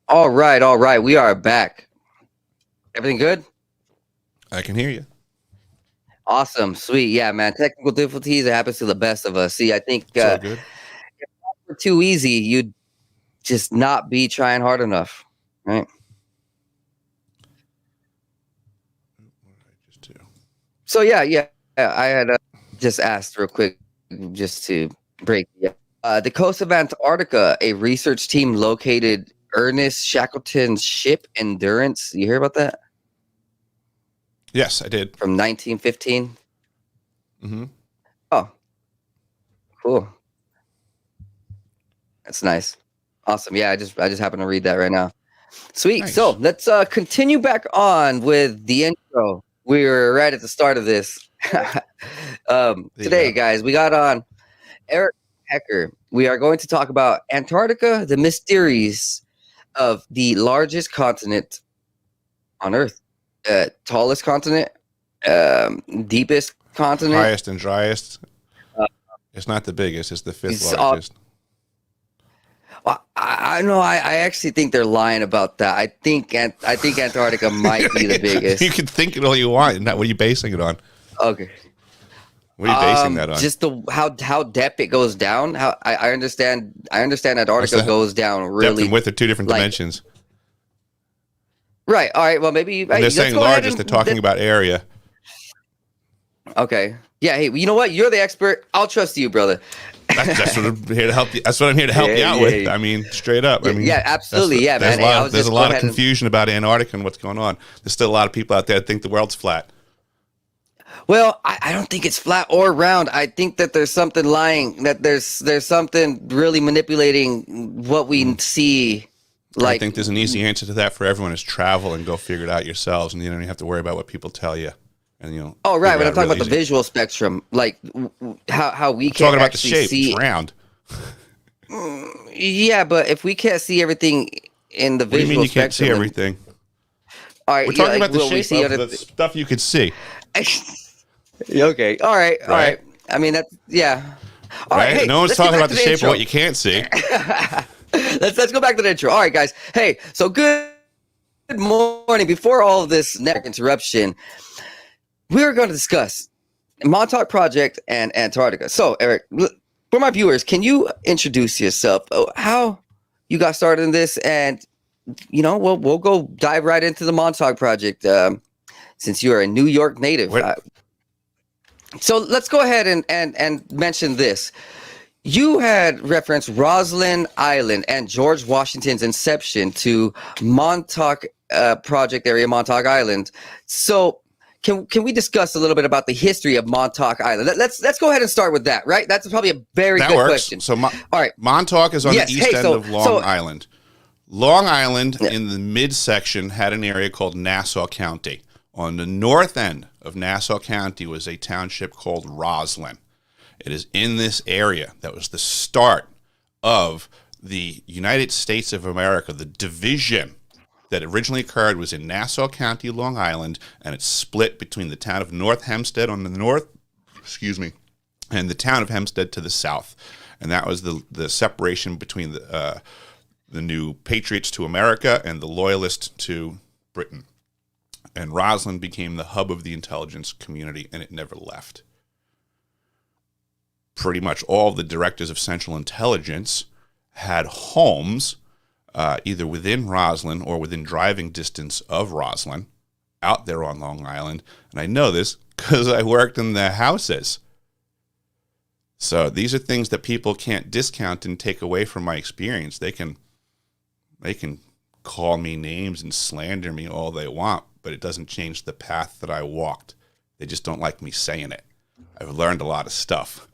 All right, all right. We are back. Everything good? I can hear you. Awesome, sweet. Yeah, man. Technical difficulties. It happens to the best of us. See, I think It's all good. if it were too easy, you'd just not be trying hard enough, right? What did I just do? So yeah. I had just asked real quick, just to break. Yeah. The coast of Antarctica, a research team located Ernest Shackleton's ship Endurance. You hear about that? Yes, I did. From 1915. Mm-hmm. Oh, cool. That's nice. Awesome. Yeah, I just happened to read that right now. Sweet. So Nice. let's continue back on with the intro. We were right at the start of this. There you Today, go. guys, we got on Eric Hecker. We are going to talk about Antarctica, the mysteries of the largest continent on Earth, tallest continent, deepest continent. Highest and driest. Uh, It's not the biggest. It's the fifth it's all, largest. well, I know. I actually think they're lying about that. I think Antarctica might be the You biggest. can think it all you want. What are you basing it on? Okay. What are you basing that on? Just the how depth it goes down. How I understand. I understand What's Antarctica the goes down depth really and width are two different like dimensions. right. All right. Well, maybe When they're let's saying go ahead largest, they're and talking about area. okay. Yeah. Hey, you know what? You're the expert. I'll trust you, brother. That's what I'm here to help you. That's what I'm here to help you out with. Yeah. I mean, straight up. I mean, Yeah. Absolutely. Yeah, man. Hey, I was there's just a go lot of ahead and confusion about Antarctica and what's going on. There's still a lot of people out there that think the world's flat. well, I don't think it's flat or round. I think that there's something lying. That there's something really manipulating what we see. I Like think there's an easy answer to that for everyone is travel and go figure it out yourselves, and you don't even have to worry about what people tell you. And oh right, figure when it I'm out talking real about the easy. visual spectrum, like how we I'm can't talking about the actually shape. It's see. round. Yeah, but if we can't see everything in the What do you mean visual you can't see spectrum, and everything? all We're right, yeah, talking like about the what we shape see of on the the stuff you could see, okay, all right, all right? right. I mean that's yeah. All right, Right? hey, No one's let's get talking back about to the the shape of intro. what you can't see. Let's go back to the intro. All right, guys. Hey, so good morning. Before all of this network interruption, we're going to discuss Montauk Project and Antarctica. So, Eric, for my viewers, can you introduce yourself? How you got started in this, and we'll go dive right into the Montauk Project. Since you are a New York native, What? so let's go ahead and mention this. You had referenced Roslyn Island and George Washington's inception to Montauk Project area, Montauk Island. So can we discuss a little bit about the history of Montauk Island? Let's go ahead and start with that. Right, that's probably a very That good works. question. So All right. Montauk is on the Yes. east Hey. end So of Long so Island. Long Island yeah. in the midsection had an area called Nassau County. On the north end of Nassau County was a township called Roslyn. It is in this area that was the start of the United States of America. The division that originally occurred was in Nassau County, Long Island, and it's split between the town of North Hempstead on the north, and the town of Hempstead to the south. And that was the separation between the new patriots to America and the loyalists to Britain. And Roslyn became the hub of the intelligence community, and it never left. Pretty much all the directors of Central Intelligence had homes either within Roslyn or within driving distance of Roslyn, out there on Long Island. And I know this because I worked in the houses. So these are things that people can't discount and take away from my experience. They can call me names and slander me all they want, but it doesn't change the path that I walked. They just don't like me saying it. I've learned a lot of stuff.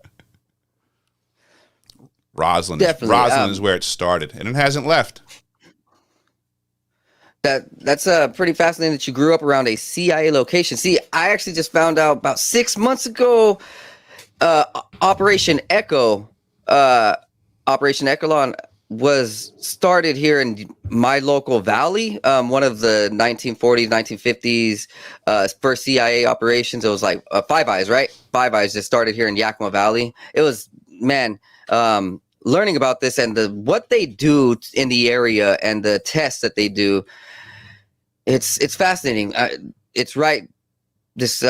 Roslyn Definitely. is where it started, and it hasn't left. That's pretty fascinating that you grew up around a CIA location. See, I actually just found out about 6 months ago. Operation Echo, Operation Echelon was started here in my local valley. One of the 1940s, 1950s first CIA operations. It was like Five Eyes, right? Five Eyes just started here in Yakima Valley. It was, man, learning about this and what they do in the area and the tests that they do, it's fascinating. It's right. This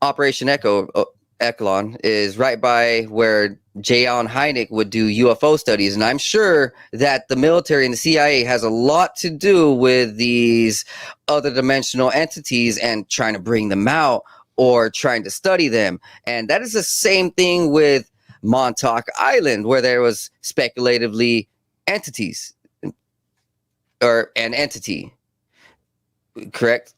Operation Echelon is right by where J. Allen Hynek would do UFO studies, and I'm sure that the military and the CIA has a lot to do with these other dimensional entities and trying to bring them out or trying to study them. And that is the same thing with Montauk Island, where there was speculatively entities or an entity. Correct?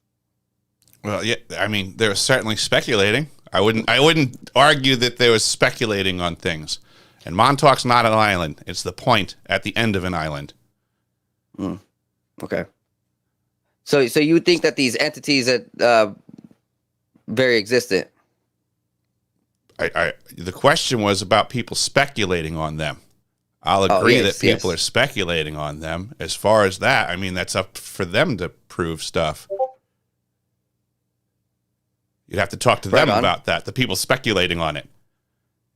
Well, yeah, I mean, they're certainly speculating. I wouldn't argue that they were speculating on things. And Montauk's not an island. It's the point at the end of an island. Okay. So you would think that these entities that very existent. The question was about people speculating on them. I'll agree that people are speculating on them. As far as that, I mean, that's up for them to prove stuff. You'd have to talk to them about that, the people speculating on it.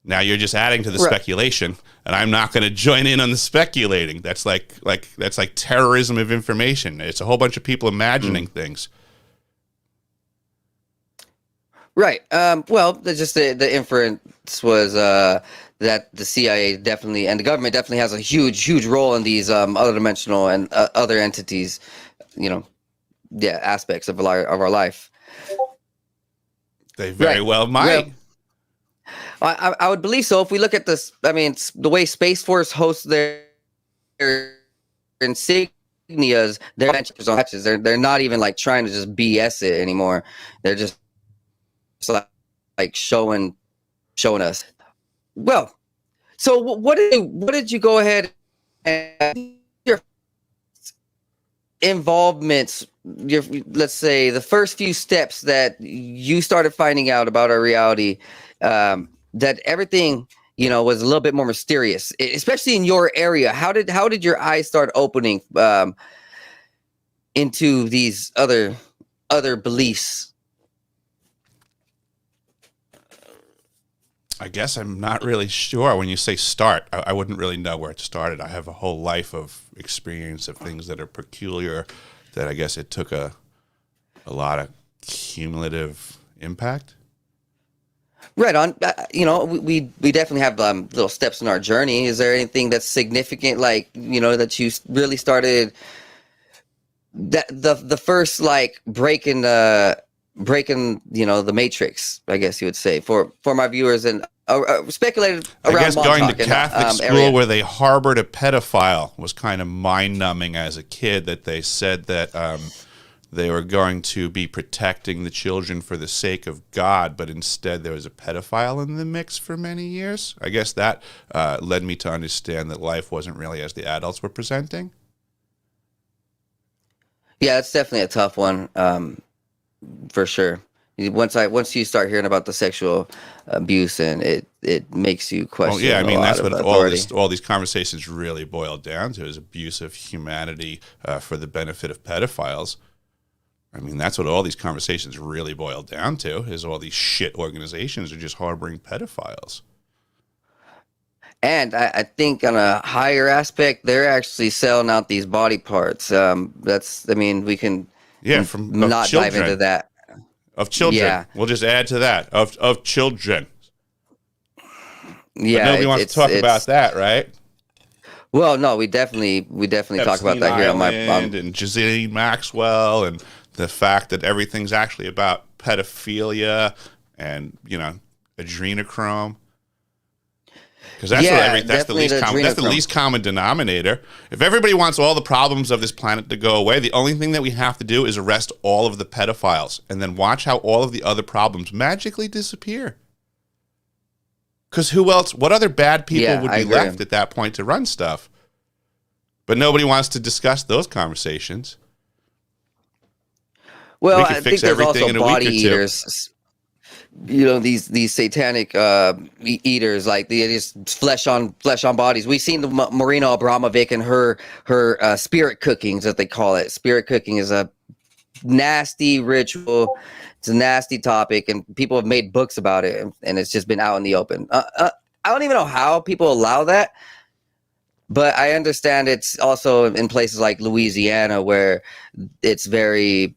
Now you're just adding to the speculation, and I'm not going to join in on the speculating. That's like terrorism of information. It's a whole bunch of people imagining things. Right. Well, just the inference was that the CIA definitely and the government definitely has a huge role in these other dimensional and other entities, aspects of our life. They very well might. Well, I would believe so. If we look at this, I mean, the way Space Force hosts their insignias, their patches, they're not even like trying to just BS it anymore. They're just like showing us. Well, so what did you go ahead and your involvements? Let's say the first few steps that you started finding out about our reality, that everything was a little bit more mysterious, especially in your area. How did your eyes start opening into these other beliefs? I guess I'm not really sure. When you say start, I wouldn't really know where it started. I have a whole life of experience of things that are peculiar, that I guess it took a lot of cumulative impact. Right on. We definitely have little steps in our journey. Is there anything that's significant, like that you really started that the first like breaking the matrix, I guess you would say, for my viewers and speculated around. I guess Montauk going to and, Catholic school area. where they harbored a pedophile was kind of mind-numbing as a kid, that they said that they were going to be protecting the children for the sake of God, but instead there was a pedophile in the mix for many years. I guess that led me to understand that life wasn't really as the adults were presenting. Yeah, it's definitely a tough one, for sure. Once you start hearing about the sexual abuse, and it makes you question. Oh yeah, I mean that's what authority. all these conversations really boil down to, is abuse of humanity for the benefit of pedophiles. I mean, that's what all these conversations really boil down to, is all these shit organizations are just harboring pedophiles. And I think on a higher aspect, they're actually selling out these body parts. We can from not children. dive into that. Of children. Yeah. We'll just add to that. Of children. Yeah. But nobody wants to talk about that, right? Well, no, we definitely talk about that here on my and Ghislaine Maxwell, and the fact that everything's actually about pedophilia and adrenochrome. Because that's the least common denominator. If everybody wants all the problems of this planet to go away, the only thing that we have to do is arrest all of the pedophiles, and then watch how all of the other problems magically disappear. Because who else? What other bad people would be left at that point to run stuff? But nobody wants to discuss those conversations. Well, I think there's also body eaters. These satanic eaters, like they just flesh on bodies. We've seen the Marina Abramovic and her spirit cookings, that they call it. Spirit cooking is a nasty ritual. It's a nasty topic, and people have made books about it, and it's just been out in the open. I don't even know how people allow that. but I understand it's also in places like Louisiana where it's very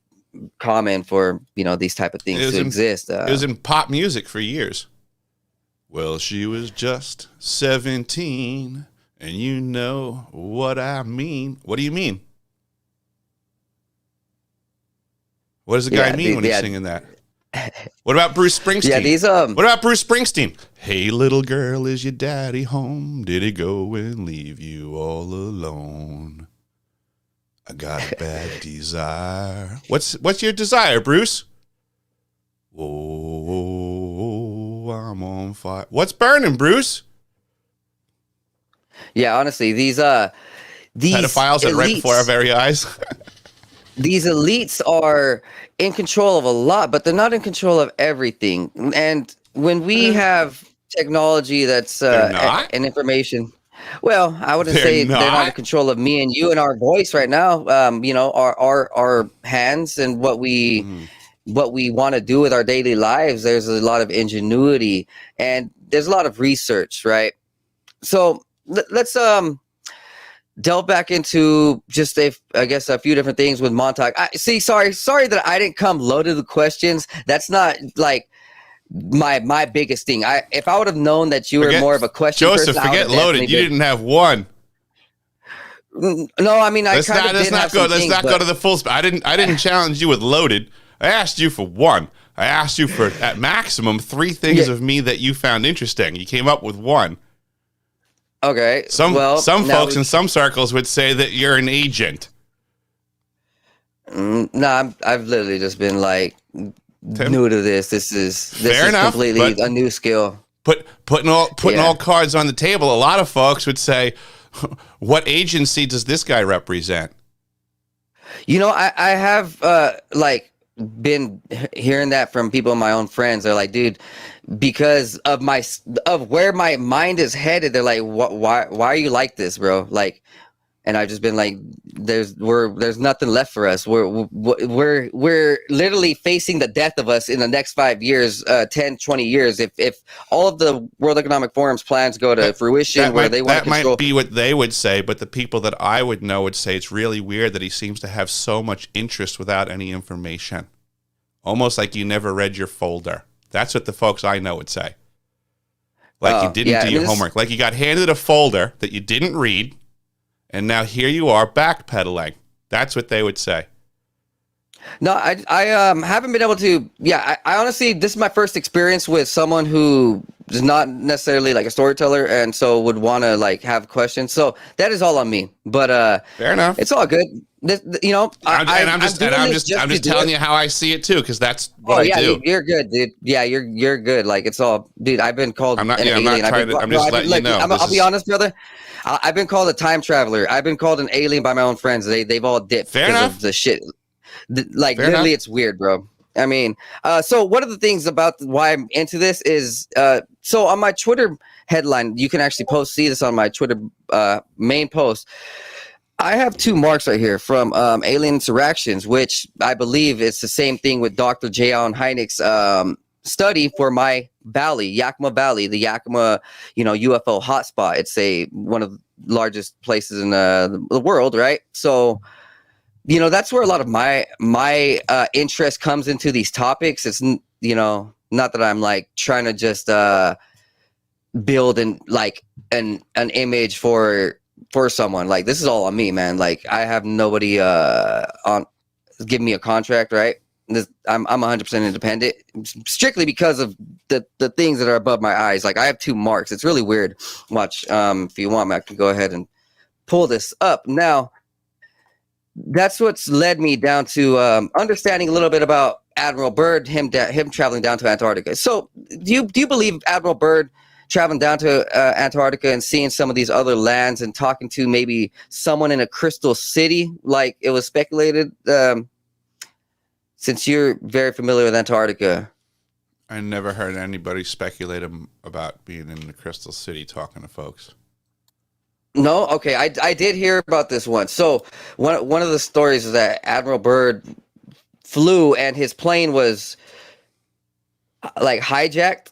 common for these type of It things was to in exist. it was in pop music for years. Well, she was just 17, and you know what I mean. What do you mean? What does the guy mean when he's singing that? What about Bruce Springsteen? Yeah, these What about Bruce Springsteen? Hey, little girl, is your daddy home? Did he go and leave you all alone? I got a bad desire. What's your desire, Bruce? Oh, I'm on fire. What's burning, Bruce? Yeah, honestly, these Pedophiles that are right before our very eyes. these elites are in control of a lot, but they're not in control of everything. And when we have technology that's They're not? and information, well, I wouldn't They're say they're not in not? control of me and you and our voice right now. Our hands and what we Mm. want to do with our daily lives. There's a lot of ingenuity and there's a lot of research, right? So let's delve back into just I guess a few different things with Montauk. Sorry that I didn't come loaded with questions. That's not like my biggest thing. If I would have known that you were more of a question Joseph, person, forget loaded. You didn't have one. No, I mean I kind of did have some let's things, not go to the full. I didn't challenge you with loaded. I asked you for one. I asked you for at maximum 3 things of me that you found interesting. You came up with one. Okay. Some folks in some circles would say that you're an agent. No, I've literally just been like Tim? new to this. This is enough, completely a new skill. Putting all cards on the table. A lot of folks would say, "What agency does this guy represent?" I have been hearing that from people, my own friends. They're like, dude, because of where my mind is headed, they're like, why are you like this, bro? Like, and I've just been like, there's nothing left for us. We're literally facing the death of us in the next 5 years, 10, 20 years. If all of the World Economic Forum's plans go to fruition, that might be what they would say, but the people that I would know would say it's really weird that he seems to have so much interest without any information. Almost like you never read your folder. That's what the folks I know would say. Like you didn't do your homework. Like you got handed a folder that you didn't read, and now here you are backpedaling. That's what they would say. No, I haven't been able to. Yeah, I honestly, this is my first experience with someone who is not necessarily like a storyteller, and so would want to like have questions. So that is all on me. But fair enough. It's all good. I'm just telling you how I see it too, because that's what I do. You're good, dude. Yeah, you're good. Like it's all, dude. I've been called. I'm just letting you know. I'll be honest, brother. I've been called a time traveler. I've been called an alien by my own friends. They've all dipped because of the shit. Literally, it's weird, bro. I mean, so one of the things about why I'm into this is, so on my Twitter headline, you can actually see this on my Twitter main post. I have 2 marks right here from Alien Interactions, which I believe it's the same thing with Dr. J. Allen Hynek's study for my valley, Yakima Valley, the Yakima, UFO hotspot. It's one of the largest places in the world, right? So, that's where a lot of my interest comes into these topics. It's not that I'm like trying to just build an image for someone. Like this is all on me, man. Like I have nobody on give me a contract, right? I'm 100% independent, strictly because of the things that are above my eyes. Like I have 2 marks. It's really weird. Watch, if you want, I can go ahead and pull this up now. That's what's led me down to understanding a little bit about Admiral Byrd, him traveling down to Antarctica. So, do you believe Admiral Byrd traveling down to Antarctica and seeing some of these other lands and talking to maybe someone in a crystal city, like it was speculated? Since you're very familiar with Antarctica, I never heard anybody speculate about being in the crystal city talking to folks. No, okay, I did hear about this one. So one of the stories is that Admiral Byrd flew and his plane was like hijacked,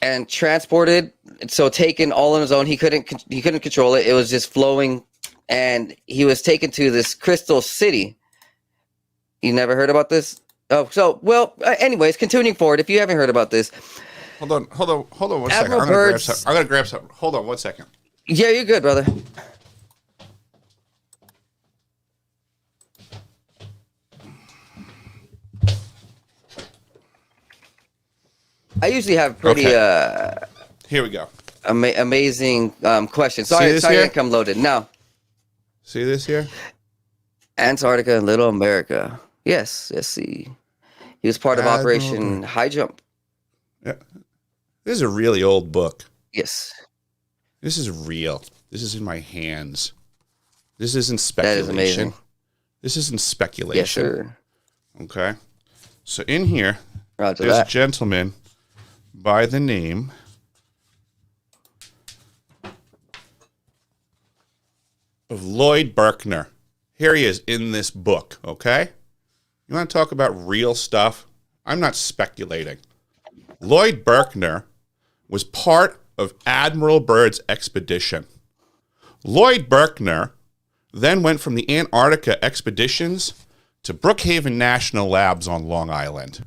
and transported. So taken all on his own. He couldn't control it. It was just flowing, and he was taken to this crystal city. You never heard about this? Oh, so well. Anyways, continuing forward. If you haven't heard about this, Hold on 1 second. Admiral I'm Byrd's. gonna grab something. Hold on 1 second. Yeah, you're good, brother. I usually have pretty Here we go. amazing questions. Sorry, this I here? didn't come loaded. Now, See this here? Antarctica, Little America. Yes, see. He was part of Admiral Operation Byrd. High Jump. Yeah. This is a really old book. Yes, This is real. This is in my hands. This isn't that speculation. is amazing. This isn't speculation. Yes, sir. Okay. So in here, Roger there's that. a gentleman by the name of Lloyd Berkner. Here he is in this book, okay? You want to talk about real stuff? I'm not speculating. Lloyd Berkner was part of Admiral Byrd's expedition. Lloyd Berkner then went from the Antarctica expeditions to Brookhaven National Labs on Long Island.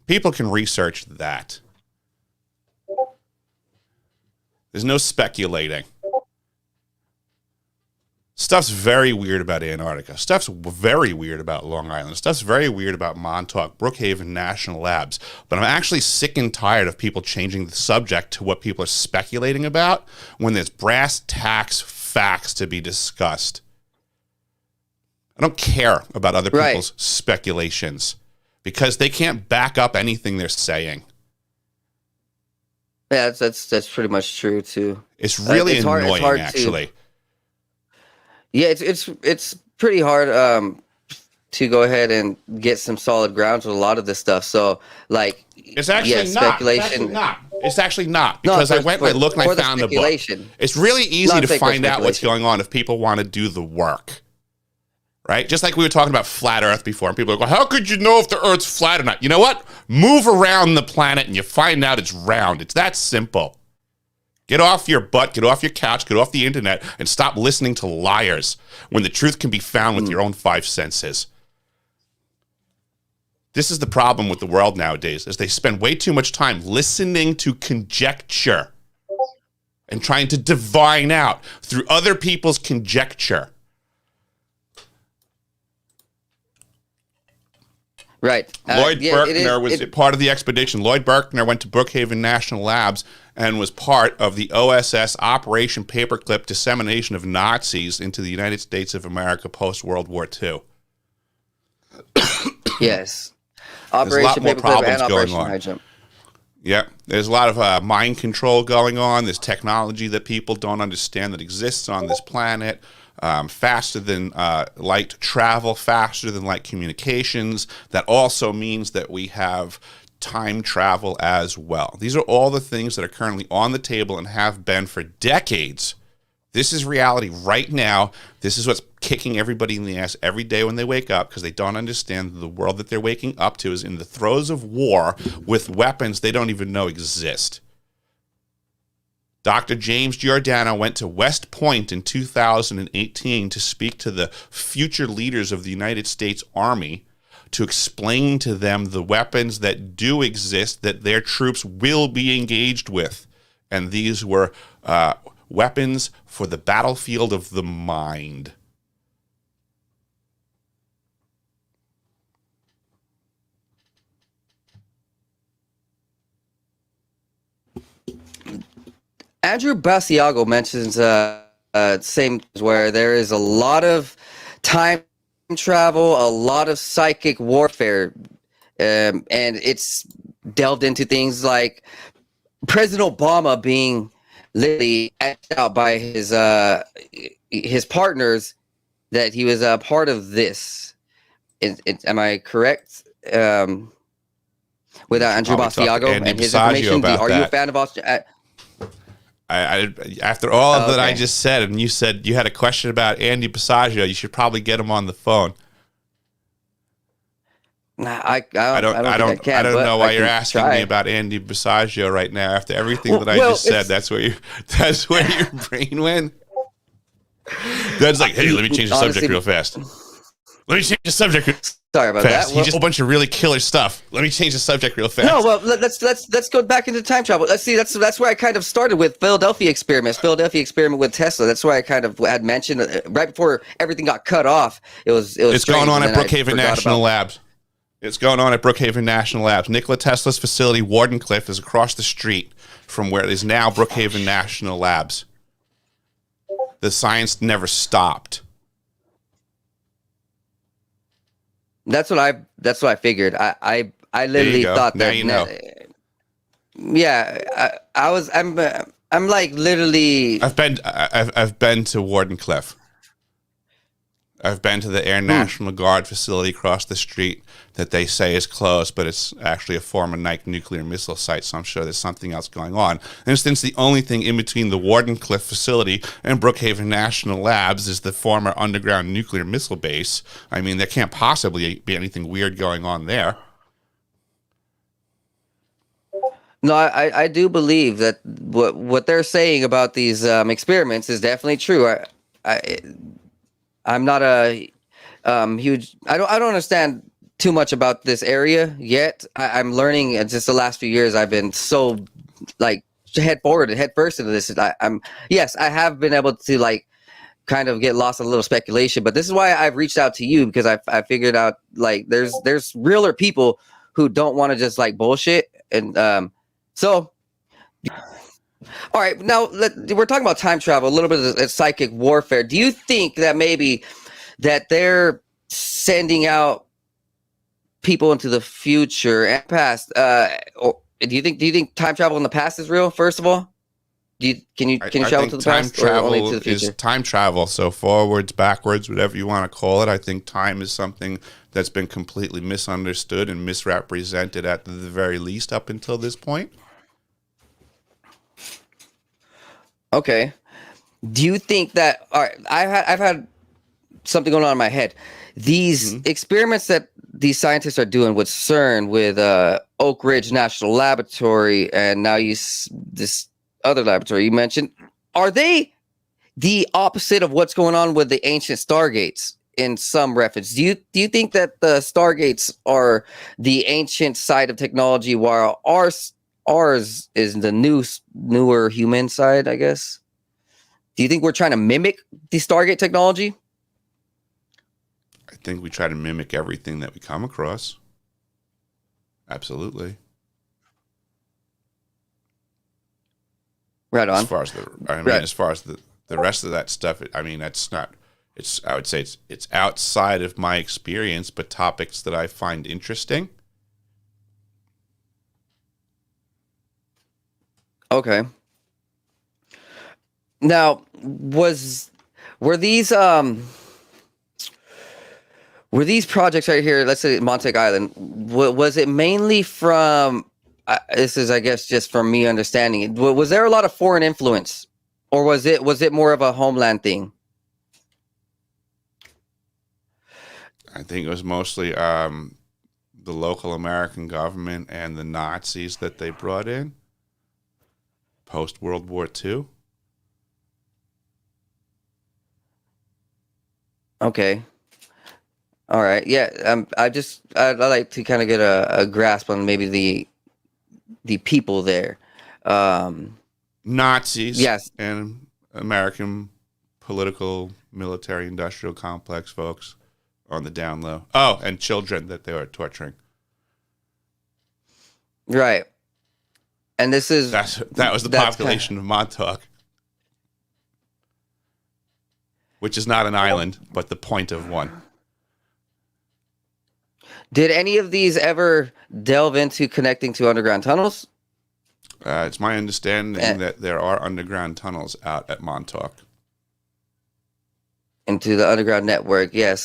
People can research that. There's no speculating. Stuff's very weird about Antarctica. Stuff's very weird about Long Island. Stuff's very weird about Montauk, Brookhaven National Labs. But I'm actually sick and tired of people changing the subject to what people are speculating about when there's brass tacks facts to be discussed. I don't care about other people's speculations because they can't back up anything they're saying. Yeah, that's pretty much true too. It's really it's hard- annoying, it's hard actually. Yeah, it's pretty hard to go ahead and get some solid grounds with a lot of this stuff. So like, It's actually yeah, not. speculation. It's actually not No, because I for- went and I looked and for I the found the book. speculation. It's really easy Not to fake, for find out what's speculation. going on if people want to do the work. Right? Just like we were talking about flat Earth before, and people are going, how could you know if the Earth's flat or not? You know what? Move around the planet and you find out it's round. It's that simple. Get off your butt, get off your couch, get off the internet, and stop listening to liars when the truth can be found with your own five senses. This is the problem with the world nowadays, is they spend way too much time listening to conjecture and trying to divine out through other people's conjecture. Right. Lloyd Yeah, Berkner was part of the expedition. Lloyd Berkner went to Brookhaven National Labs and was part of the OSS Operation Paperclip dissemination of Nazis into the United States of America post-World War II. Yes. There's a lot Operation more Paperclip problems and going Operation on. High Jump. Yeah, there's a lot of mind control going on. There's technology that people don't understand that exists on this planet. Faster than light travel, faster than light communications. That also means that we have time travel as well. These are all the things that are currently on the table and have been for decades. This is reality right now. This is what's kicking everybody in the ass every day when they wake up because they don't understand that the world that they're waking up to is in the throes of war with weapons they don't even know exist. Dr. James Giordano went to West Point in 2018 to speak to the future leaders of the United States Army to explain to them the weapons that do exist that their troops will be engaged with. And these were weapons for the battlefield of the mind. Andrew Basiago mentions same where there is a lot of time travel, a lot of psychic warfare, and it's delved into things like President Obama being literally asked out by his partners that he was a part of this. Am I correct? With Andrew Probably talk to Basiago Andy and his Basiago information. about Are you a that. fan of Austria? After all of that I Okay. just said, and you said you had a question about Andy Basiago, you should probably get him on the phone. Nah, I I don't don't I think I don't I can, don't but know I why you're can asking try. me about Andy Basagio right now after everything Well, that I well, just said. it's That's where your brain went. That's like, hey, let me change the subject honestly. real fast. Let me change the subject real Sorry about fast. that. He Well, just a whole bunch of really killer stuff. Let me change the subject real no, fast. well, let's go back into time travel. Let's see. That's where I kind of started with Philadelphia experiments. Philadelphia experiment with Tesla. That's where I kind of had mentioned right before everything got cut off. It was It's going strange, on and at then I Brookhaven forgot National about. Labs. It's going on at Brookhaven National Labs. Nikola Tesla's facility, Wardenclyffe, is across the street from where it is now Brookhaven National Labs. The science never stopped. That's what I figured. I There you literally go. thought Now that. you know. Yeah, I'm like literally. I've been to Wardenclyffe. I've been to the Air Hmm. National Guard facility across the street that they say is closed, but it's actually a former Nike nuclear missile site, so I'm sure there's something else going on. And since the only thing in between the Wardenclyffe facility and Brookhaven National Labs is the former underground nuclear missile base, I mean, there can't possibly be anything weird going on there. No, I do believe that what they're saying about these experiments is definitely true. I I'm not a huge. I don't understand too much about this area yet. I'm learning. Just the last few years, I've been so like head first into this. I'm yes, I have been able to like kind of get lost in a little speculation, but this is why I've reached out to you because I figured out like there's realer people who don't want to just like bullshit and so. All right, now we're talking about time travel, a little bit of psychic warfare. Do you think that maybe that they're sending out people into the future and past? Or do you think time travel in the past is real? First of all, can you I travel to think the time past or only to travel the is future? time travel. So forwards, backwards, whatever you want to call it. I think time is something that's been completely misunderstood and misrepresented at the very least up until this point. Okay. Do you think that? All right, I've had something going on in my head. These Hmm. experiments that these scientists are doing with CERN, with Oak Ridge National Laboratory, and now this other laboratory you mentioned, are they the opposite of what's going on with the ancient stargates? In some reference, do you think that the stargates are the ancient side of technology, while ours is the newer human side? I guess. Do you think we're trying to mimic the Stargate technology? I think we try to mimic everything that we come across. Absolutely. Right As on. far as Right. as far as the rest of that stuff, I mean, that's not. It's I would say it's outside of my experience, but topics that I find interesting. Okay. Now, were these were these projects right here? Let's say Montauk Island. Was it mainly from? This is, I guess, just from me understanding it. Was there a lot of foreign influence, or was it more of a homeland thing? I think it was mostly the local American government and the Nazis that they brought in post World War II. Okay. All right. Yeah. I like to kind of get a grasp on maybe the people there. Um. Nazis Yes. and American political, military, industrial complex folks on the down low. Oh, and children that they were torturing. Right. And this is That was the that's kind. population of Montauk, which is not an island, but the point of one. Did any of these ever delve into connecting to underground tunnels? It's my understanding Eh, that there are underground tunnels out at Montauk. into the underground network? Yes,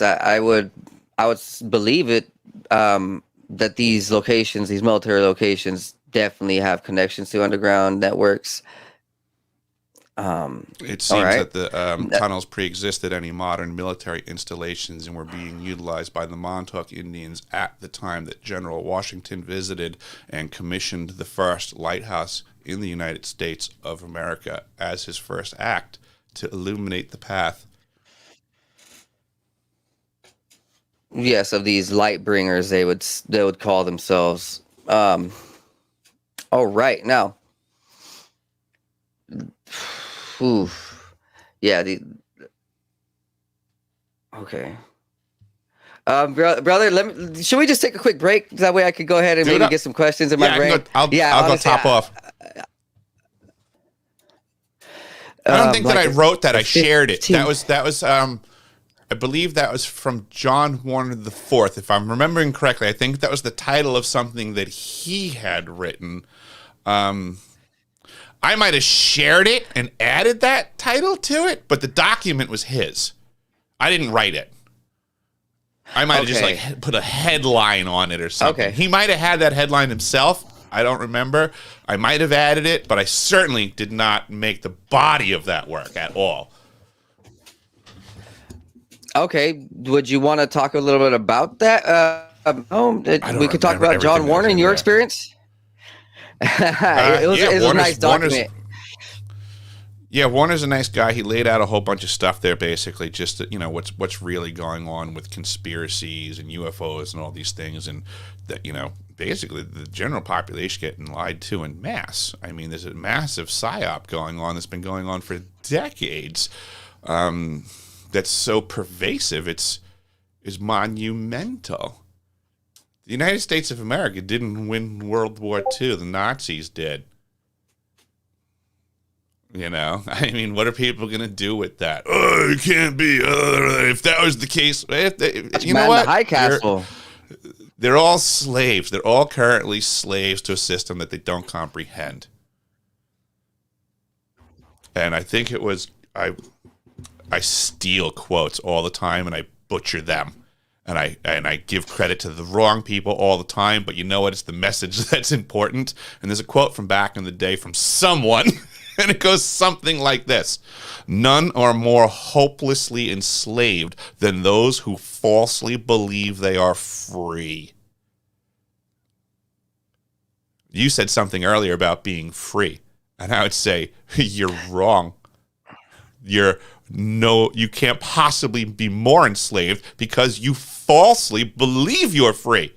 believe it. That these locations, these military locations, definitely have connections to underground networks. It All seems right. that the tunnels pre-existed any modern military installations and were being utilized by the Montauk Indians at the time that General Washington visited and commissioned the first lighthouse in the United States of America as his first act to illuminate the path. Yes, of these light bringers, they would call themselves. All right, now, oof, yeah, the okay. Brother, should we just take a quick break? That way I could go ahead and Dude, maybe get some questions in my yeah, brain. Yeah, I'll go honestly, top off. I don't think that I wrote that. I shared it. 15. That was I believe that was from John Warner the Fourth, if I'm remembering correctly. I think that was the title of something that he had written. I might have shared it and added that title to it, but the document was his. I didn't write it. I might have just like put a headline on it or something. Okay. He might have had that headline himself. I don't remember. I might have added it, but I certainly did not make the body of that work at all. Okay, would you want to talk a little bit about that? We could talk remember about John everything that Warner was and in your there. experience. It was a nice document. Warner's a nice guy. He laid out a whole bunch of stuff there, basically, just that, what's really going on with conspiracies and UFOs and all these things, and that basically the general population getting lied to in mass. I mean, there's a massive psyop going on that's been going on for decades. That's so pervasive. Is monumental. The United States of America didn't win World War II. The Nazis did. I mean, what are people going to do with that? Oh, it can't be. If that was the case, you know what? The High Castle. They're all slaves. They're all currently slaves to a system that they don't comprehend. And I think it was I steal quotes all the time and I butcher them. And I give credit to the wrong people all the time, but you know what? It's the message that's important. And there's a quote from back in the day from someone, and it goes something like this: "None are more hopelessly enslaved than those who falsely believe they are free." You said something earlier about being free, and I would say you're wrong. You can't possibly be more enslaved because you falsely believe you're free.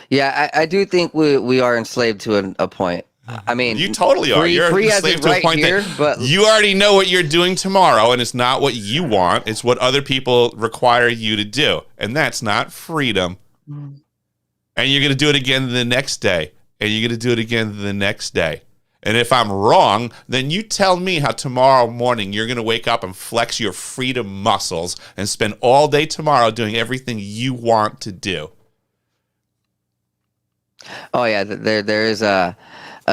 Yeah, I do think we are enslaved to a point. I mean, You totally are. You're free as enslaved in to a point here, that but you already know what you're doing tomorrow, and it's not what you want. It's what other people require you to do, and that's not freedom. And you're going to do it again the next day, and you're going to do it again the next day. And if I'm wrong, then you tell me how tomorrow morning you're going to wake up and flex your freedom muscles and spend all day tomorrow doing everything you want to do. oh yeah, there is a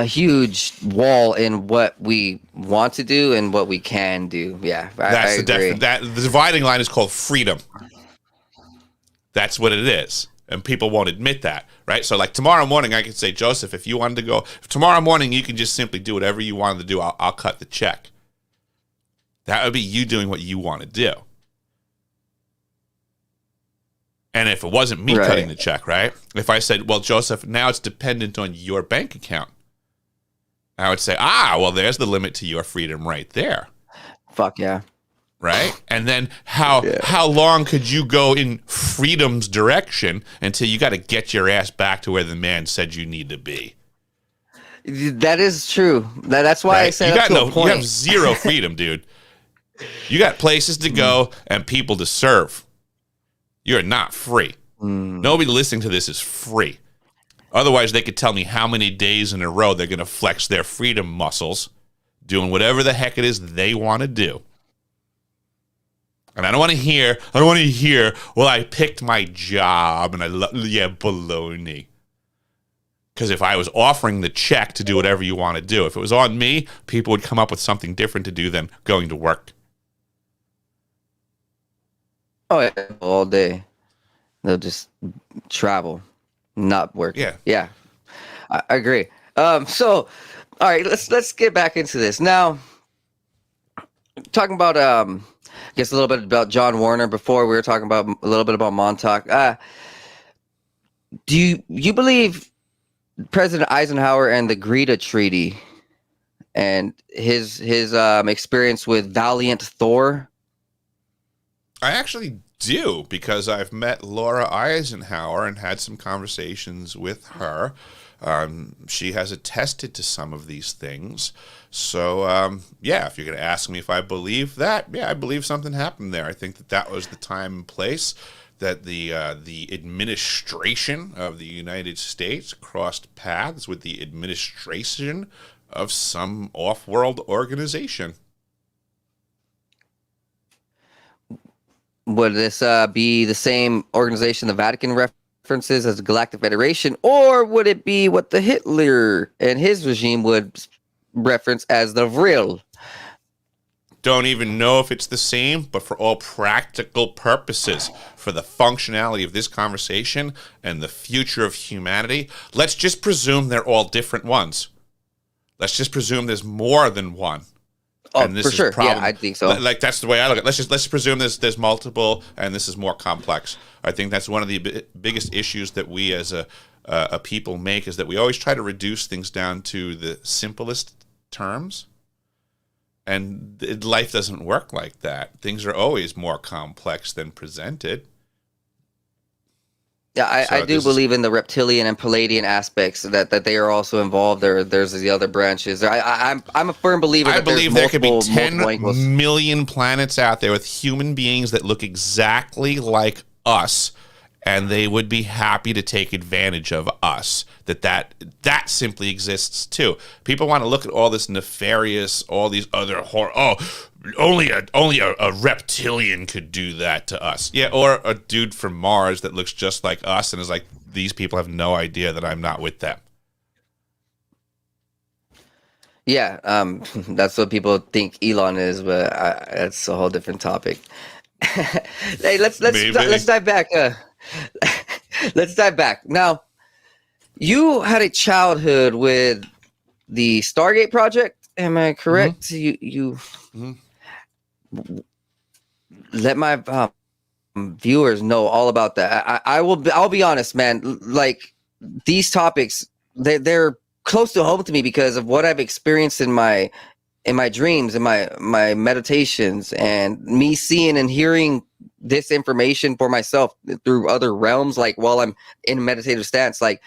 huge wall in what we want to do and what we can do. Yeah, I agree. The dividing line is called freedom. That's what it is. And people won't admit that, right? So like tomorrow morning, I could say, Joseph, if you wanted to go, if tomorrow morning you can just simply do whatever you wanted to do, I'll cut the check. That would be you doing what you want to do. And if it wasn't me cutting the check, right? If I said, well, Joseph, now it's dependent on your bank account, I would say, well, there's the limit to your freedom right there. Fuck yeah. Right? And then how long could you go in freedom's direction until you got to get your ass back to where the man said you need to be? That is true. That's why I said up to a point. You have zero freedom, dude. You got places to go and people to serve. You're not free. Nobody listening to this is free. Otherwise, they could tell me how many days in a row they're going to flex their freedom muscles doing whatever the heck it is they want to do. And I don't want to hear, well, I picked my job and baloney. Because if I was offering the check to do whatever you want to do, if it was on me, people would come up with something different to do than going to work. Oh, yeah, all day. They'll just travel, not work. Yeah. Yeah, I agree. So All right, let's get back into this now. Talking about I guess a little bit about John Warner before. We were talking about a little bit about Montauk. Do you believe President Eisenhower and the Greta Treaty and his experience with Valiant Thor? I actually do, because I've met Laura Eisenhower and had some conversations with her. She has attested to some of these things. So, yeah, if you're going to ask me if I believe that, yeah, I believe something happened there. I think that was the time and place that the administration of the United States crossed paths with the administration of some off-world organization. Would this be the same organization the Vatican references as the Galactic Federation, or would it be what the Hitler and his regime would reference as the Vril? Don't even know if it's the same, but for all practical purposes, for the functionality of this conversation and the future of humanity, let's just presume they're all different ones. Let's just presume there's more than one. Oh, and this for sure. Yeah, I think so. Like, that's the way I look at it. Let's presume there's multiple, and this is more complex. I think that's one of the biggest issues that we as a people make, is that we always try to reduce things down to the simplest terms. And life doesn't work like that. Things are always more complex than presented. Yeah, I do believe in the reptilian and Palladian aspects, that they are also involved. There's the other branches. I'm a firm believer. I believe there could be 10 million planets out there with human beings that look exactly like us, and they would be happy to take advantage of us. That simply exists too. People want to look at all this nefarious, all these other horror. Oh, only a reptilian could do that to us. Yeah, or a dude from Mars that looks just like us and is like, these people have no idea that I'm not with them. Yeah, that's what people think Elon is, but that's a whole different topic. Hey, let's dive back. Let's dive back. Now, you had a childhood with the Stargate project. Am I correct? Mm-hmm. You mm-hmm. Let my viewers know all about that. I'll be honest, man. Like, these topics, they're close to home to me because of what I've experienced in my dreams, in my meditations, and me seeing and hearing this information for myself through other realms, like while I'm in a meditative stance. Like,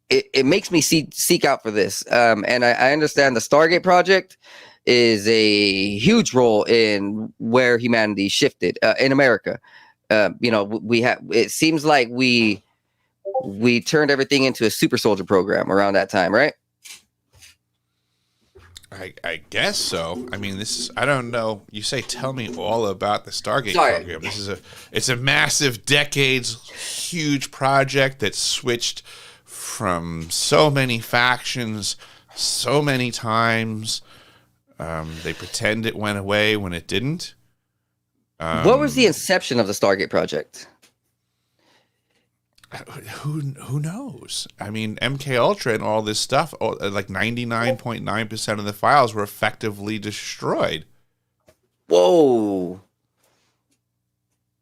it makes me seek out for this. And I understand the Stargate project is a huge role in where humanity shifted in America. It seems like we turned everything into a super soldier program around that time, right? I guess so. I mean, I don't know. You say, tell me all about the Stargate program. It's a massive, decades, huge project that switched from so many factions so many times. They pretend it went away when it didn't. What was the inception of the Stargate project? Who knows? I mean, MK Ultra and all this stuff, like 99.9% of the files were effectively destroyed. Whoa.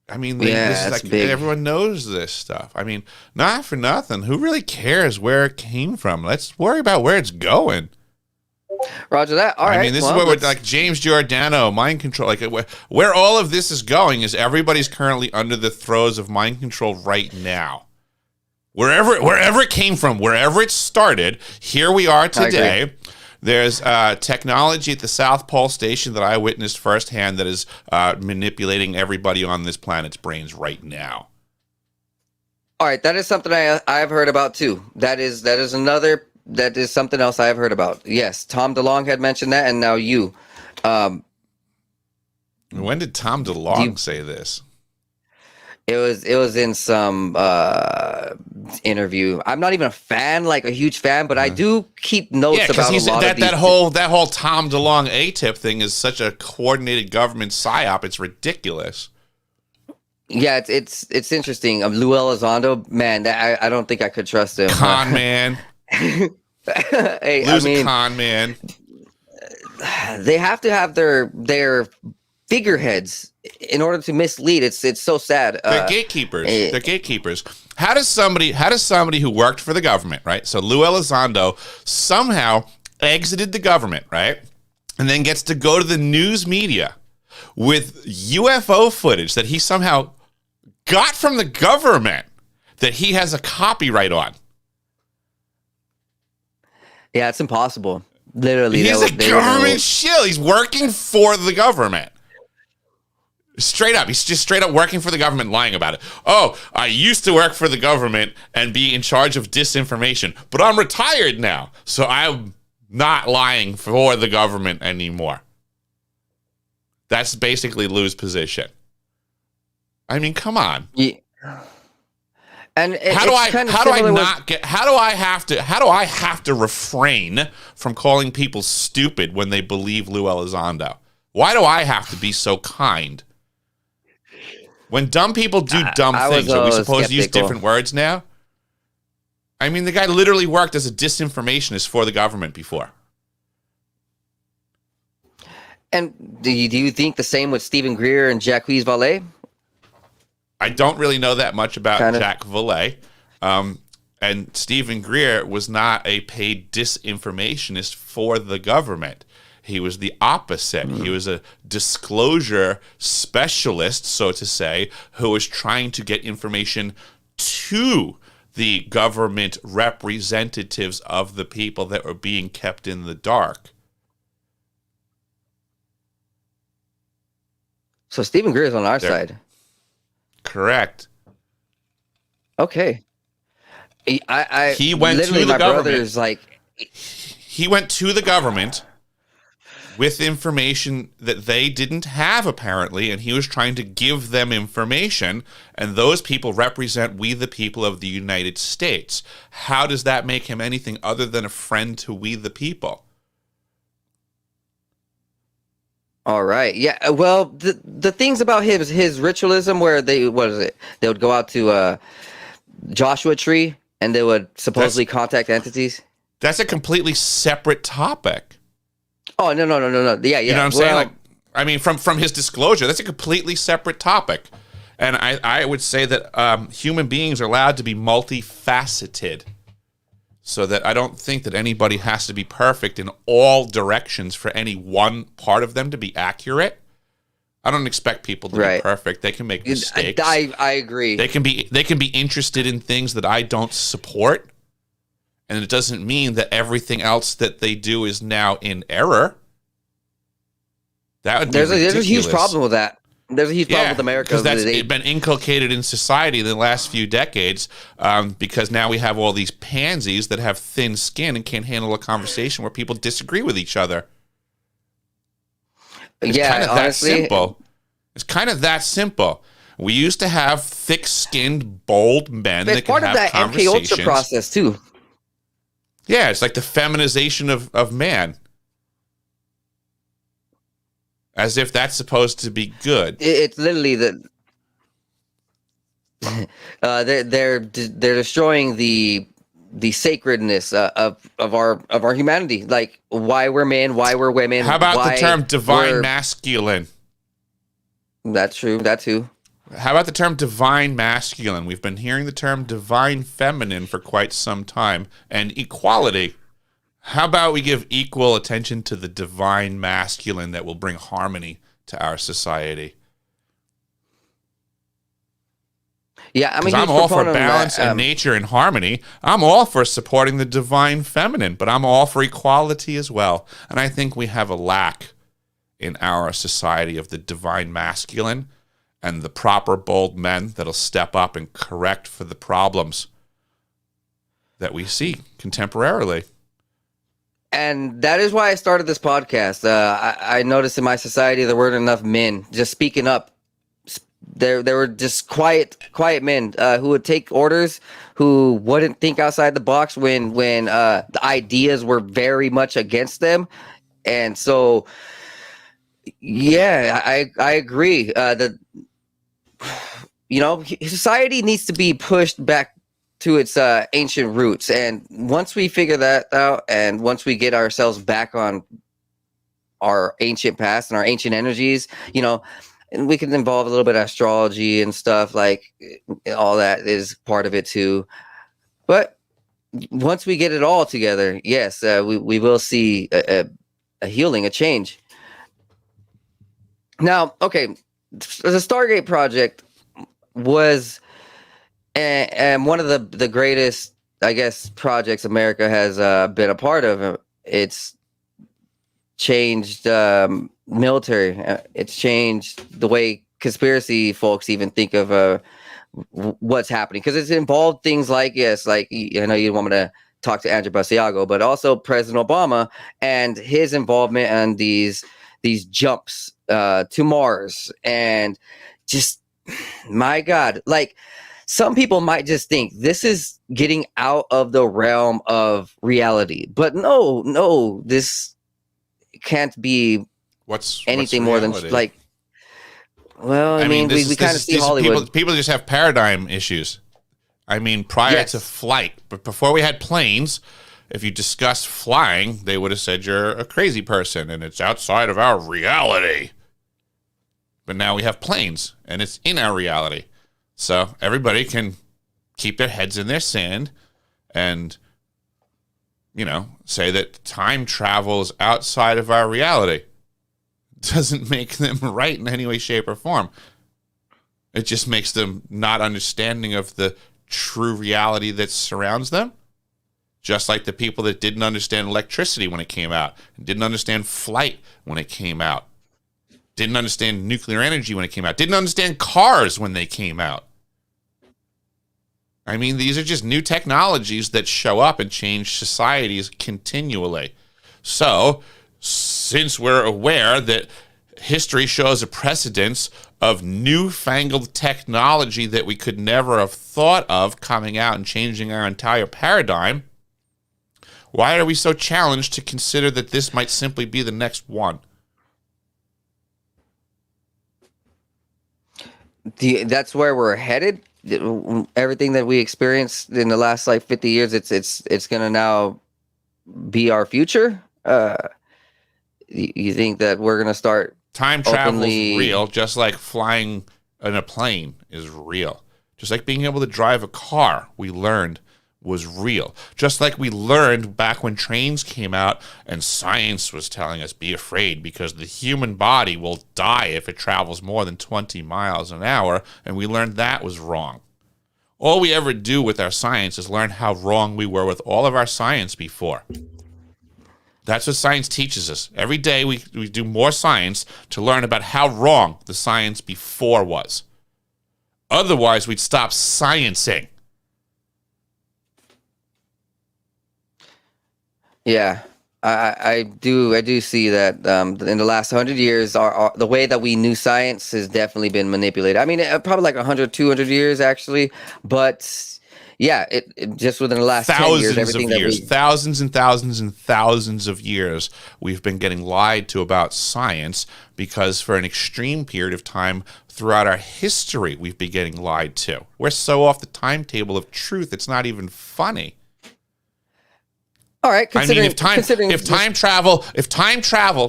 I mean, this is like big. Everyone knows this stuff. I mean, not for nothing. Who really cares where it came from? Let's worry about where it's going. Roger that. All right. I mean, this is what we're like. James Giordano, mind control. Like, where all of this is going is everybody's currently under the throes of mind control right now. Wherever it came from, wherever it started, here we are today. There's technology at the South Pole Station that I witnessed firsthand that is manipulating everybody on this planet's brains right now. All right, that is something I've heard about too. That is something else I've heard about. Yes, Tom DeLonge had mentioned that, and now you. When did Tom DeLonge say this? It was in some interview. I'm not even a huge fan, but I do keep notes about a lot of these. That whole Tom DeLonge ATIP thing is such a coordinated government psyop. It's ridiculous. Yeah, it's interesting. Lou Elizondo, man, I don't think I could trust him. Con man. Hey, I Lou's a mean, con man. they have to have their figureheads in order to mislead. It's so sad. They're gatekeepers. Eh, They're gatekeepers. How does somebody who worked for the government, right? So Lou Elizondo somehow exited the government, right? And then gets to go to the news media with UFO footage that he somehow got from the government that he has a copyright on. yeah, it's impossible. Literally, He's a government shill. He's working for the government. Straight up. He's just straight up working for the government, lying about it. Oh, I used to work for the government and be in charge of disinformation, but I'm retired now, so I'm not lying for the government anymore. That's basically Lou's position. I mean, come on. Yeah. And How do I have to refrain from calling people stupid when they believe Lou Elizondo? Why do I have to be so kind? When dumb people do dumb things, are we supposed to use different words now? I mean, the guy literally worked as a disinformationist for the government before. And do you think the same with Stephen Greer and Jacques Vallée? I don't really know that much about Jacques Vallée. And Stephen Greer was not a paid disinformationist for the government. He was the opposite. He was a disclosure specialist, so to say, who was trying to get information to the government representatives of the people that were being kept in the dark. So Stephen Greer is on our side. Correct. Okay. He went to the government. He went to the government with information that they didn't have, apparently, and he was trying to give them information, and those people represent we the people of the United States. How does that make him anything other than a friend to we the people? All right. Yeah. Well, the things about his ritualism where they would go out to Joshua Tree and they would supposedly contact entities. That's a completely separate topic. Oh, no. Yeah. You know what I'm saying? Like, I mean, from his disclosure, that's a completely separate topic. And I would say that human beings are allowed to be multifaceted, so that I don't think that anybody has to be perfect in all directions for any one part of them to be accurate. I don't expect people to be perfect. They can make mistakes. I agree. They can be interested in things that I don't support. And it doesn't mean that everything else that they do is now in error. That would be ridiculous. There's a huge problem with that. There's a huge problem with America. Because that's been inculcated in society in the last few decades, because now we have all these pansies that have thin skin and can't handle a conversation where people disagree with each other. It's kind of that simple. It's kind of that simple. We used to have thick-skinned, bold men that could have conversations. It's part of that MK Ultra process, too. Yeah, it's like the feminization of man. As if that's supposed to be good. It's literally they're destroying the sacredness of our humanity. Like why we're men, why we're women. How about the term divine masculine? That's true. That too. How about the term divine masculine? We've been hearing the term divine feminine for quite some time. And equality. How about we give equal attention to the divine masculine that will bring harmony to our society? Yeah, I'm all for balance and nature and harmony. I'm all for supporting the divine feminine, but I'm all for equality as well. And I think we have a lack in our society of the divine masculine and the proper bold men that'll step up and correct for the problems that we see contemporarily. And that is why I started this podcast. I noticed in my society there weren't enough men just speaking up. There were just quiet men who would take orders, who wouldn't think outside the box when the ideas were very much against them. And so, yeah, I agree that society needs to be pushed back to its ancient roots. And once we figure that out, and once we get ourselves back on our ancient past and our ancient energies, and we can involve a little bit of astrology and stuff, like all that is part of it too. But once we get it all together, yes, we will see a healing, a change. Now, okay, the Stargate project was and one of the greatest, I guess, projects America has been a part of. It's changed military. It's changed the way conspiracy folks even think of what's happening, because it's involved things like, yes, like, I know you want me to talk to Andrew Basiago, but also President Obama and his involvement in these jumps to Mars. And just, my God, like, some people might just think this is getting out of the realm of reality, but no, this can't be anything more than like. Well, I mean we kind of see Hollywood. People just have paradigm issues. I mean, prior to flight, but before we had planes, if you discussed flying, they would have said you're a crazy person and it's outside of our reality. But now we have planes and it's in our reality. So everybody can keep their heads in their sand and, say that time travel is outside of our reality. Doesn't make them right in any way, shape, or form. It just makes them not understanding of the true reality that surrounds them. Just like the people that didn't understand electricity when it came out, and didn't understand flight when it came out, didn't understand nuclear energy when it came out, didn't understand cars when they came out. I mean, these are just new technologies that show up and change societies continually. So, since we're aware that history shows a precedence of newfangled technology that we could never have thought of coming out and changing our entire paradigm, why are we so challenged to consider that this might simply be the next one? That's where we're headed. Everything that we experienced in the last 50 years, it's going to now be our future. You think that we're going to start time travel is real, just like flying in a plane is real. Just like being able to drive a car, we learned was real. Just like we learned back when trains came out and science was telling us, be afraid because the human body will die if it travels more than 20 miles an hour, and we learned that was wrong. All we ever do with our science is learn how wrong we were with all of our science before. That's what science teaches us. Every day we do more science to learn about how wrong the science before was. Otherwise, we'd stop sciencing. Yeah, I do see that in the last 100 years, the way that we knew science has definitely been manipulated. I mean, probably like 100, 200 years actually, but yeah, it just within the last 10 years, everything thousands and thousands and thousands of years, we've been getting lied to about science because for an extreme period of time throughout our history, we've been getting lied to. We're so off the timetable of truth, it's not even funny. All right. I mean, if time travel,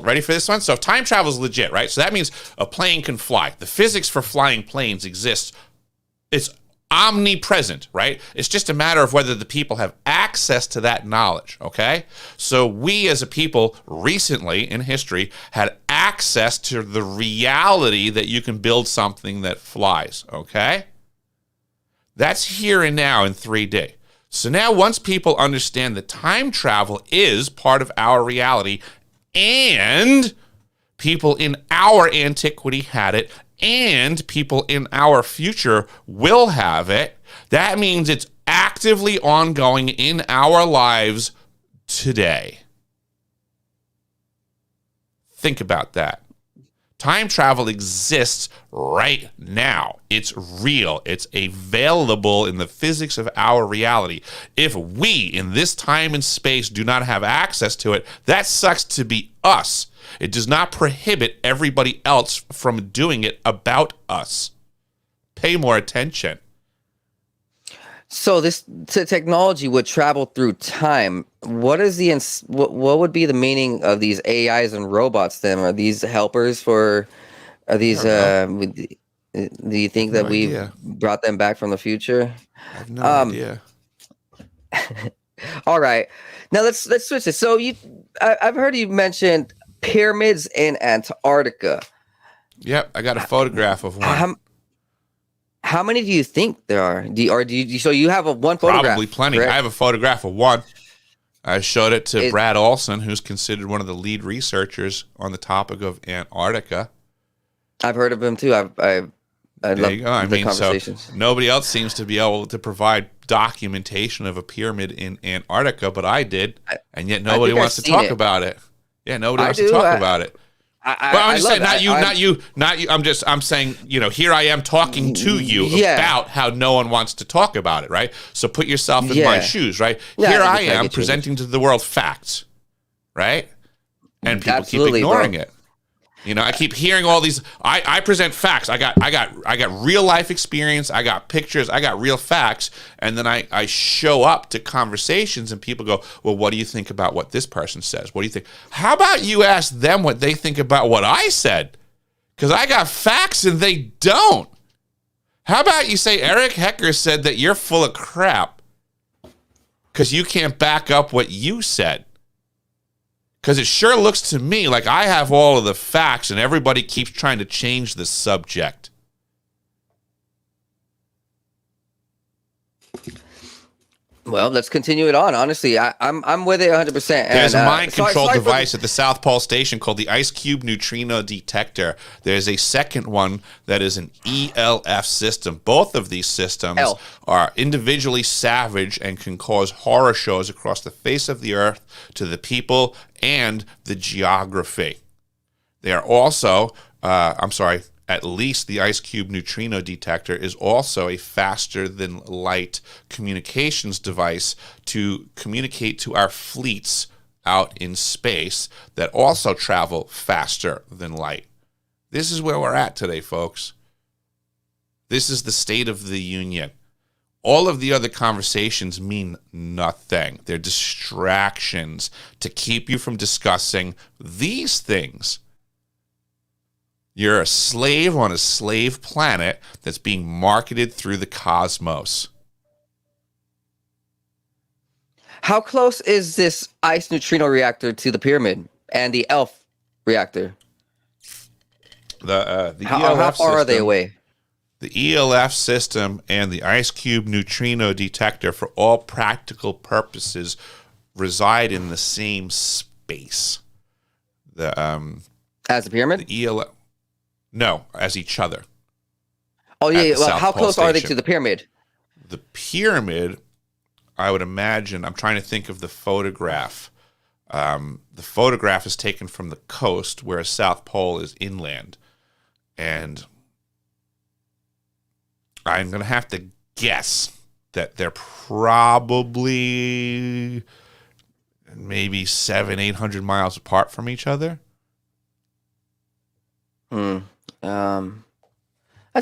ready for this one? So if time travel is legit, right? So that means a plane can fly. The physics for flying planes exists. It's omnipresent, right? It's just a matter of whether the people have access to that knowledge, okay? So we as a people recently in history had access to the reality that you can build something that flies, okay? That's here and now in 3D. So now once people understand that time travel is part of our reality and people in our antiquity had it and people in our future will have it, that means it's actively ongoing in our lives today. Think about that. Time travel exists right now. It's real. It's available in the physics of our reality. If we, in this time and space, do not have access to it, that sucks to be us. It does not prohibit everybody else from doing it about us. Pay more attention. So this technology would travel through time. What is the what would be the meaning of these AIs and robots then? Are these helpers for are I these don't know. do you I have think no that we've idea. brought them back from the future? I have no Um idea. all right. Now let's switch it. So I've heard you mention pyramids in Antarctica. Yep, I got a photograph of one. How how many do you think there are? So you have a one Probably photograph, plenty. I correct? have a photograph of one. I showed it to It, Brad Olson, who's considered one of the lead researchers on the topic of Antarctica. I've heard of him too. I There love you go. I the mean, so conversations. nobody else seems to be able to provide documentation of a pyramid in Antarctica, but I did, and yet I nobody think I've wants to seen talk it. about it. Yeah, nobody I wants to do. talk about it. Well, I'm I just love saying, it. not you. I'm saying, here I am talking to you Yeah. about how no one wants to talk about it, right? So put yourself in my Yeah. shoes, right? Yeah, Here I I get you, I am get you. presenting to the world facts, right? And people Absolutely, keep bro. ignoring it. I keep hearing all these. I present facts. I got real life experience. I got pictures. I got real facts, and then I show up to conversations, and people go, "Well, what do you think about what this person says? What do you think? How about you ask them what they think about what I said? Because I got facts and they don't. How about you say Eric Hecker said that you're full of crap because you can't back up what you said." Because it sure looks to me like I have all of the facts and everybody keeps trying to change the subject. Well, let's continue it on. Honestly, I'm with it 100%. There's a mind control sorry device at the South Pole Station called the Ice Cube Neutrino Detector. There's a second one that is an ELF system. Both of these systems are individually savage and can cause horror shows across the face of the earth to the people and the geography. They are also, at least the Ice Cube Neutrino Detector is also a faster than light communications device to communicate to our fleets out in space that also travel faster than light. This is where we're at today, folks. This is the State of the Union. All of the other conversations mean nothing. They're distractions to keep you from discussing these things. You're a slave on a slave planet that's being marketed through the cosmos. How close is this ice neutrino reactor to the pyramid and the ELF reactor? The How ELF far are they system- away? The ELF system and the Ice Cube Neutrino Detector, for all practical purposes, reside in the same space. As the pyramid? The ELF, no, as each other. Oh at yeah. the Well, South how Pole close are they Station. to the pyramid? The pyramid, I would imagine, I'm trying to think of the photograph. The photograph is taken from the coast, whereas South Pole is inland. And I'm going to have to guess that they're probably maybe 700-800 miles apart from each other. That's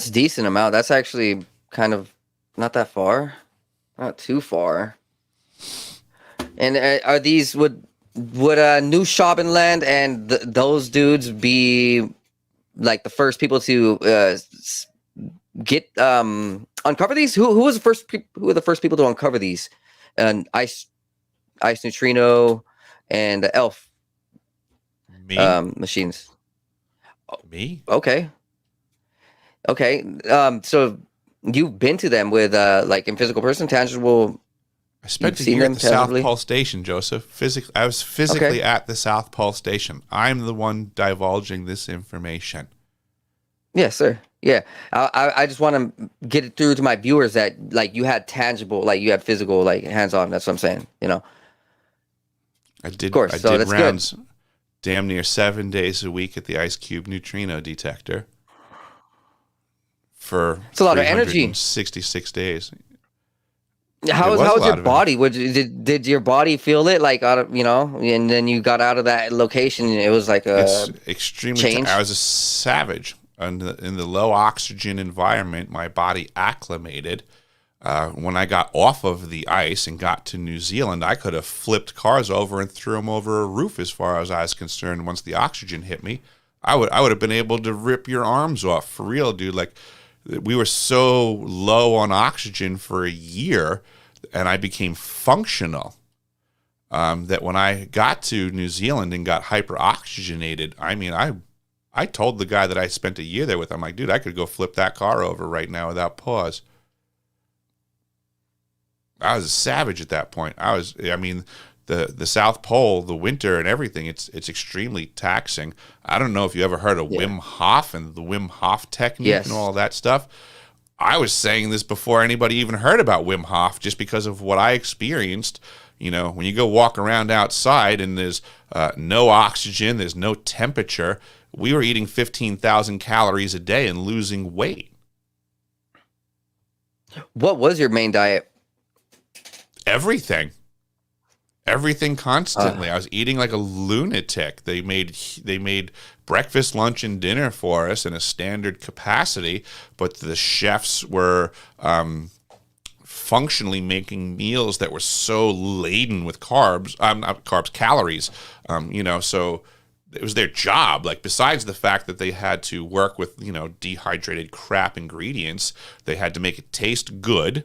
a decent amount. That's actually kind of not that far, not too far. And are these would New Schwabenland and those dudes be like the first people to get uncover these? Who was the first? Who were the first people to uncover these? And ice neutrino and the ELF Me? machines. Me? Okay. So you've been to them with like in physical person, tangible. I spent a You've seen year them at the South tangibly? Pole Station, Joseph. I was physically at the South Pole Station. I'm the one divulging this information. Yes, sir. Yeah, I just want to get it through to my viewers that like you had tangible, like you had physical, like hands on. That's what I'm saying. I did. course, I so did that's good. rounds, damn near 7 days a week at the Ice Cube Neutrino Detector for It's a lot of energy. 366 days. How was a was lot your of body? Did your body feel it like out of and then you got out of that location and it was like It's extremely. change? I was a savage in the low oxygen environment. My body acclimated. When I got off of the ice and got to New Zealand, I could have flipped cars over and threw them over a roof as far as I was concerned. Once the oxygen hit me, I would have been able to rip your arms off for real, dude. Like, we were so low on oxygen for a year, and I became functional. That when I got to New Zealand and got hyperoxygenated, I mean, I told the guy that I spent a year there with, I'm like, dude, I could go flip that car over right now without pause. I was a savage at that point. I mean, the South Pole, the winter and everything, it's extremely taxing. I don't know if you ever heard of Wim Hof and the Wim Hof technique and all that stuff. I was saying this before anybody even heard about Wim Hof, just because of what I experienced. You know, when you go walk around outside and there's no oxygen, there's no temperature, we were eating 15,000 calories a day and losing weight. What was your main diet? Everything constantly. I was eating like a lunatic. They made breakfast, lunch, and dinner for us in a standard capacity, but the chefs were functionally making meals that were so laden with carbs, not carbs, calories. So it was their job. Like, besides the fact that they had to work with, dehydrated crap ingredients, they had to make it taste good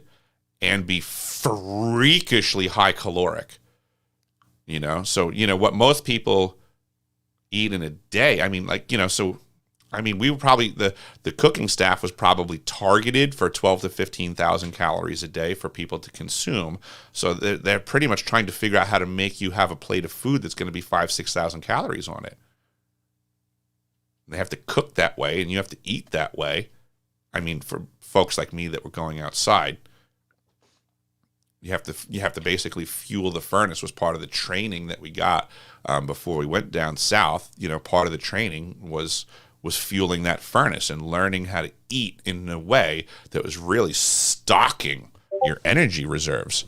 and be freakishly high caloric. So what most people eat in a day, I mean, we were probably, the cooking staff was probably targeted for 12 to 15,000 calories a day for people to consume. So they're pretty much trying to figure out how to make you have a plate of food that's going to be 5,000-6,000 calories on it. They have to cook that way, and you have to eat that way. I mean, for folks like me that were going outside, you have to basically fuel the furnace. Was part of the training that we got before we went down south. Part of the training was fueling that furnace and learning how to eat in a way that was really stocking your energy reserves.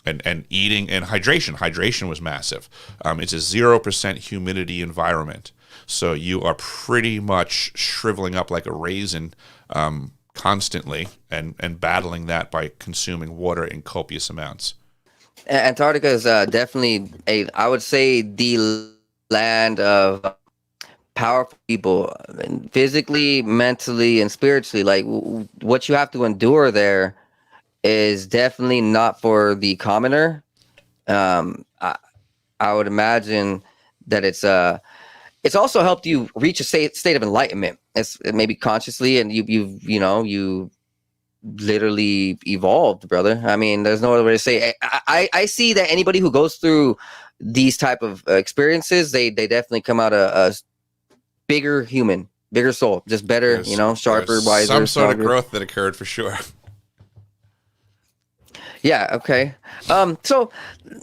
And eating and hydration. Hydration was massive. It's a 0% humidity environment, so you are pretty much shriveling up like a raisin constantly, and battling that by consuming water in copious amounts. Antarctica is definitely I would say, the land of powerful people, physically, mentally, and spiritually. Like, what you have to endure there is definitely not for the commoner. I would imagine that it's also helped you reach a state of enlightenment. It's maybe consciously, and you literally evolved, brother. I mean, there's no other way to say it. I see that anybody who goes through these type of experiences, they definitely come out a bigger human, bigger soul, just better, sharper, wiser. Some sort stronger. of growth that occurred for sure. Yeah. Okay. So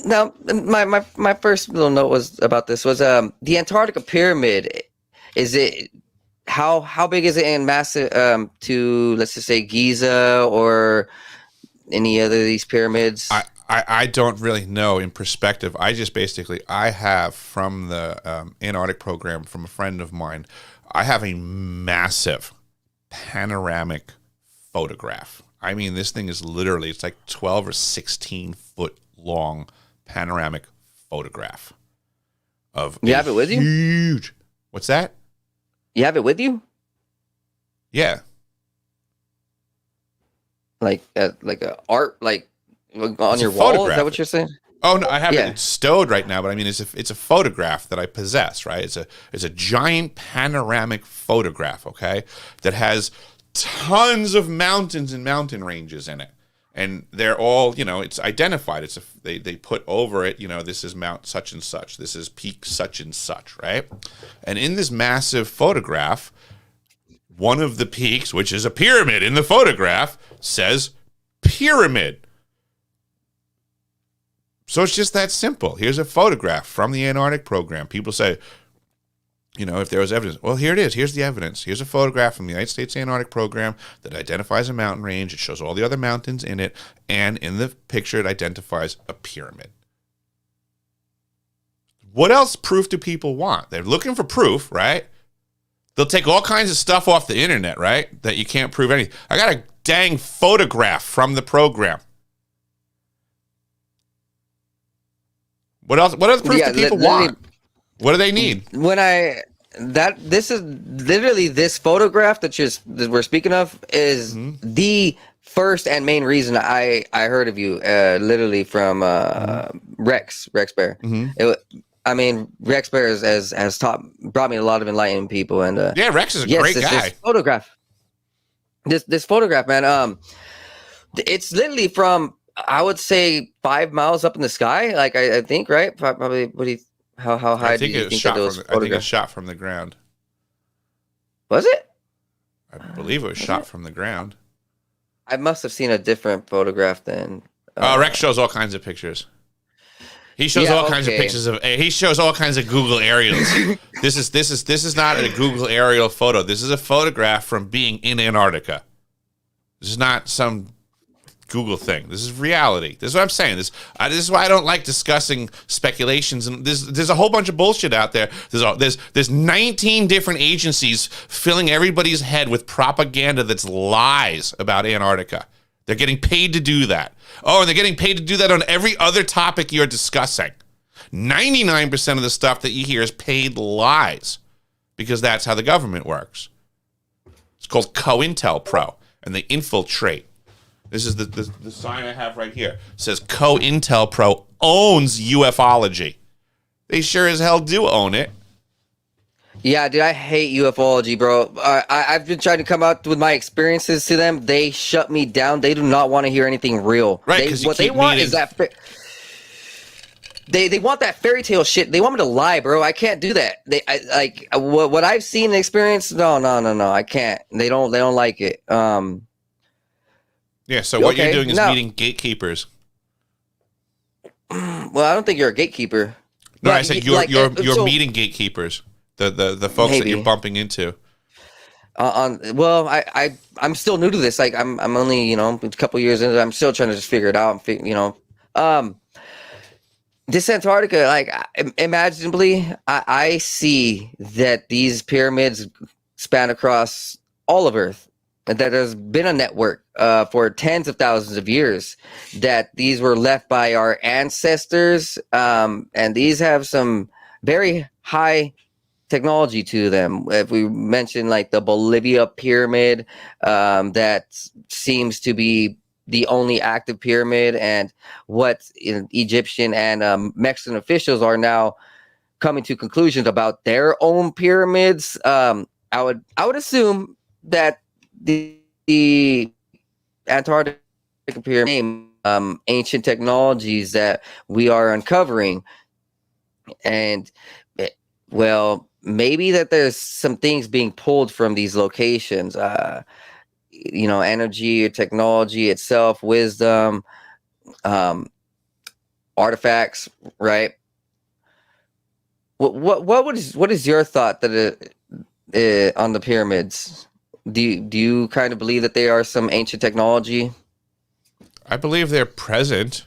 now my first little note was about this was the Antarctica pyramid. Is it how big is it in massive to, let's just say, Giza or any other of these pyramids? I don't really know in perspective. I have from the Antarctic program from a friend of mine, I have a massive panoramic photograph. I mean, this thing is literally, it's like 12 or 16 foot long panoramic photograph of. You have it with you? Huge. What's that? You have it with you? Yeah. Like a art, like on your wall? Photograph. Is that what you're saying? Oh no, I have it stowed right now, but I mean, it's a photograph that I possess, right? It's a giant panoramic photograph, okay, that has tons of mountains and mountain ranges in it, and they're all, it's identified. They put over it, this is Mount such and such, this is peak such and such, right? And in this massive photograph, one of the peaks, which is a pyramid in the photograph, says pyramid. So it's just that simple. Here's a photograph from the Antarctic program. People say, if there was evidence, well, here it is. Here's the evidence. Here's a photograph from the United States Antarctic program that identifies a mountain range. It shows all the other mountains in it. And in the picture, it identifies a pyramid. What else proof do people want? They're looking for proof, right? They'll take all kinds of stuff off the internet, right? That you can't prove anything. I got a dang photograph from the program. What else? What other proof do people want? What do they need? This is literally this photograph that we're speaking of is the first and main reason I heard of you. Literally from Rex Bear. Rex Bear has brought me a lot of enlightened people, and yeah, Rex is a great guy. This photograph, man. It's literally from, I would say, 5 miles up in the sky. Like I think, right? Probably. How high do you think that was? I think it was shot from the ground. Was it? I believe it was shot from the ground. I must have seen a different photograph then. Rex shows all kinds of pictures. He shows all kinds of pictures of. He shows all kinds of Google aerials. This is not a Google aerial photo. This is a photograph from being in Antarctica. This is not some Google thing. This is reality. This is what I'm saying. This is why I don't like discussing speculations. And there's a whole bunch of bullshit out there. There's 19 different agencies filling everybody's head with propaganda that's lies about Antarctica. They're getting paid to do that. Oh, and they're getting paid to do that on every other topic you're discussing. 99% of the stuff that you hear is paid lies, because that's how the government works. It's called COINTELPRO, and they infiltrate. This is the sign I have right here. It says COINTELPRO owns ufology. They sure as hell do own it. Yeah, dude, I hate ufology, bro. I've been trying to come out with my experiences to them. They shut me down. They do not want to hear anything real. Right, what they want is that. They want that fairy tale shit. They want me to lie, bro. I can't do that. What I've seen and experienced. No. I can't. They don't like it. Yeah. So what you're doing is meeting gatekeepers. Well, I don't think you're a gatekeeper. No, I said you're meeting gatekeepers. The folks that you're bumping into. I'm still new to this. Like I'm only a couple years into it. I'm still trying to just figure it out. This Antarctica, like imaginably, I see that these pyramids span across all of Earth, and that there's been a network for tens of thousands of years. That these were left by our ancestors, and these have some very high technology to them. If we mention like the Bolivia pyramid, that seems to be the only active pyramid, and what Egyptian and Mexican officials are now coming to conclusions about their own pyramids. I would assume that the Antarctica pyramid, ancient technologies that we are uncovering, and maybe that there's some things being pulled from these locations, energy or technology itself, wisdom, artifacts, right? What is your thought that on the pyramids? Do you kind of believe that they are some ancient technology? I believe they're present,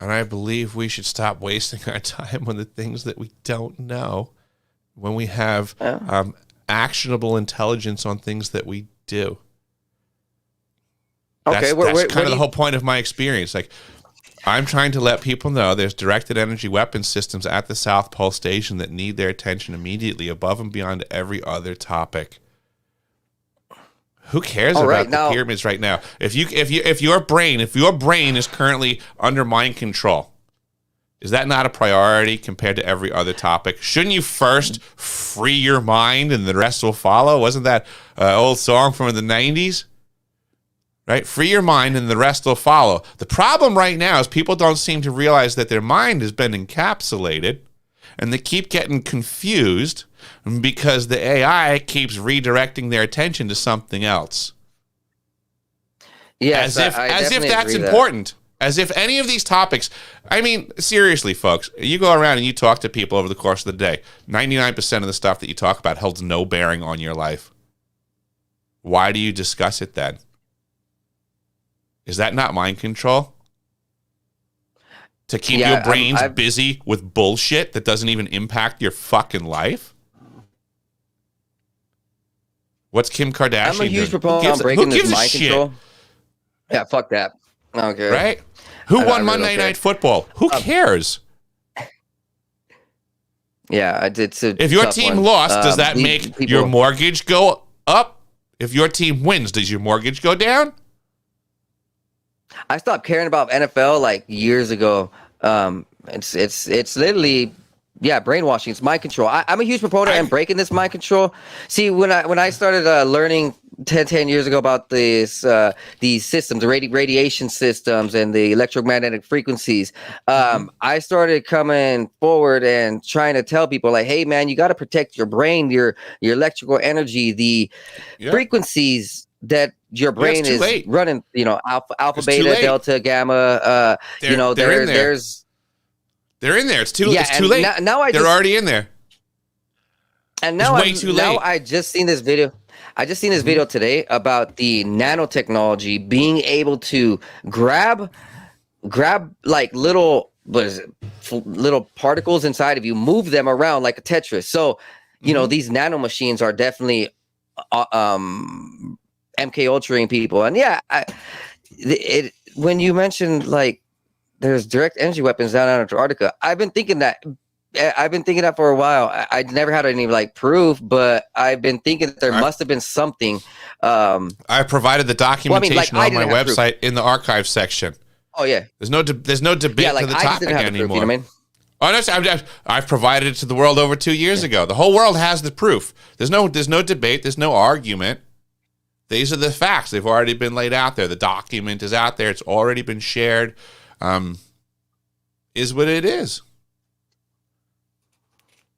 and I believe we should stop wasting our time on the things that we don't know, when we have actionable intelligence on things that we do. That's kind of the whole point of my experience. Like, I'm trying to let people know there's directed energy weapon systems at the South Pole Station that need their attention immediately, above and beyond every other topic. Who cares about the pyramids right now? If your brain is currently under mind control, is that not a priority compared to every other topic? Shouldn't you first free your mind and the rest will follow? Wasn't that an old song from the 90s? Right? Free your mind and the rest will follow. The problem right now is people don't seem to realize that their mind has been encapsulated, and they keep getting confused because the AI keeps redirecting their attention to something else. Yes, as if that's important. As if any of these topics, I mean, seriously, folks, you go around and you talk to people over the course of the day, 99% of the stuff that you talk about holds no bearing on your life. Why do you discuss it then? Is that not mind control? To keep your brains busy with bullshit that doesn't even impact your fucking life? What's Kim Kardashian I'm a huge doing? proponent on breaking this mind shit? control. Yeah, fuck that. I don't care. Right? Who won really Monday Night Football? Who cares? Yeah, I did. If your team lost, does that make your mortgage go up? If your team wins, does your mortgage go down? I stopped caring about NFL like years ago. It's literally, yeah, brainwashing. It's mind control. I'm a huge proponent in breaking this mind control. See, when I started learning 10 years ago about these systems, the radiation systems and the electromagnetic frequencies, I started coming forward and trying to tell people like, hey man, you got to protect your brain, your electrical energy, the frequencies that your brain is running, alpha, beta, delta, gamma, they're in there. They're in there. It's too late. They're already in there. And now I just seen this video. I just seen this video today about the nanotechnology being able to grab like little little particles inside of you, move them around like a Tetris. So, these nano machines are definitely MK Ultraing people. And yeah, when you mentioned like there's direct energy weapons down in Antarctica, I've been thinking that for a while. I never had any like proof, but I've been thinking that there must have been something. I provided the documentation on my website in the archive section. Oh yeah, there's no debate to the topic anymore. Proof, I've provided it to the world over 2 years ago. The whole world has the proof. There's no debate. There's no argument. These are the facts. They've already been laid out there. The document is out there. It's already been shared. Is what it is.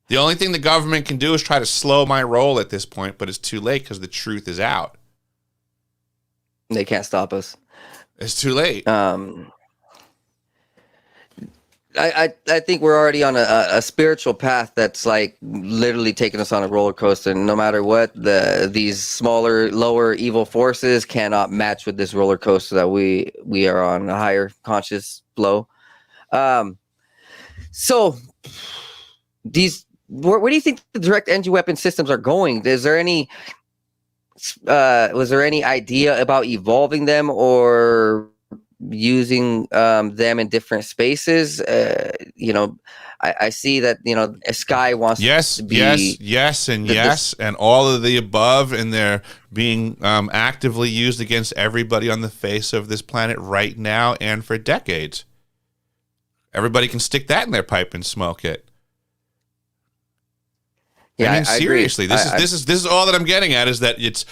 The only thing the government can do is try to slow my roll at this point, but it's too late because the truth is out. They can't stop us. It's too late. I think we're already on a spiritual path that's like literally taking us on a roller coaster. And no matter what, these smaller, lower evil forces cannot match with this roller coaster that we are on, a higher conscious flow. So where do you think the direct energy weapon systems are going? Is there any was there any idea about evolving them or using them in different spaces? I see that Sky wants to be yes, and all of the above, and they're being actively used against everybody on the face of this planet right now and for decades. Everybody can stick that in their pipe and smoke it. Yeah, I mean, seriously, this is all that I'm getting at, is that it's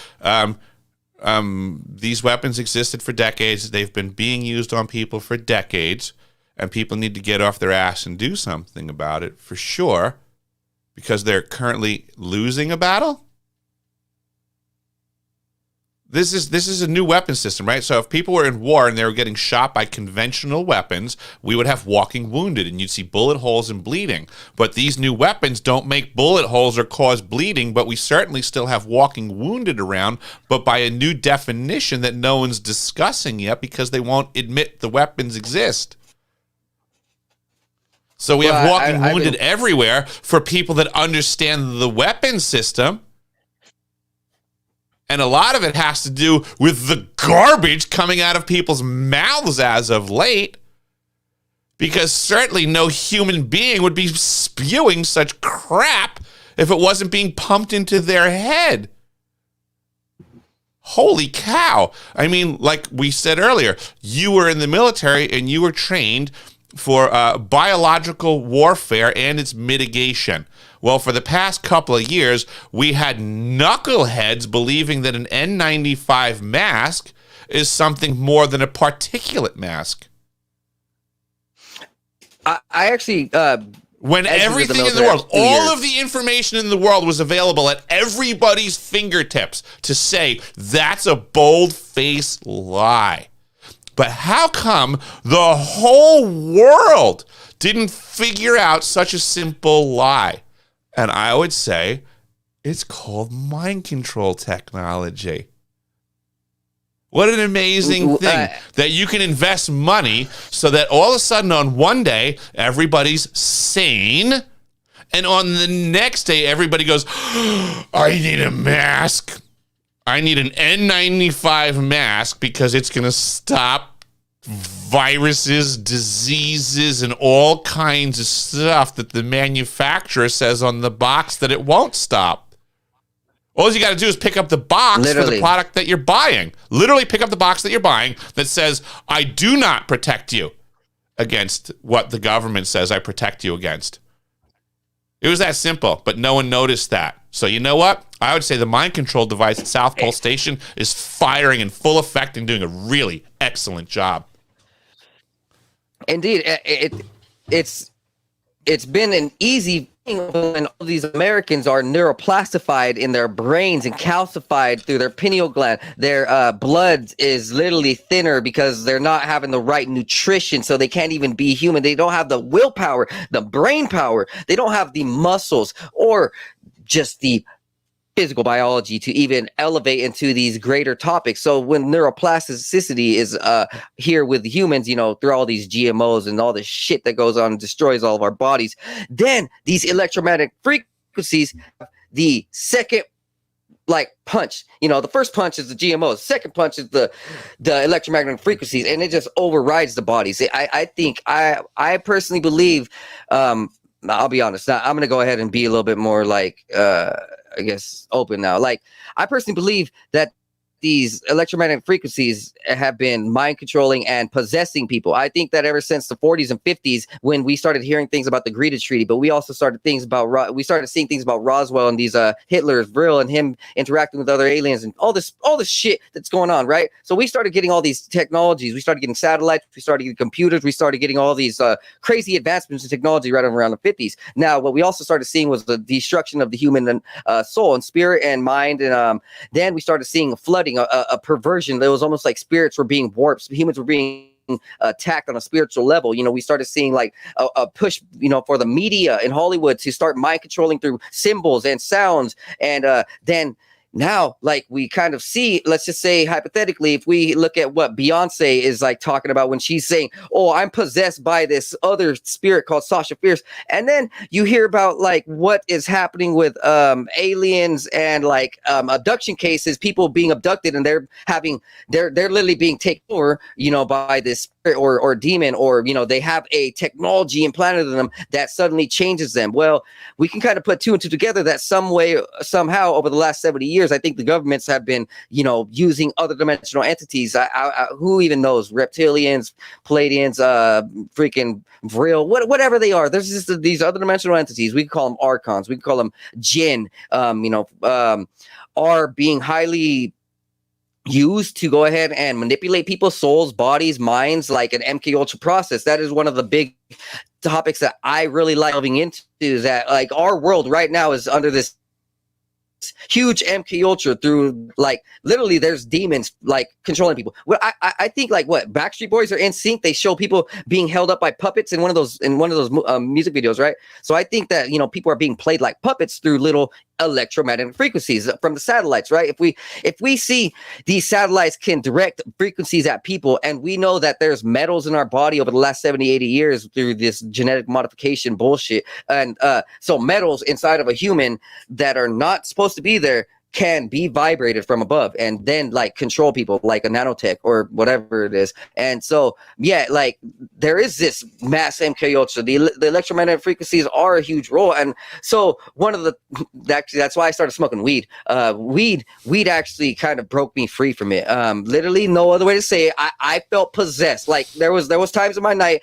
these weapons existed for decades. They've been being used on people for decades, and people need to get off their ass and do something about it for sure, because they're currently losing a battle. This is a new weapon system, right? So if people were in war and they were getting shot by conventional weapons, we would have walking wounded, and you'd see bullet holes and bleeding. But these new weapons don't make bullet holes or cause bleeding, but we certainly still have walking wounded around, but by a new definition that no one's discussing yet because they won't admit the weapons exist. So we have walking wounded everywhere for people that understand the weapon system. And a lot of it has to do with the garbage coming out of people's mouths as of late. Because certainly no human being would be spewing such crap if it wasn't being pumped into their head. Holy cow. I mean, like we said earlier, you were in the military and you were trained for biological warfare and its mitigation. Well, for the past couple of years, we had knuckleheads believing that an N95 mask is something more than a particulate mask. I actually... when everything in the world, all of the information in the world was available at everybody's fingertips to say that's a bold-faced lie. But how come the whole world didn't figure out such a simple lie? And I would say it's called mind control technology. What an amazing thing that you can invest money so that all of a sudden on one day, everybody's sane. And on the next day, everybody goes, I need a mask. I need an N95 mask because it's going to stop viruses, diseases, and all kinds of stuff that the manufacturer says on the box that it won't stop. All you got to do is pick up the box for the product that you're buying. Literally pick up the box that you're buying that says, I do not protect you against what the government says I protect you against. It was that simple, but no one noticed that. So you know what? I would say the mind control device at South Pole Station is firing in full effect and doing a really excellent job. Indeed, it's been an easy thing when all these Americans are neuroplastified in their brains and calcified through their pineal gland. Their blood is literally thinner because they're not having the right nutrition, so they can't even be human. They don't have the willpower, the brain power. They don't have the muscles or just the physical biology to even elevate into these greater topics. So when neuroplasticity is here with humans, you know, through all these GMOs and all this shit that goes on and destroys all of our bodies, then these electromagnetic frequencies, the second like punch, you know, the first punch is the GMOs, second punch is the electromagnetic frequencies, and it just overrides the bodies. I personally believe, I'll be honest, I'm going to go ahead and be a little bit more like, I guess, open now. Like, I personally believe that these electromagnetic frequencies have been mind controlling and possessing people. I think that ever since the 40s and 50s, when we started hearing things about the Greeted Treaty, but we also started seeing things about Roswell and these Hitler's Vril and him interacting with other aliens and all this shit that's going on, right? So we started getting all these technologies. We started getting satellites. We started getting computers. We started getting all these crazy advancements in technology right around the 50s. Now, what we also started seeing was the destruction of the human soul and spirit and mind, and then we started seeing a flooding. A perversion. It was almost like spirits were being warped. Humans were being attacked on a spiritual level. You know, we started seeing like a push, you know, for the media in Hollywood to start mind controlling through symbols and sounds. And then now, like, we kind of see, let's just say hypothetically, if we look at what Beyonce is like talking about when she's saying, oh, I'm possessed by this other spirit called Sasha Fierce. And then you hear about like what is happening with aliens and like abduction cases, people being abducted and they're literally being taken over, you know, by this spirit or demon, or, you know, they have a technology implanted in them that suddenly changes them. Well, we can kind of put two and two together that somehow over the last 70 years, I think the governments have been, you know, using other dimensional entities. Who even knows? Reptilians, Palladians, freaking Vril, whatever they are. There's just these other dimensional entities. We can call them archons. We can call them jinn. Are being highly used to go ahead and manipulate people's souls, bodies, minds, like an MK Ultra process. That is one of the big topics that I really like delving into. Is that like our world right now is under this huge MK Ultra through, like, literally there's demons like controlling people. Well, I think like what Backstreet Boys are in sync. They show people being held up by puppets in one of those music videos, right? So I think that, you know, people are being played like puppets through little electromagnetic frequencies from the satellites, right? If we see these satellites can direct frequencies at people, and we know that there's metals in our body over the last 70, 80 years through this genetic modification bullshit, and so metals inside of a human that are not supposed to be there can be vibrated from above and then like control people like a nanotech or whatever it is. And so, yeah, like there is this mass MK Ultra. The electromagnetic frequencies are a huge role. And so that's why I started smoking weed. Weed actually kind of broke me free from it. Literally no other way to say it. I felt possessed. Like there was times in my night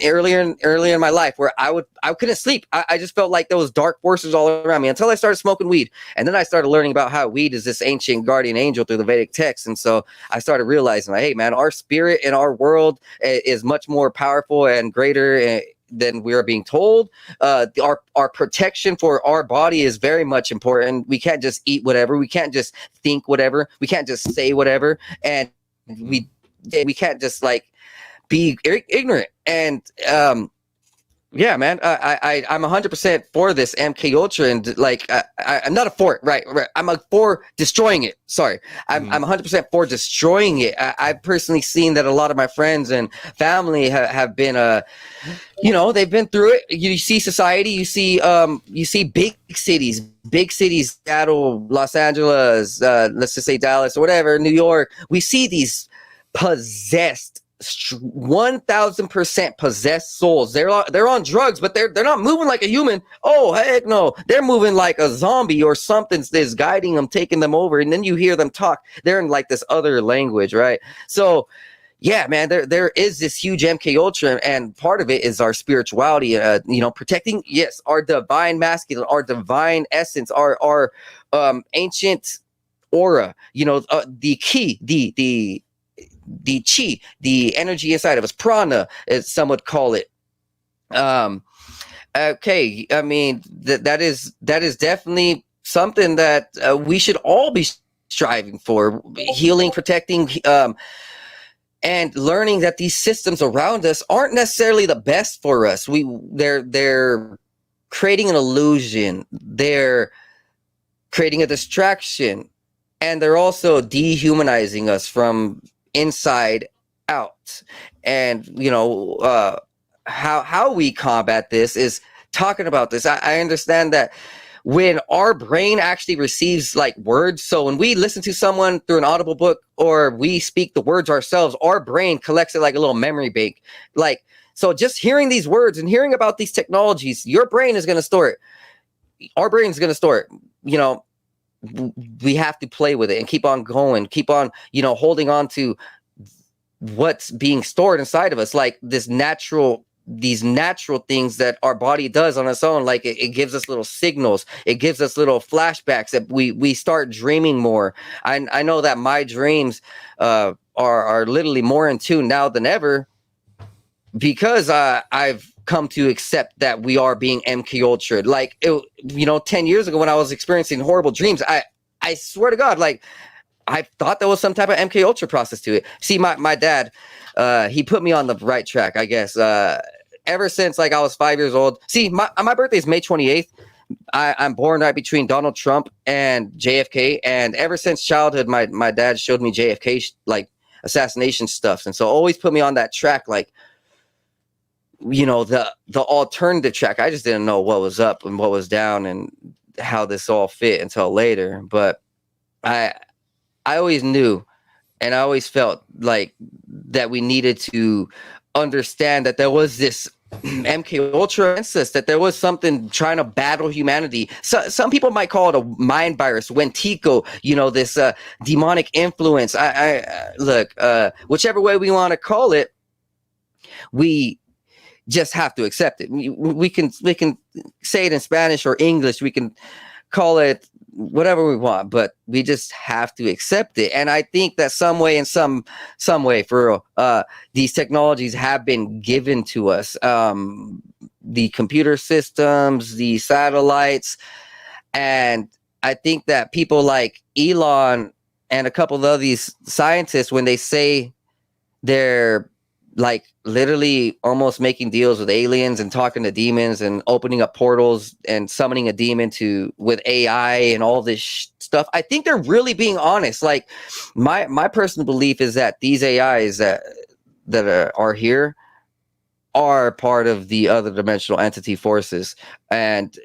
earlier in my life where I couldn't sleep. I just felt like there was dark forces all around me until I started smoking weed. And then I started learning about how weed is this ancient guardian angel through the Vedic text. And so I started realizing, like, hey man, our spirit in our world is much more powerful and greater than we are being told. Our protection for our body is very much important. We can't just eat whatever. We can't just think whatever. We can't just say whatever. And we can't just like be ignorant. And Yeah, man. I'm 100% for this MK Ultra, and like I'm not a for it, right? I'm a for destroying it. Sorry, I'm 100% for destroying it. I've personally seen that a lot of my friends and family have been they've been through it. You see society, you see big cities, Seattle, Los Angeles, let's just say Dallas or whatever, New York. We see these possessed 1000% possessed souls. They're on drugs, but they're not moving like a human. Oh heck no, they're moving like a zombie, or something is guiding them, taking them over, and then you hear them talk. They're in like this other language, right? So yeah, man, there is this huge MK Ultra, and part of it is our spirituality. Protecting, yes, our divine masculine, our divine essence, our ancient aura. The key, the chi, the energy inside of us, prana, as some would call it. Okay, I mean that is definitely something that we should all be striving for: healing, protecting, and learning that these systems around us aren't necessarily the best for us. They're creating an illusion. They're creating a distraction, and they're also dehumanizing us from inside out. And how we combat this is talking about this. I understand that when our brain actually receives like words, so when we listen to someone through an audible book, or we speak the words ourselves, our brain collects it like a little memory bank. Like, so just hearing these words and hearing about these technologies, your brain is going to store it. Our brain is going to store it. We have to play with it and keep on going, keep on, holding on to what's being stored inside of us, like these natural things that our body does on its own. Like it gives us little signals, it gives us little flashbacks that we start dreaming more. I know that my dreams are literally more in tune now than ever, because I've come to accept that we are being MK Ultra. Like 10 years ago when I was experiencing horrible dreams, I swear to God, like I thought there was some type of MK Ultra process to it. See, my dad, he put me on the right track, I guess. Ever since like I was 5 years old. See, my birthday is May 28th. I'm born right between Donald Trump and JFK, and ever since childhood, my dad showed me JFK like assassination stuff, and so always put me on that track, like the alternative track. I just didn't know what was up and what was down and how this all fit until later. But I always knew, and I always felt like that we needed to understand that there was this MK Ultra instance, that there was something trying to battle humanity. So some people might call it a mind virus, Wentico, this demonic influence. I look, whichever way we want to call it, we just have to accept it. We can say it in Spanish or English. We can call it whatever we want, but we just have to accept it. And I think that some way, in some way, for real, these technologies have been given to us. The computer systems, the satellites, and I think that people like Elon and a couple of these scientists, when they say they're like literally almost making deals with aliens and talking to demons and opening up portals and summoning a demon with AI and all this stuff, I think they're really being honest. Like my personal belief is that these AIs that are here are part of the other dimensional entity forces, and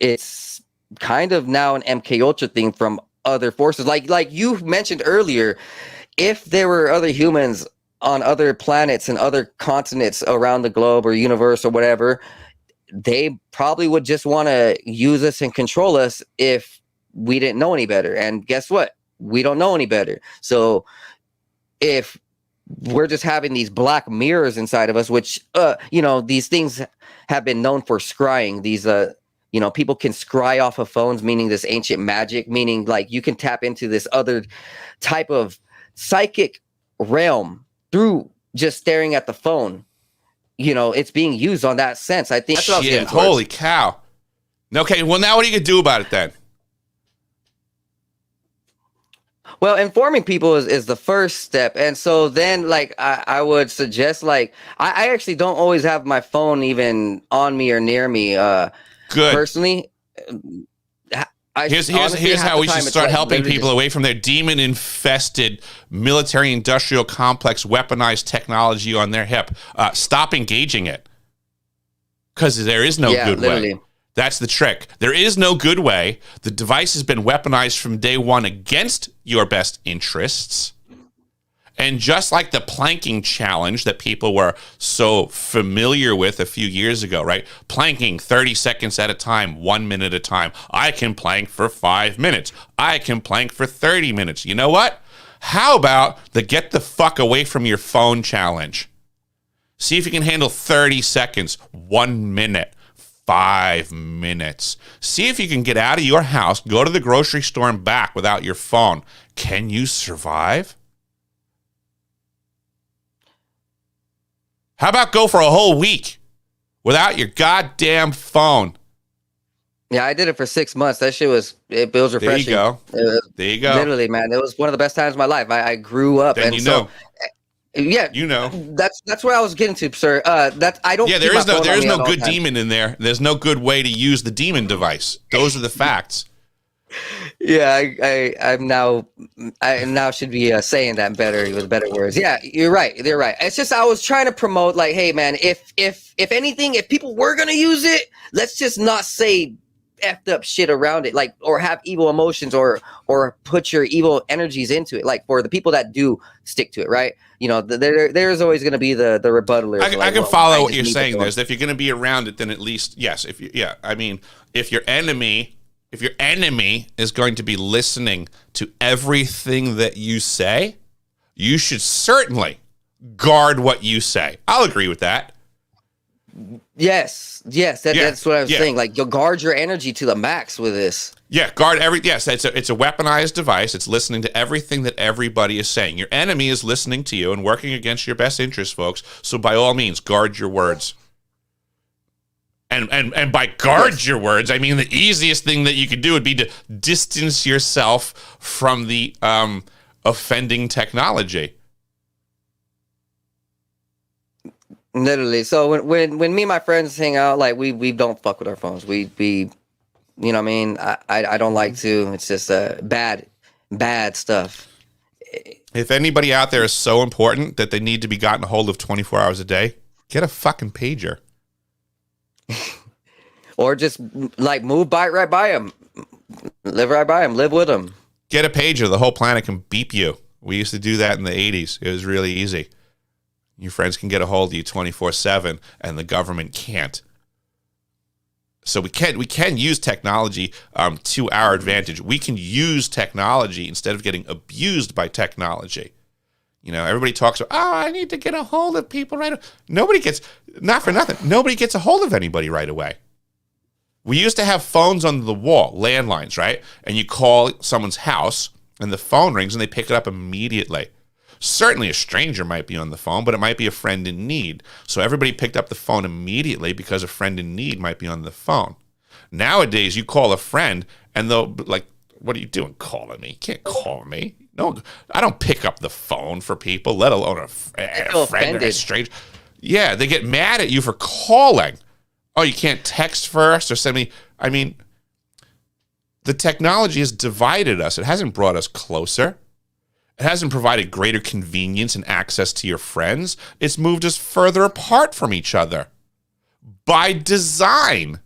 it's kind of now an MK Ultra thing from other forces. Like you mentioned earlier, if there were other humans on other planets and other continents around the globe or universe or whatever, they probably would just want to use us and control us if we didn't know any better. And guess what? We don't know any better. So if we're just having these black mirrors inside of us, which, these things have been known for scrying. These, people can scry off of phones, meaning this ancient magic, meaning like you can tap into this other type of psychic realm through just staring at the phone. It's being used on that sense. I think that's what I was getting towards. Holy cow. Okay, well, now what are you going to do about it then? Well, informing people is the first step. And so then like I would suggest like I actually don't always have my phone even on me or near me. Good. Personally, honestly Here's half how the we should time it's start like helping literally people just away from their demon infested military industrial complex weaponized technology on their hip. Stop engaging it, because there is no yeah, good way. literally. That's the trick. There is no good way. The device has been weaponized from day one against your best interests. And just like the planking challenge that people were so familiar with a few years ago, right? Planking 30 seconds at a time, 1 minute at a time. I can plank for 5 minutes. I can plank for 30 minutes. You know what? How about the get the fuck away from your phone challenge? See if you can handle 30 seconds, 1 minute, 5 minutes. See if you can get out of your house, go to the grocery store and back without your phone. Can you survive? How about go for a whole week without your goddamn phone? Yeah, I did it for 6 months. That shit was it was refreshing. There you go. Literally, man, it was one of the best times of my life. I grew up, Then and you so know. yeah, You know. that's where I was getting to, sir. That's I don't. Yeah, keep my phone on there is me no at all good times. demon in there. There's no good way to use the demon device. Those are the facts. Yeah, I now should be saying that better with better words. Yeah, you're right. You're right. It's just I was trying to promote like, hey man, if anything, if people were gonna use it, let's just not say effed up shit around it, like or have evil emotions or put your evil energies into it. Like for the people that do stick to it, right? You know, there's always gonna be the rebuttalers. I can follow what you're saying. There's if you're going to be around it, then at least yes. I mean, if your enemy is going to be listening to everything that you say, you should certainly guard what you say. I'll agree with that. Yes, that's what I was saying. Like, you'll guard your energy to the max with this. Yeah, guard every. Yes, it's a weaponized device. It's listening to everything that everybody is saying. Your enemy is listening to you and working against your best interests, folks. So by all means, guard your words. And by guard your words, I mean the easiest thing that you could do would be to distance yourself from the offending technology. Literally. So when me and my friends hang out, like we don't fuck with our phones. We you know what I mean? I don't like to. It's just bad stuff. If anybody out there is so important that they need to be gotten a hold of 24 hours a day, get a fucking pager. Or just like move right by them. Live right by them. Live with them. Get a pager. The whole planet can beep you. We used to do that in the 80s. It was really easy. Your friends can get a hold of you 24/7, and the government can't. So we can use technology to our advantage. We can use technology instead of getting abused by technology. You know, everybody talks about, I need to get a hold of people right away. Nobody gets a hold of anybody right away. We used to have phones on the wall, landlines, right? And you call someone's house, and the phone rings, and they pick it up immediately. Certainly a stranger might be on the phone, but it might be a friend in need. So everybody picked up the phone immediately because a friend in need might be on the phone. Nowadays, you call a friend, and they'll like, what are you doing calling me? You can't call me. No, I don't pick up the phone for people, let alone a friend or a stranger. Yeah, they get mad at you for calling. Oh, you can't text first or send me. I mean, the technology has divided us. It hasn't brought us closer. It hasn't provided greater convenience and access to your friends. It's moved us further apart from each other by design.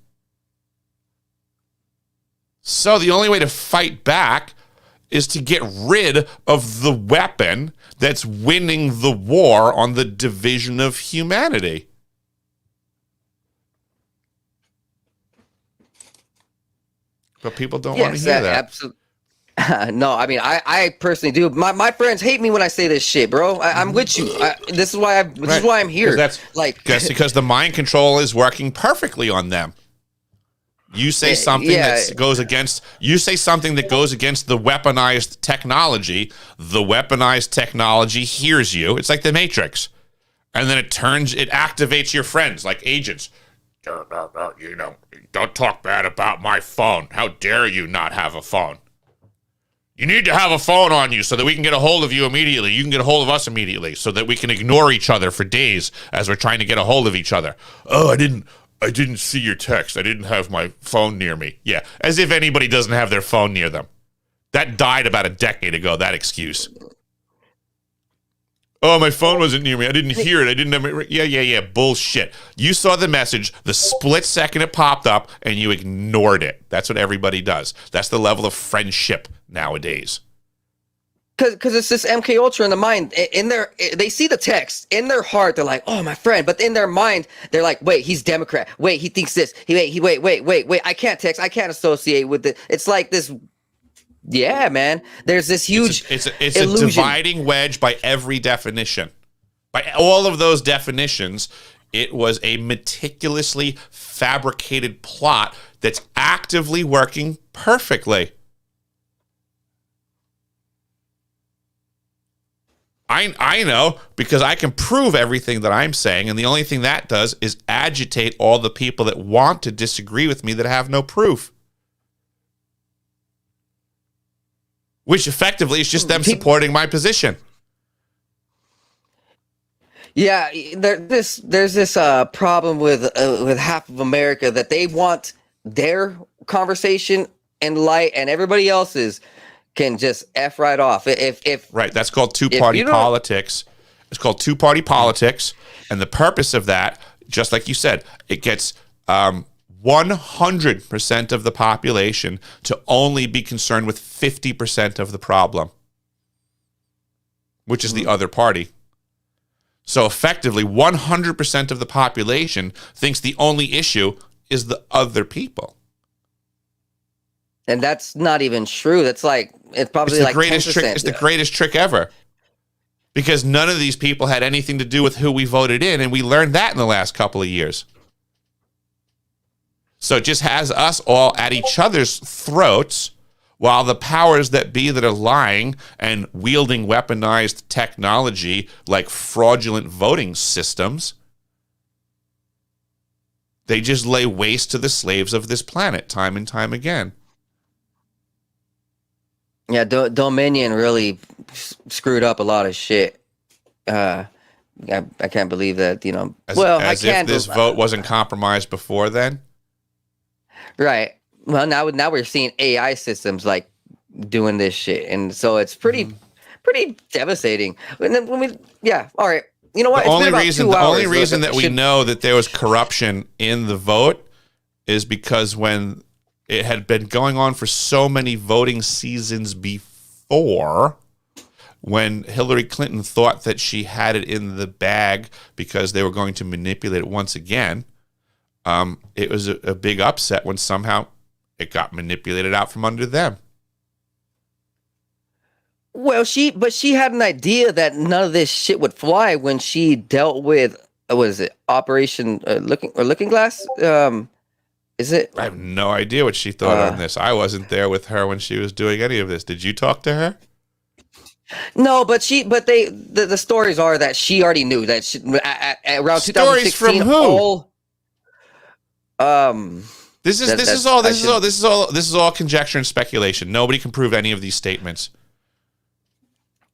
So the only way to fight back is to get rid of the weapon that's winning the war on the division of humanity. But people don't want to hear that. Absolutely. No, I mean, I personally do. My friends hate me when I say this shit, bro. I'm with you. This is why I'm here. That's because the mind control is working perfectly on them. You say something that goes against the weaponized technology. The weaponized technology hears you. It's like the Matrix, and then it activates your friends like agents. You know, don't talk bad about my phone. How dare you not have a phone? You need to have a phone on you so that we can get a hold of you immediately. You can get a hold of us immediately so that we can ignore each other for days as we're trying to get a hold of each other. Oh, I didn't see your text. I didn't have my phone near me. Yeah, as if anybody doesn't have their phone near them. That died about a decade ago, that excuse. Oh, my phone wasn't near me. I didn't hear it. I didn't have it. Yeah. Bullshit. You saw the message the split second it popped up, and you ignored it. That's what everybody does. That's the level of friendship nowadays. Because it's this MK Ultra in the mind. They see the text in their heart. They're like, "Oh, my friend," but in their mind, they're like, "Wait, he's Democrat. Wait, he thinks this. Wait. I can't text. I can't associate with it." It's like this. Yeah, man. There's this huge. It's a dividing wedge by every definition. By all of those definitions, it was a meticulously fabricated plot that's actively working perfectly. I know because I can prove everything that I'm saying, and the only thing that does is agitate all the people that want to disagree with me that have no proof. Which effectively is just them supporting my position. Yeah, there's this problem with half of America that they want their conversation and light, and everybody else's can just F right off. If right, that's called two-party politics. It's called two-party politics, and the purpose of that, just like you said, it gets 100% of the population to only be concerned with 50% of the problem, which is the other party. So effectively, 100% of the population thinks the only issue is the other people. And that's not even true. That's like, it's probably like 10%. It's the greatest trick ever. Because none of these people had anything to do with who we voted in, and we learned that in the last couple of years. So it just has us all at each other's throats while the powers that be that are lying and wielding weaponized technology like fraudulent voting systems, they just lay waste to the slaves of this planet time and time again. Yeah, Dominion really screwed up a lot of shit. I can't believe that, As if this vote wasn't compromised before then? Right. Well, now we're seeing AI systems like doing this shit, and so it's pretty devastating. And then all right. You know what? The only reason that we know that there was corruption in the vote is because when it had been going on for so many voting seasons before, when Hillary Clinton thought that she had it in the bag because they were going to manipulate it once again. It was a big upset when somehow it got manipulated out from under them. Well, she had an idea that none of this shit would fly when she dealt with Operation Looking Glass? Is it? I have no idea what she thought on this. I wasn't there with her when she was doing any of this. Did you talk to her? No, but the stories are that she already knew that at around 2016. Stories from who? This is all conjecture and speculation. Nobody can prove any of these statements.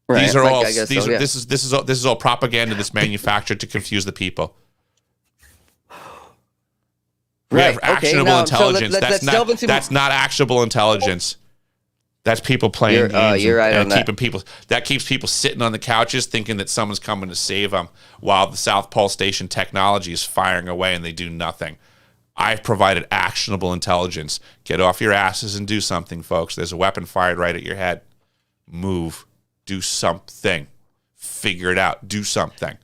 Right. These are all This is all propaganda that's manufactured to confuse the people. We have actionable intelligence. That's not actionable intelligence. That's people playing games you're right and on keeping people. That keeps people sitting on the couches thinking that someone's coming to save them, while the South Pole Station technology is firing away and they do nothing. I've provided actionable intelligence. Get off your asses and do something, folks. There's a weapon fired right at your head. Move. Do something. Figure it out. Do something.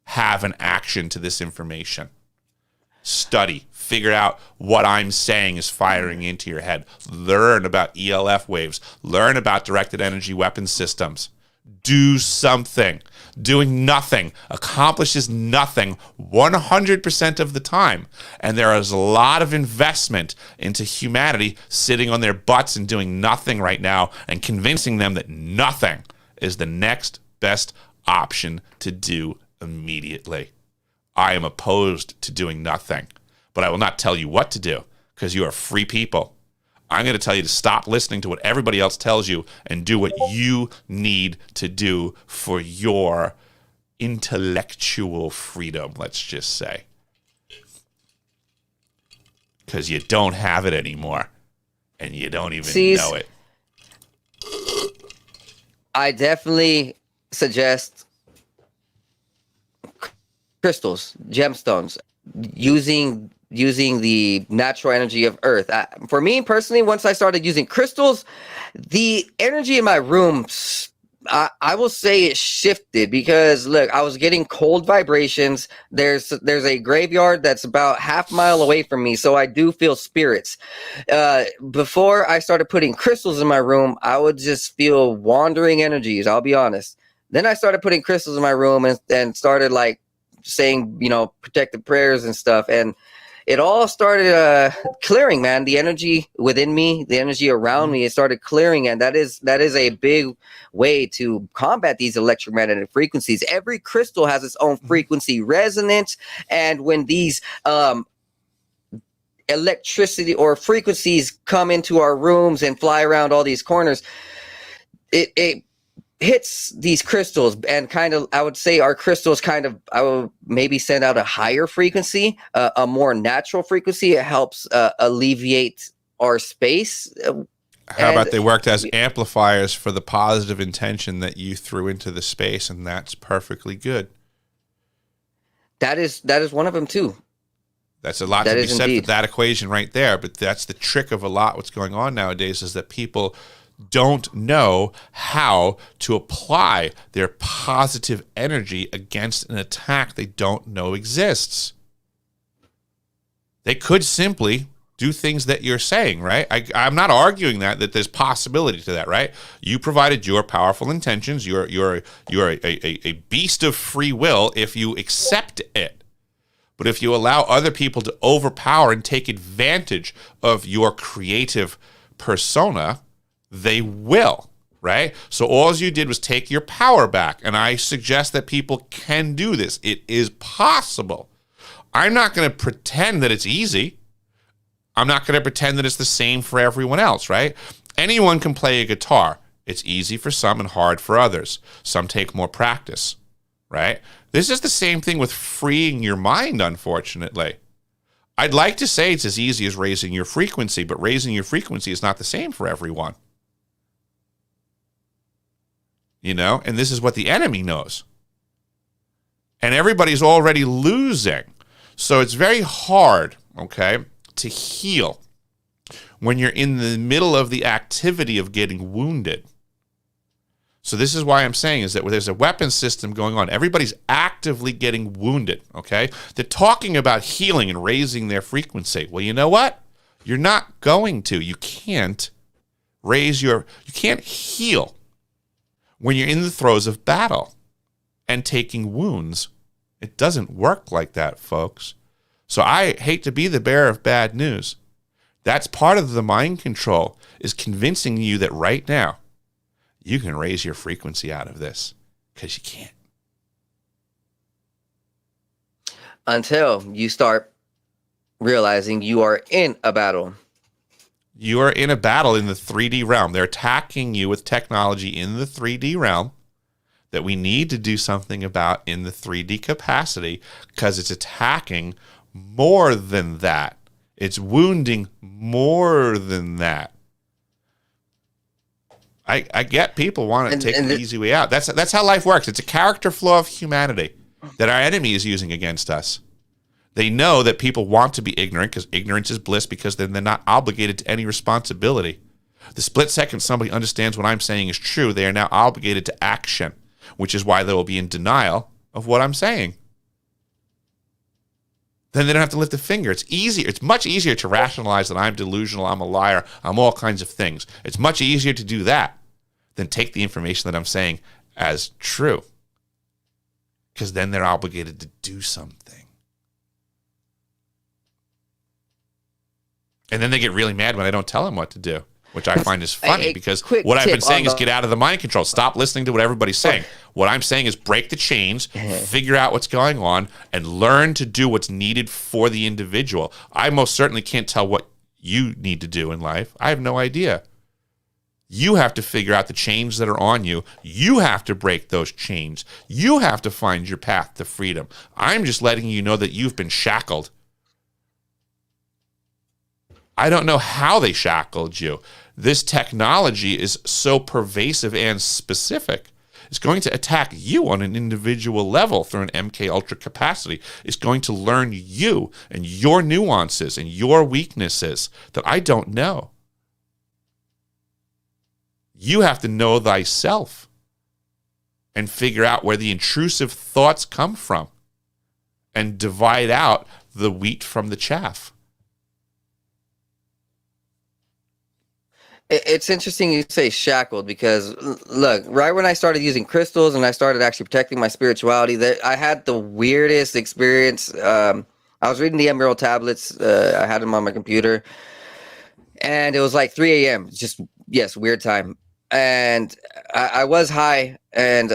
Have an action to this information. Study. Figure out what I'm saying is firing into your head. Learn about ELF waves. Learn about directed energy weapon systems. Do something. Doing nothing accomplishes nothing 100% of the time. And there is a lot of investment into humanity sitting on their butts and doing nothing right now and convincing them that nothing is the next best option to do immediately. I am opposed to doing nothing, but I will not tell you what to do because you are free people. I'm going to tell you to stop listening to what everybody else tells you and do what you need to do for your intellectual freedom, let's just say. Because you don't have it anymore, and you don't even know it. I definitely suggest crystals, gemstones, using the natural energy of Earth. For me personally, once I started using crystals, the energy in my room, I will say it shifted, because look, I was getting cold vibrations. There's a graveyard that's about half mile away from me, so I do feel spirits. Before I started putting crystals in my room, I would just feel wandering energies, I'll be honest. Then I started putting crystals in my room and started like saying, protective prayers and stuff, and it all started clearing, man. The energy within me, the energy around me, it started clearing, and that is a big way to combat these electromagnetic frequencies. Every crystal has its own frequency resonance, and when these electricity or frequencies come into our rooms and fly around all these corners, it hits these crystals, and kind of, I would say our crystals kind of, I will maybe send out a higher frequency, a more natural frequency. It helps alleviate our space. How about they worked as amplifiers for the positive intention that you threw into the space, and that's perfectly good. That is one of them too. That's a lot to be said for that equation right there, but that's the trick of a lot what's going on nowadays, is that people don't know how to apply their positive energy against an attack they don't know exists. They could simply do things that you're saying, right? I'm not arguing that there's possibility to that, right? You provided your powerful intentions. You're a beast of free will if you accept it. But if you allow other people to overpower and take advantage of your creative persona, they will, right? So all you did was take your power back. And I suggest that people can do this. It is possible. I'm not going to pretend that it's easy. I'm not going to pretend that it's the same for everyone else, right? Anyone can play a guitar. It's easy for some and hard for others. Some take more practice, right? This is the same thing with freeing your mind, unfortunately. I'd like to say it's as easy as raising your frequency, but raising your frequency is not the same for everyone. And this is what the enemy knows. And everybody's already losing. So it's very hard, okay, to heal when you're in the middle of the activity of getting wounded. So this is why I'm saying is that there's a weapon system going on. Everybody's actively getting wounded, okay? They're talking about healing and raising their frequency. Well, you know what? You're not going to. You can't you can't heal when you're in the throes of battle and taking wounds. It doesn't work like that, folks. So I hate to be the bearer of bad news. That's part of the mind control, is convincing you that right now you can raise your frequency out of this, because you can't. Until you start realizing you are in a battle. You are in a battle in the 3D realm. They're attacking you with technology in the 3D realm that we need to do something about in the 3D capacity, because it's attacking more than that. It's wounding more than that. I get people want to take the easy way out. That's how life works. It's a character flaw of humanity that our enemy is using against us. They know that people want to be ignorant, because ignorance is bliss, because then they're not obligated to any responsibility. The split second somebody understands what I'm saying is true, they are now obligated to action, which is why they will be in denial of what I'm saying. Then they don't have to lift a finger. It's easier. It's much easier to rationalize that I'm delusional, I'm a liar, I'm all kinds of things. It's much easier to do that than take the information that I'm saying as true, because then they're obligated to do something. And then they get really mad when I don't tell them what to do, which I find is funny, because what I've been saying is get out of the mind control. Stop listening to what everybody's saying. What I'm saying is break the chains, figure out what's going on, and learn to do what's needed for the individual. I most certainly can't tell what you need to do in life. I have no idea. You have to figure out the chains that are on you. You have to break those chains. You have to find your path to freedom. I'm just letting you know that you've been shackled. I don't know how they shackled you. This technology is so pervasive and specific. It's going to attack you on an individual level through an MK Ultra capacity. It's going to learn you and your nuances and your weaknesses that I don't know. You have to know thyself and figure out where the intrusive thoughts come from and divide out the wheat from the chaff. It's interesting you say shackled because look, right when I started using crystals and I started actually protecting my spirituality, that I had the weirdest experience. I was reading the Emerald tablets. I had them on my computer, and it was like 3 a.m. Just yes, weird time. And I was high, and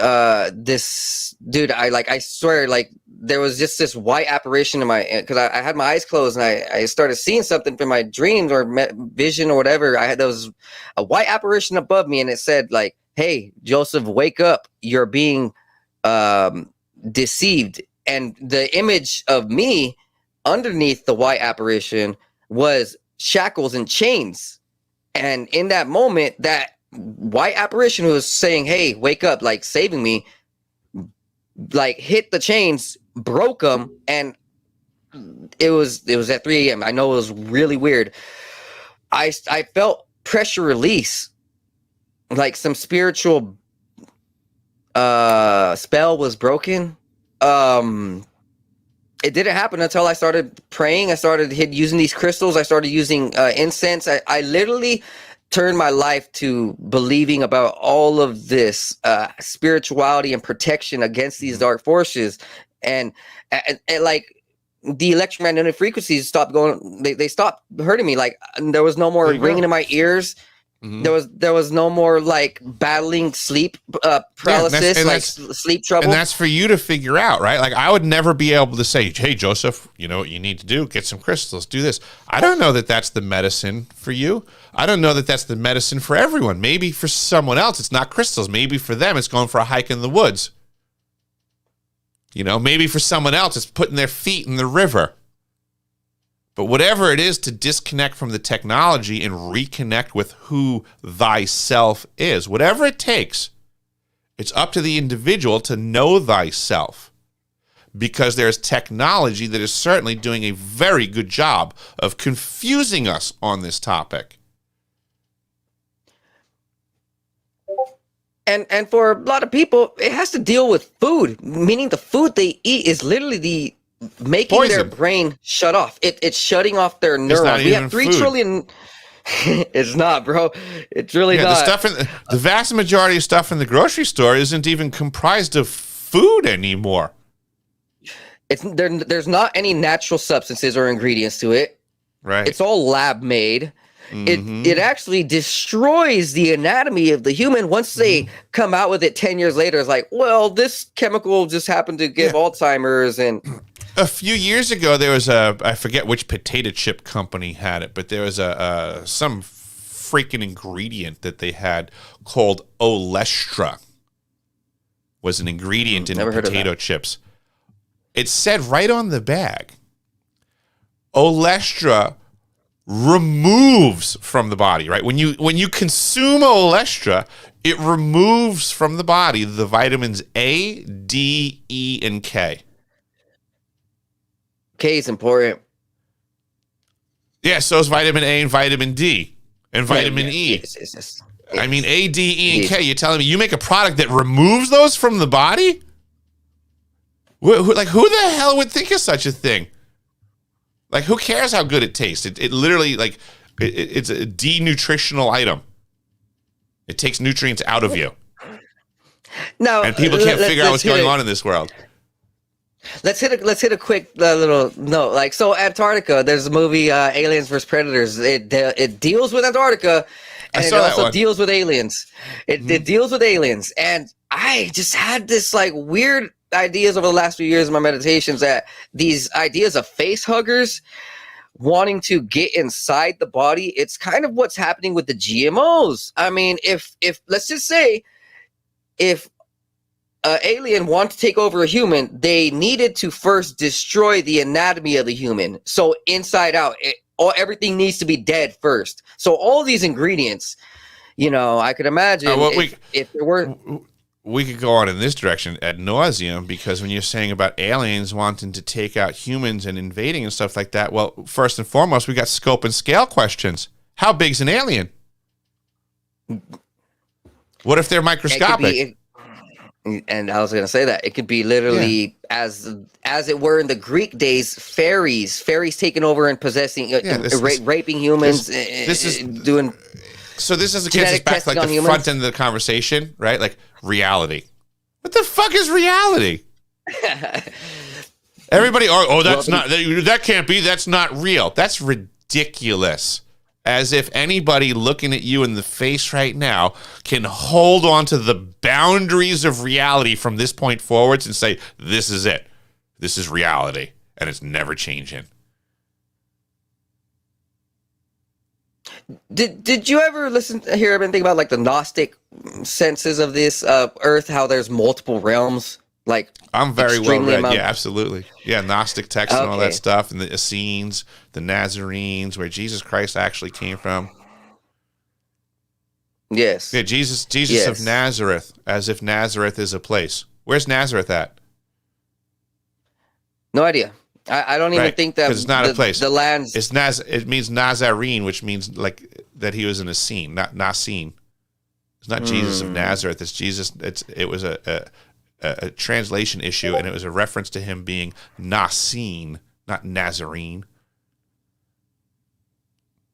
this dude, I swear, like there was just this white apparition in my, because I had my eyes closed, and I started seeing something from my dreams or vision or whatever. There was a white apparition above me, and it said like, "Hey, Joseph, wake up! You're being deceived." And the image of me underneath the white apparition was shackles and chains. And in that moment, that white apparition who was saying, "Hey, wake up," like saving me, like hit the chains, broke them, and it was at 3 a.m. I know it was really weird. I felt pressure release, like some spiritual spell was broken. It didn't happen until I started praying. I started using these crystals. I started using incense. I literally turned my life to believing about all of this spirituality and protection against these dark forces, and like the electromagnetic frequencies stopped going. They stopped hurting me. Like there was no more ringing in my ears. Mm-hmm. There was no more like battling sleep paralysis, sleep trouble. And that's for you to figure out, right? Like I would never be able to say, "Hey, Joseph, you know what you need to do? Get some crystals, do this." I don't know that that's the medicine for you. I don't know that that's the medicine for everyone. Maybe for someone else, it's not crystals. Maybe for them, it's going for a hike in the woods. You know, maybe for someone else, it's putting their feet in the river. But whatever it is to disconnect from the technology and reconnect with who thyself is, whatever it takes, it's up to the individual to know thyself. Because there's technology that is certainly doing a very good job of confusing us on this topic. And for a lot of people, it has to deal with food, meaning the food they eat is literally making poison. Their brain shut off. It's shutting off their neurons. We have 3 trillion. It's not, bro. It's really not. The vast majority of stuff in the grocery store isn't even comprised of food anymore. There's not any natural substances or ingredients to it. Right. It's all lab made. Mm-hmm. It actually destroys the anatomy of the human. Once they come out with it 10 years later, it's like, well, this chemical just happened to give Alzheimer's. And a few years ago, there was I forget which potato chip company had it, but there was some freaking ingredient that they had called Olestra. Was an ingredient in the potato chips. It said right on the bag, Olestra removes from the body, right? When you consume Olestra, it removes from the body the vitamins A, D, E, and K. K is important. Yeah, so is vitamin A and vitamin D and vitamin E. I mean, A, D, E, and K. You're telling me you make a product that removes those from the body? Like, who the hell would think of such a thing? Like, who cares how good it tastes? It literally, like, it's a denutritional item. It takes nutrients out of you. No, and people can't figure out what's going on in this world. Let's hit a quick little note. Like, so Antarctica, there's a movie, Aliens vs. Predators. It deals with Antarctica, and it also deals with aliens. It deals with aliens, and I just had this like weird ideas over the last few years in my meditations that these ideas of face huggers wanting to get inside the body, it's kind of what's happening with the GMOs. I mean, if let's just say if an alien wanted to take over a human, they needed to first destroy the anatomy of the human. So inside out, everything needs to be dead first. So all these ingredients, I could imagine if there were. We could go on in this direction ad nauseum, because when you're saying about aliens wanting to take out humans and invading and stuff like that, well, first and foremost, we got scope and scale questions. How big's an alien? What if they're microscopic? And I was going to say that it could be literally as it were in the Greek days, fairies taking over and possessing, raping humans. This is doing. So this is gets us back to like the front end of the conversation, right? Like reality. What the fuck is reality? Everybody, that can't be. That's not real. That's ridiculous. As if anybody looking at you in the face right now can hold on to the boundaries of reality from this point forwards and say, this is it. This is reality. And it's never changing. Did you ever hear anything about like the Gnostic senses of this Earth? How there's multiple realms? Like I'm very well read. Yeah, absolutely. Yeah, Gnostic texts and all that stuff, and the Essenes, the Nazarenes, where Jesus Christ actually came from. Yes. Yeah, Jesus of Nazareth, as if Nazareth is a place. Where's Nazareth at? No idea. I don't even think that it's not a place. The lands. It means Nazarene, which means like that he was an Essene, not Nassim. It's not Jesus of Nazareth. It's Jesus. It was a translation issue, and it was a reference to him being Nassim, not Nazarene.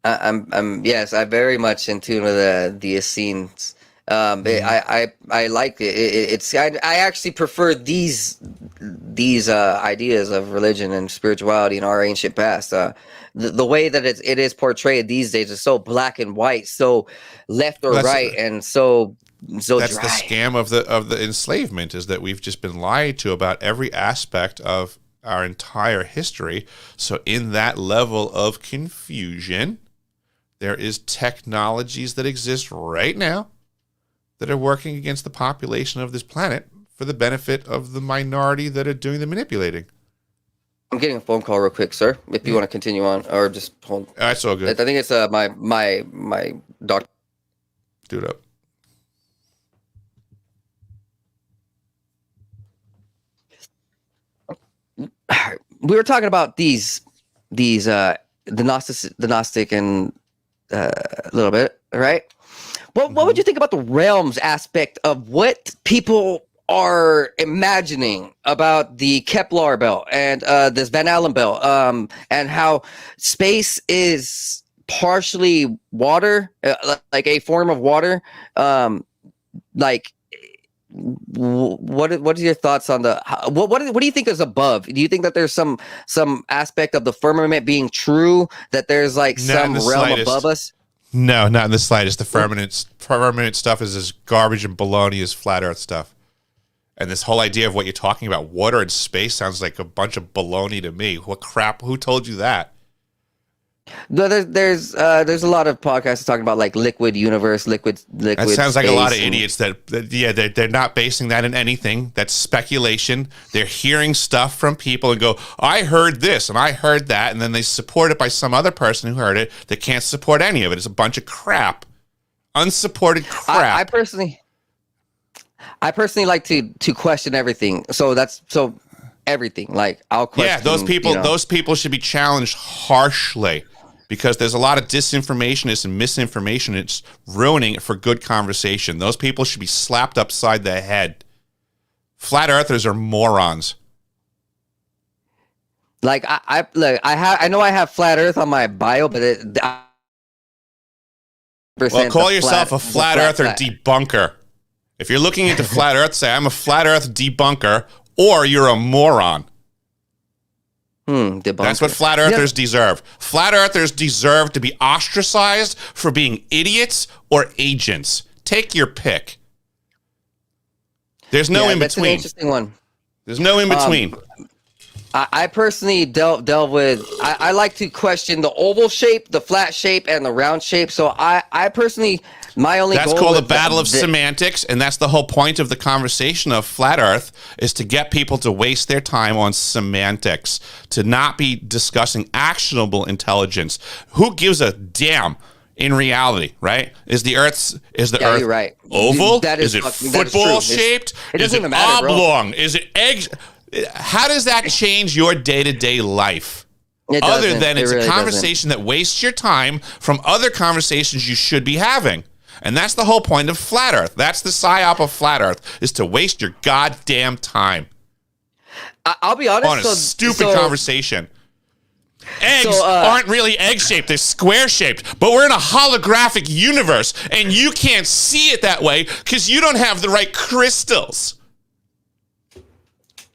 I'm very much in tune with the Essenes. I like it. I actually prefer these ideas of religion and spirituality in our ancient past. The way that it is portrayed these days is so black and white, so left or right, and so that's dry. The scam of the enslavement, is that we've just been lied to about every aspect of our entire history. So in that level of confusion, there is technologies that exist right now that are working against the population of this planet for the benefit of the minority that are doing the manipulating. I'm getting a phone call real quick, sir. If you want to continue on, or just hold. That's all good. I think it's my doctor. Do it up. We were talking about the Gnostic and a little bit, right? What would you think about the realms aspect of what people are imagining about the Kepler belt and this Van Allen belt, and how space is partially water, like a form of water? What are your thoughts on what do you think is above? Do you think that there's some aspect of the firmament being true, that there's like some realm above us? No, not in the slightest. The firmament stuff is as garbage and baloney as flat Earth stuff. And this whole idea of what you're talking about, water and space, sounds like a bunch of baloney to me. What crap? Who told you that? No, there's a lot of podcasts talking about like liquid universe, liquid. That sounds like a lot of idiots they're not basing that in anything. That's speculation. They're hearing stuff from people and go, I heard this and I heard that, and then they support it by some other person who heard it that can't support any of it. It's a bunch of crap, unsupported crap. I personally like to question everything. So everything. Like I'll question. Yeah, those people should be challenged harshly, because there's a lot of disinformation and misinformation. It's ruining it for good conversation. Those people should be slapped upside the head. Flat earthers are morons. Like I know I have flat Earth on my bio, but call yourself a flat earther debunker. If you're looking into flat Earth, say I'm a flat Earth debunker, or you're a moron. That's what flat earthers deserve. Flat earthers deserve to be ostracized for being idiots or agents. Take your pick. There's no in between. That's an interesting one. There's no in between. I personally delve with. I like to question the oval shape, the flat shape, and the round shape. So I personally, my only That's goal called the with battle of semantics, and that's the whole point of the conversation of flat Earth is to get people to waste their time on semantics, to not be discussing actionable intelligence. Who gives a damn? In reality, right? Is the Earth you're right. oval? That Is it football shaped? It Is doesn't it even matter, oblong? Bro. Is it eggs? How does that change your day-to-day life? It Other doesn't. than it's It really a conversation that wastes your time from other conversations you should be having. And that's the whole point of flat Earth. That's the psyop of flat Earth, is to waste your goddamn time. I'll be honest. On a stupid conversation. Eggs aren't really egg-shaped. They're square-shaped. But we're in a holographic universe, and you can't see it that way because you don't have the right crystals.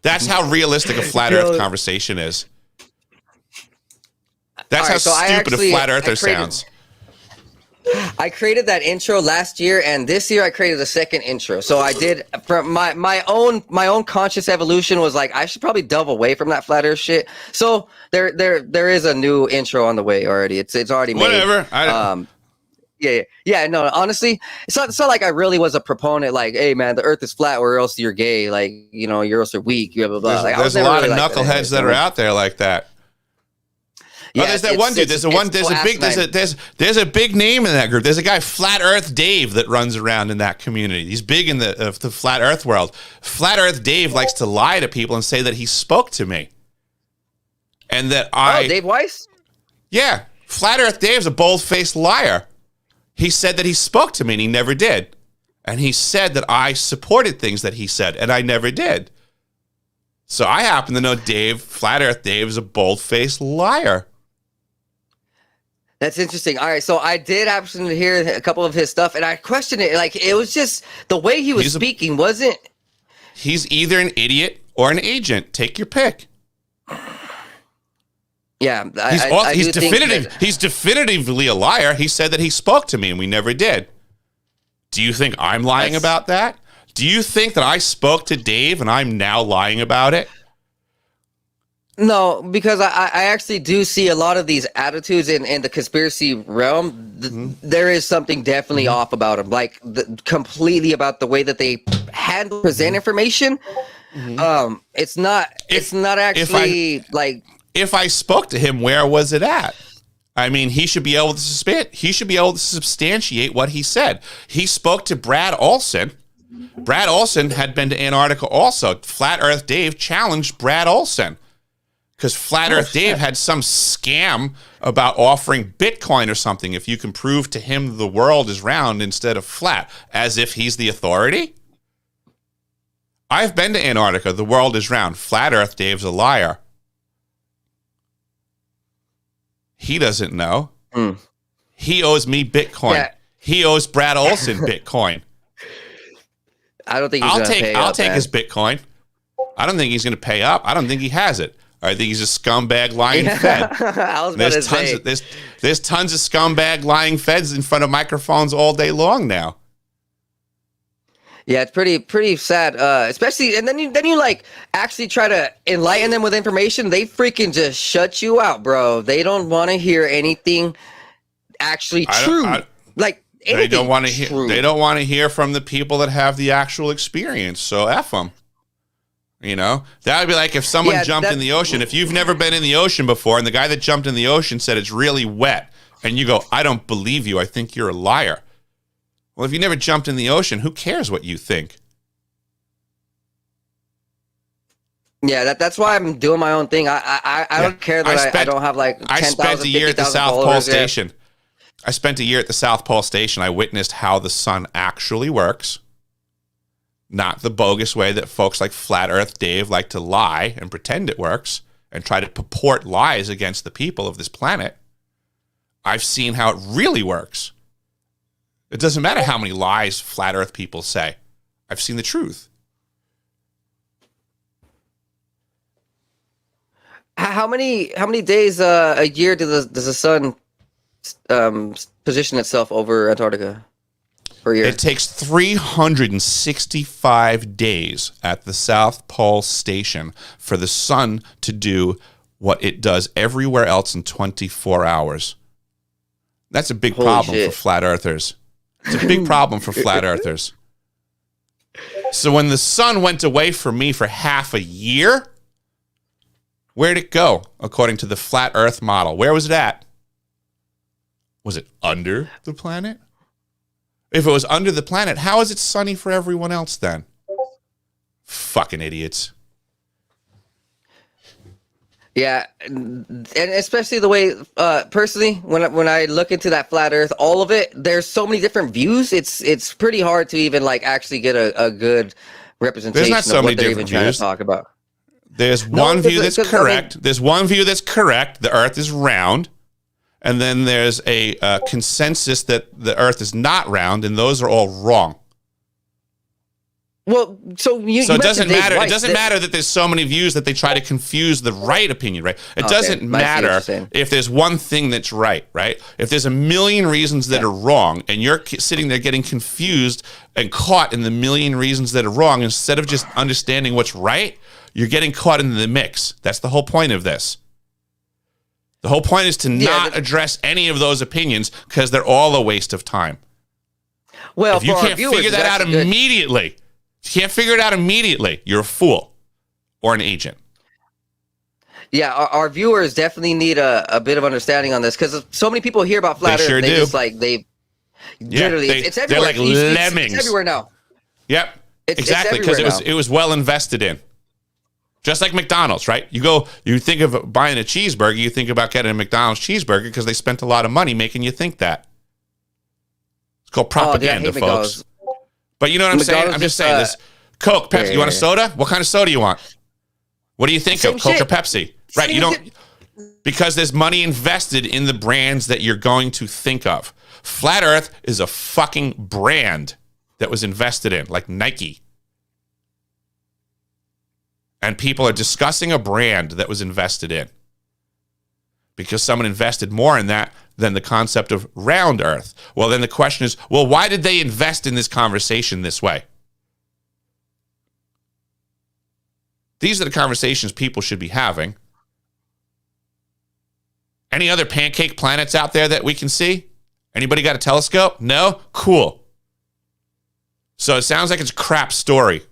That's how realistic a flat Earth conversation is. That's how stupid a flat Earther sounds. I created that intro last year, and this year I created a second intro. So I did from my own conscious evolution was like I should probably delve away from that flat Earth shit. So there is a new intro on the way already. It's already made. Whatever. Yeah. No, honestly, it's not like I really was a proponent. Like, hey man, the Earth is flat, or else you're gay. Like, you know, you're also weak. Blah blah blah. There's a lot of knuckleheads that are out there like that. Yeah, there's that one dude. There's a big name in that group. There's a guy, Flat Earth Dave, that runs around in that community. He's big in the Flat Earth world. Flat Earth Dave likes to lie to people and say that he spoke to me, and that Dave Weiss. Yeah, Flat Earth Dave's a bold-faced liar. He said that he spoke to me, and he never did. And he said that I supported things that he said, and I never did. So I happen to know Dave, Flat Earth Dave, is a bold-faced liar. That's interesting. All right, so I did happen to hear a couple of his stuff, and I questioned it. Like, it was just the way he was speaking wasn't. He's either an idiot or an agent. Take your pick. Yeah, he's definitive. He's definitively a liar. He said that he spoke to me, and we never did. Do you think I'm lying about that? Do you think that I spoke to Dave, and I'm now lying about it? No, because I actually do see a lot of these attitudes in the conspiracy realm. There is something definitely off about them, like completely about the way that they present information. It's not actually like. If I spoke to him, where was it at? I mean, he should be able to substantiate what he said. He spoke to Brad Olson. Brad Olson had been to Antarctica also. Flat Earth Dave challenged Brad Olson. Because Flat Earth Dave had some scam about offering Bitcoin or something if you can prove to him the world is round instead of flat, as if he's the authority. I've been to Antarctica. The world is round. Flat Earth Dave's a liar. He doesn't know. He owes me Bitcoin. Yeah. He owes Brad Olson Bitcoin. I don't think he's going to pay up. I'll take his Bitcoin. I don't think he's going to pay up. I don't think he has it. I think he's a scumbag lying fed. There's tons of scumbag lying feds in front of microphones all day long now. Yeah, it's pretty sad. Especially, and then you like actually try to enlighten them with information. They freaking just shut you out, bro. They don't want to hear anything actually true. They don't want to hear. They don't want to hear from the people that have the actual experience. So F them. You know, that would be like if someone jumped in the ocean. If you've never been in the ocean before and the guy that jumped in the ocean said it's really wet and you go, I don't believe you. I think you're a liar. Well, if you never jumped in the ocean, who cares what you think? Yeah, that's why I'm doing my own thing. I don't care that I don't have like 10,000, I spent a year at the South Pole Station. I spent a year at the South Pole Station. I witnessed how the sun actually works. Not the bogus way that folks like Flat Earth Dave like to lie and pretend it works and try to purport lies against the people of this planet. I've seen how it really works. It doesn't matter how many lies Flat Earth people say. I've seen the truth. How many days a year does the sun position itself over Antarctica? per year? It takes 365 days at the South Pole Station for the sun to do what it does everywhere else in 24 hours. That's a big Holy problem shit. for flat earthers. It's a big problem for flat earthers. So when the sun went away from me for half a year, where'd it go, according to the flat earth model? Where was it at? Was it under the planet? If it was under the planet, how is it sunny for everyone else then? Fucking idiots. Yeah, and especially the way, personally, when I look into that flat Earth, all of it, there's so many different views. It's pretty hard to even like actually get a good representation There's not so of many what they're even different trying views. to talk about. There's No, one view 'cause- that's 'cause, I mean- correct. There's one view that's correct. The Earth is round. And then there's a consensus that the Earth is not round, and those are all wrong. Well, so you So it doesn't mentioned Dave matter. It Weiss, doesn't matter that there's so many views that they try to confuse the right opinion, right? It Okay, doesn't I see what you're matter saying. if there's one thing that's right? If there's a million reasons that are wrong, and you're sitting there getting confused and caught in the million reasons that are wrong, instead of just understanding what's right, you're getting caught in the mix. That's the whole point of this. The whole point is to not address any of those opinions because they're all a waste of time. Well, If you for our can't viewers, figure that it's out actually good. immediately, if you can't figure it out immediately, you're a fool or an agent. Yeah, our viewers definitely need a bit of understanding on this because so many people hear about flat They Earth. sure They do. just like literally, it's they're everywhere. like It's lemmings. everywhere now. Yep, It's exactly, because everywhere now. it was well invested in. Just like McDonald's, right? You think of buying a cheeseburger, you think about getting a McDonald's cheeseburger because they spent a lot of money making you think that. It's called propaganda, hate folks. McDonald's. But you know what I'm saying? McDonald's I'm just just, saying this. Coke, Pepsi. You want a yeah. soda? What kind of soda you want? What do you think Same of, Coke shit. or Pepsi? Right? You Same don't, because there's money invested in the brands that you're going to think of. Flat Earth is a fucking brand that was invested in, like Nike. And people are discussing a brand that was invested in because someone invested more in that than the concept of round Earth. Well, then the question is, well, why did they invest in this conversation this way? These are the conversations people should be having. Any other pancake planets out there that we can see? Anybody got a telescope? No? Cool. So it sounds like it's a crap story.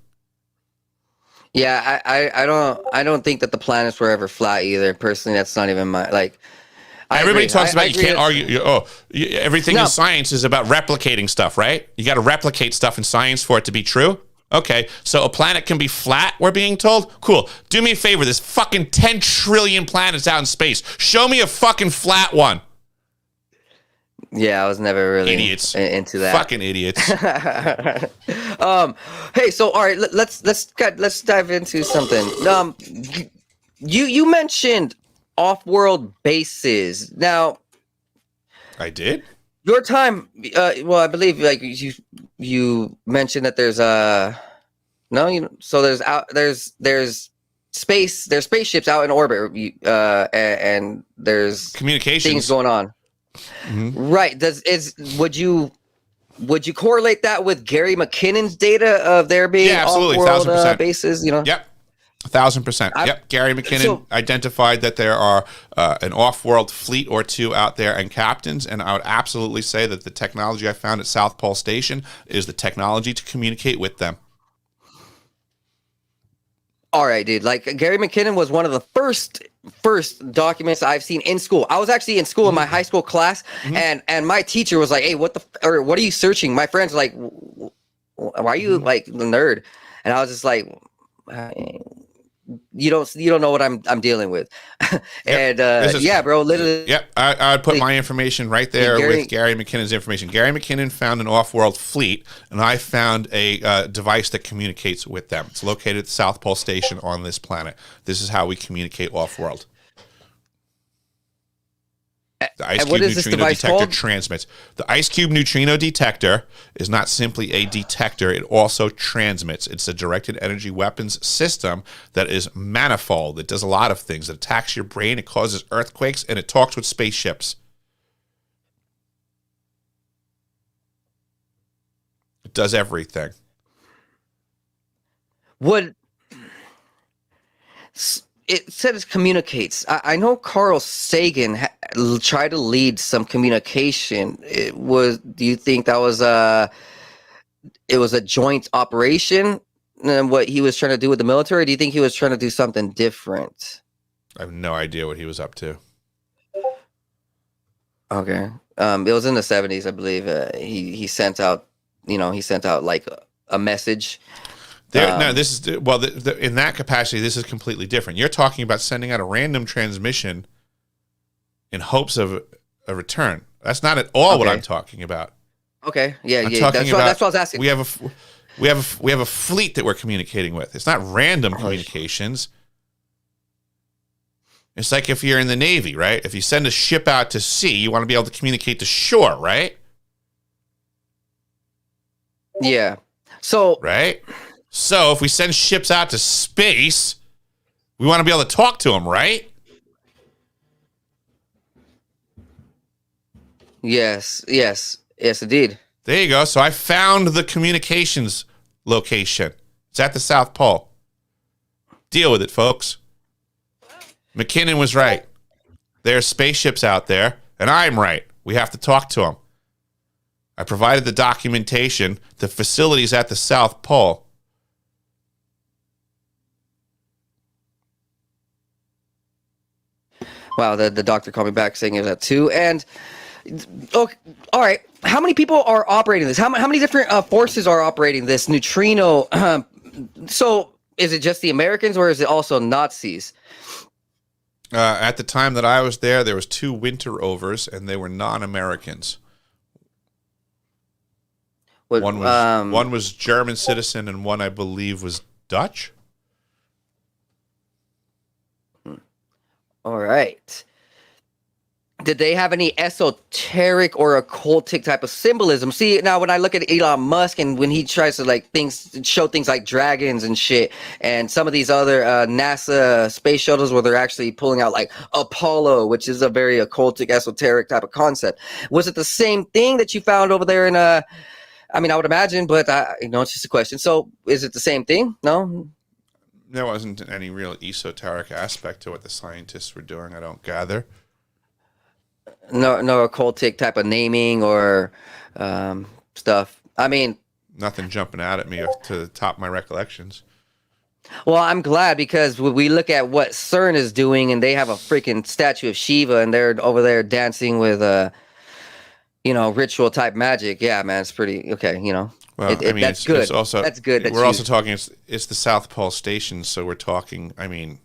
Yeah, I don't think that the planets were ever flat either. Personally, that's not even my like. Everybody talks about I you agree can't that- argue. Everything No. in science is about replicating stuff, right? You got to replicate stuff in science for it to be true. Okay, so a planet can be flat, we're being told? Cool. Do me a favor. There's fucking 10 trillion planets out in space. Show me a fucking flat one. Yeah, I was never really Idiots. into that. Fucking idiots. Hey, so all right, let's dive into something. You mentioned off-world bases. Now, I did? your time. Well, I believe like you mentioned that there's so there's space. There's spaceships out in orbit. And there's Communications. things going on. Mhm. Right. Would you correlate that with Gary McKinnon's data of there being Yeah, absolutely, off-world 1000%. bases? You know. Yep. 1,000%. Yep. Gary McKinnon identified that there are an off-world fleet or two out there and captains, and I would absolutely say that the technology I found at South Pole Station is the technology to communicate with them. All right, dude. Like Gary McKinnon was one of the first documents I've seen in school. I was actually in school in my high school class, and my teacher was like, "Hey, what are you searching?" My friends were like, "Why are you like the nerd?" And I was just like, "You don't know what I'm dealing with." And yeah, bro, literally. Yep, I would put my information right there Gary- with Gary McKinnon's information. Gary McKinnon found an off-world fleet, and I found a device that communicates with them. It's located at the South Pole Station on this planet. This is how we communicate off-world. The ice And what cube is this neutrino device detector called? transmits. The ice cube neutrino detector is not simply a detector, it also transmits. It's a directed energy weapons system that is manifold. It does a lot of things. It attacks your brain, it causes earthquakes, and it talks with spaceships. does everything. Would it said it communicates? I know Carl Sagan tried to lead some communication. Do you think that was it was a joint operation and what he was trying to do with the military? Or do you think he was trying to do something different? I have no idea what he was up to. Okay. It was in the 70s, I believe. He sent out, like a message. No, this is in that capacity. This is completely different. You're talking about sending out a random transmission in hopes of a return. That's not at all what I'm talking about. Okay. Yeah. That's what I was asking. We have a fleet that we're communicating with. It's not random communications. It's like if you're in the Navy, right? If you send a ship out to sea, you want to be able to communicate to shore, right? Yeah. So right. So if we send ships out to space, we want to be able to talk to them, right? Yes, indeed. There you go. So I found the communications location. It's at the South Pole. Deal with it, folks. McKinnon was right. There are spaceships out there, and I'm right. We have to talk to them. I provided the documentation. The facility's at the South Pole. Wow, the doctor called me back saying it was at 2. And, okay, all right, how many people are operating this? How many different forces are operating this neutrino? So is it just the Americans or is it also Nazis? At the time that I was there was 2 winter overs, and they were non-Americans. One was German citizen, and one, I believe, was Dutch. All right. Did they have any esoteric or occultic type of symbolism? See, now when I look at Elon Musk and when he tries to show things like dragons and shit, and some of these other NASA space shuttles where they're actually pulling out like Apollo, which is a very occultic, esoteric type of concept. Was it the same thing that you found over there in I would imagine, but it's just a question. So is it the same thing? No? There wasn't any real esoteric aspect to what the scientists were doing, I don't gather. No occultic type of naming or stuff. I mean, nothing jumping out at me to the top of my recollections. Well, I'm glad because we look at what CERN is doing, and they have a freaking statue of Shiva, and they're over there dancing with ritual type magic. Yeah, man, it's pretty okay. Well, that's good. It's also, that's good. We're also talking. It's the South Pole Station, so we're talking. I mean,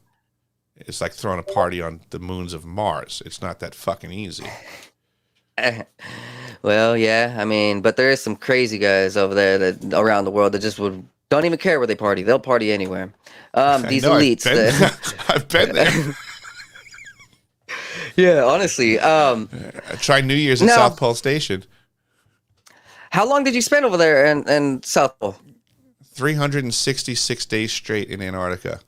it's like throwing a party on the moons of Mars. It's not that fucking easy. Well, yeah. But there is some crazy guys over there that around the world that just don't even care where they party. They'll party anywhere. These elites. I've been there. Yeah, honestly. I tried New Year's at South Pole Station. How long did you spend over there in South Pole? 366 days straight in Antarctica.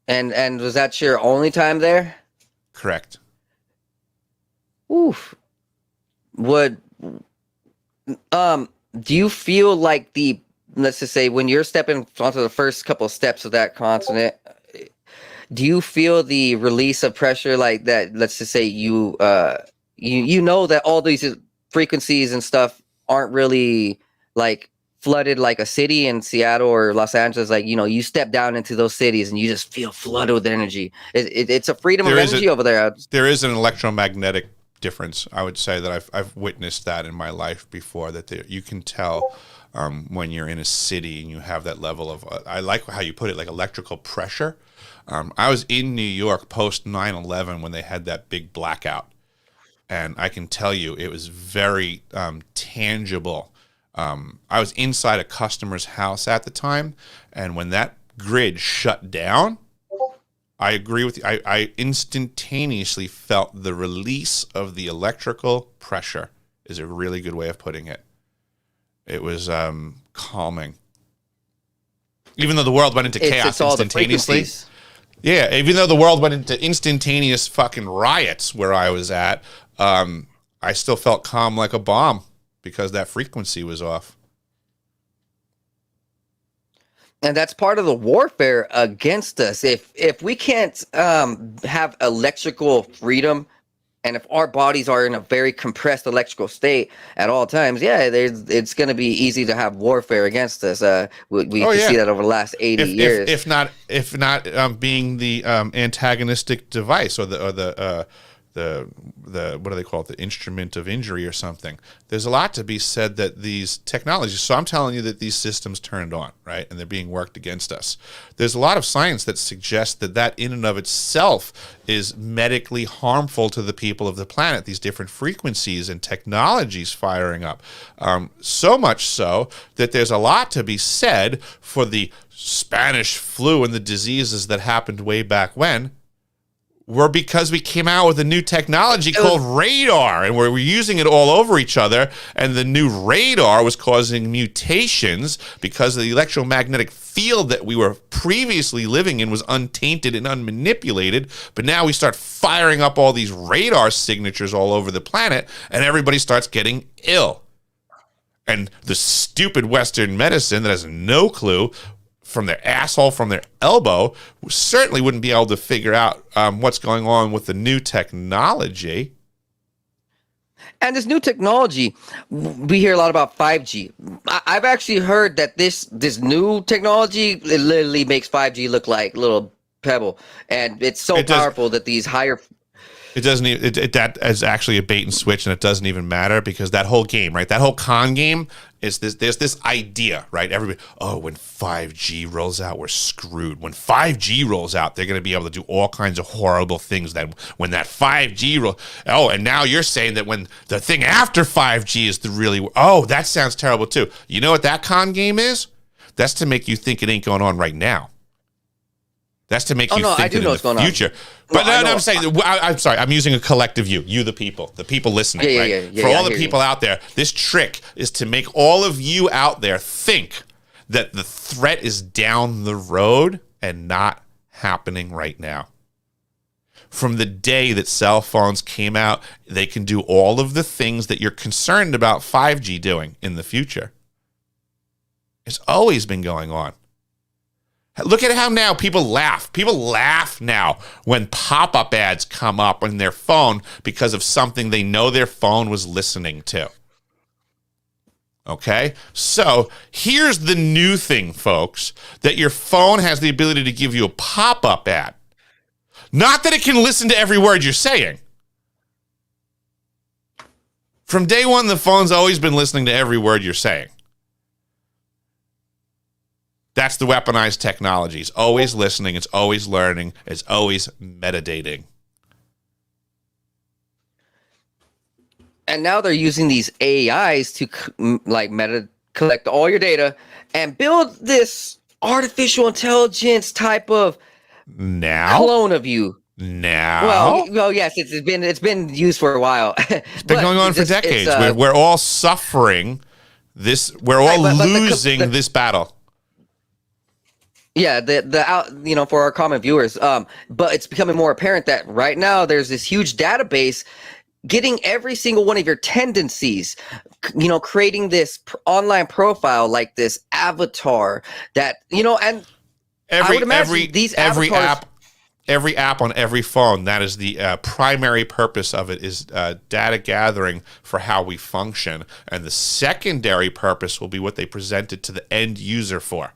And was that your only time there? Correct. Oof. Do you feel like let's just say when you're stepping onto the first couple of steps of that continent, do you feel the release of pressure like that? Let's just say you know that all these frequencies and stuff aren't really like flooded like a city in Seattle or Los Angeles. Like, you step down into those cities and you just feel flooded with energy. It's a freedom of energy over there. There is an electromagnetic difference. I would say that I've witnessed that in my life before, that you can tell when you're in a city and you have that level of, I like how you put it, like electrical pressure. I was in New York post 9/11 when they had that big blackout. And I can tell you it was very tangible. I was inside a customer's house at the time, and when that grid shut down, I agree with you. I instantaneously felt the release of the electrical pressure, is a really good way of putting it. It was calming. Even though the world went into chaos instantaneously. Yeah, even though the world went into instantaneous fucking riots where I was at, I still felt calm like a bomb because that frequency was off. And that's part of the warfare against us. If we can't have electrical freedom, and if our bodies are in a very compressed electrical state at all times, it's going to be easy to have warfare against us. We can see that over the last 80 years. If not being the antagonistic device or the what do they call it? The instrument of injury or something. There's a lot to be said that these technologies. So I'm telling you that these systems turned on, right, and they're being worked against us. There's a lot of science that suggests that in and of itself is medically harmful to the people of the planet. These different frequencies and technologies firing up, so much so that there's a lot to be said for the Spanish flu and the diseases that happened way back when. Were because we came out with a new technology called radar, and we're using it all over each other, and the new radar was causing mutations because the electromagnetic field that we were previously living in was untainted and unmanipulated, but now we start firing up all these radar signatures all over the planet, and everybody starts getting ill. And the stupid Western medicine that has no clue from their asshole, from their elbow, certainly wouldn't be able to figure out what's going on with the new technology. And this new technology, we hear a lot about 5G. I've actually heard that this new technology, it literally makes 5G look like a little pebble. And it's so powerful that these higher... It doesn't even, that is actually a bait and switch, and it doesn't even matter because that whole game, right? That whole con game is this. There's this idea, right? Everybody, when 5G rolls out, we're screwed. When 5G rolls out, they're going to be able to do all kinds of horrible things. That when that 5G and now you're saying that when the thing after 5G is the really, that sounds terrible too. You know what that con game is? That's to make you think it ain't going on right now. That's to make you think that in the future. But I'm saying, I'm sorry, I'm using a collective you, the people listening, right? For all the people out there, this trick is to make all of you out there think that the threat is down the road and not happening right now. From the day that cell phones came out, they can do all of the things that you're concerned about 5G doing in the future. It's always been going on. Look at how now people laugh. People laugh now when pop-up ads come up on their phone because of something they know their phone was listening to. Okay? So here's the new thing, folks, that your phone has the ability to give you a pop-up ad. Not that it can listen to every word you're saying. From day one, the phone's always been listening to every word you're saying. That's the weaponized technology. It's always listening. It's always learning. It's always metadating. And now they're using these AIs to collect all your data and build this artificial intelligence type of clone of you. Now, well, yes, it's been used for a while. It's been going on for decades. We're all suffering this. We're all losing this battle. Yeah, for our common viewers, but it's becoming more apparent that right now there's this huge database getting every single one of your tendencies, creating this online profile like this avatar that, and I would imagine every app on every phone, that is the primary purpose of it is data gathering for how we function. And the secondary purpose will be what they present it to the end user for.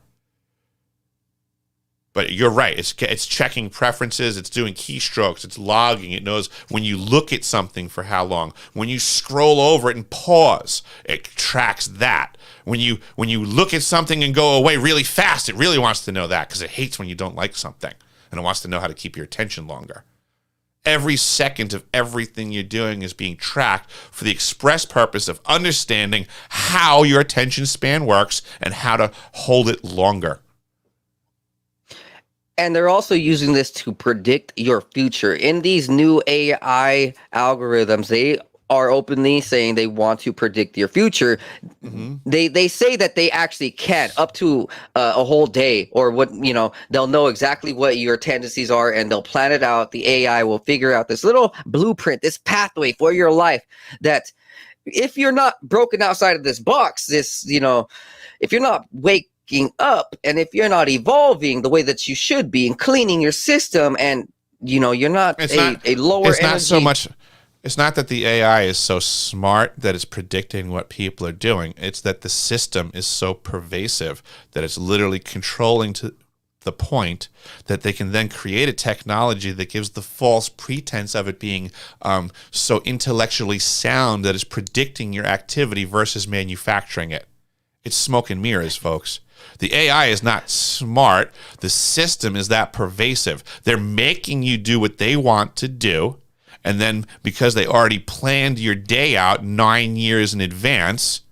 But you're right. It's checking preferences. It's doing keystrokes. It's logging. It knows when you look at something for how long. When you scroll over it and pause, it tracks that. When you look at something and go away really fast, it really wants to know that because it hates when you don't like something. And it wants to know how to keep your attention longer. Every second of everything you're doing is being tracked for the express purpose of understanding how your attention span works and how to hold it longer. And they're also using this to predict your future. In these new AI algorithms, they are openly saying they want to predict your future. Mm-hmm. They say that they actually can up to a whole day or what, they'll know exactly what your tendencies are and they'll plan it out. The AI will figure out this little blueprint, this pathway for your life that if you're not broken outside of this box, this, if you're not waking up and if you're not evolving the way that you should be and cleaning your system, and you're not a lower it's energy. not so much. It's not that the AI is so smart that it's predicting what people are doing. It's that the system is so pervasive that it's literally controlling to the point that they can then create a technology that gives the false pretense of it being so intellectually sound that it's predicting your activity versus manufacturing it. It's smoke and mirrors, folks. The AI is not smart. The system is that pervasive. They're making you do what they want to do. And then because they already planned your day out 9 years in advance,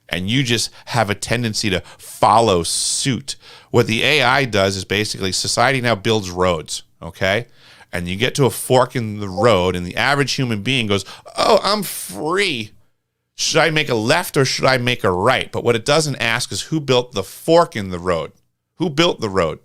and you just have a tendency to follow suit. What the AI does is basically society now builds roads, okay? And you get to a fork in the road, and the average human being goes, oh, I'm free. Should I make a left or should I make a right? But what it doesn't ask is who built the fork in the road? Who built the road?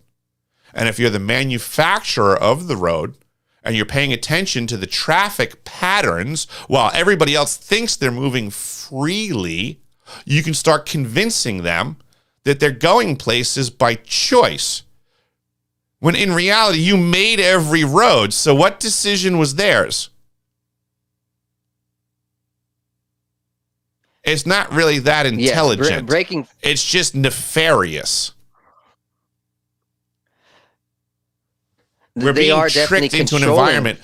And if you're the manufacturer of the road, and you're paying attention to the traffic patterns while everybody else thinks they're moving freely, you can start convincing them that they're going places by choice. When in reality, you made every road, so what decision was theirs? It's not really that intelligent. Yes, breaking. It's just nefarious. We're being tricked into an environment.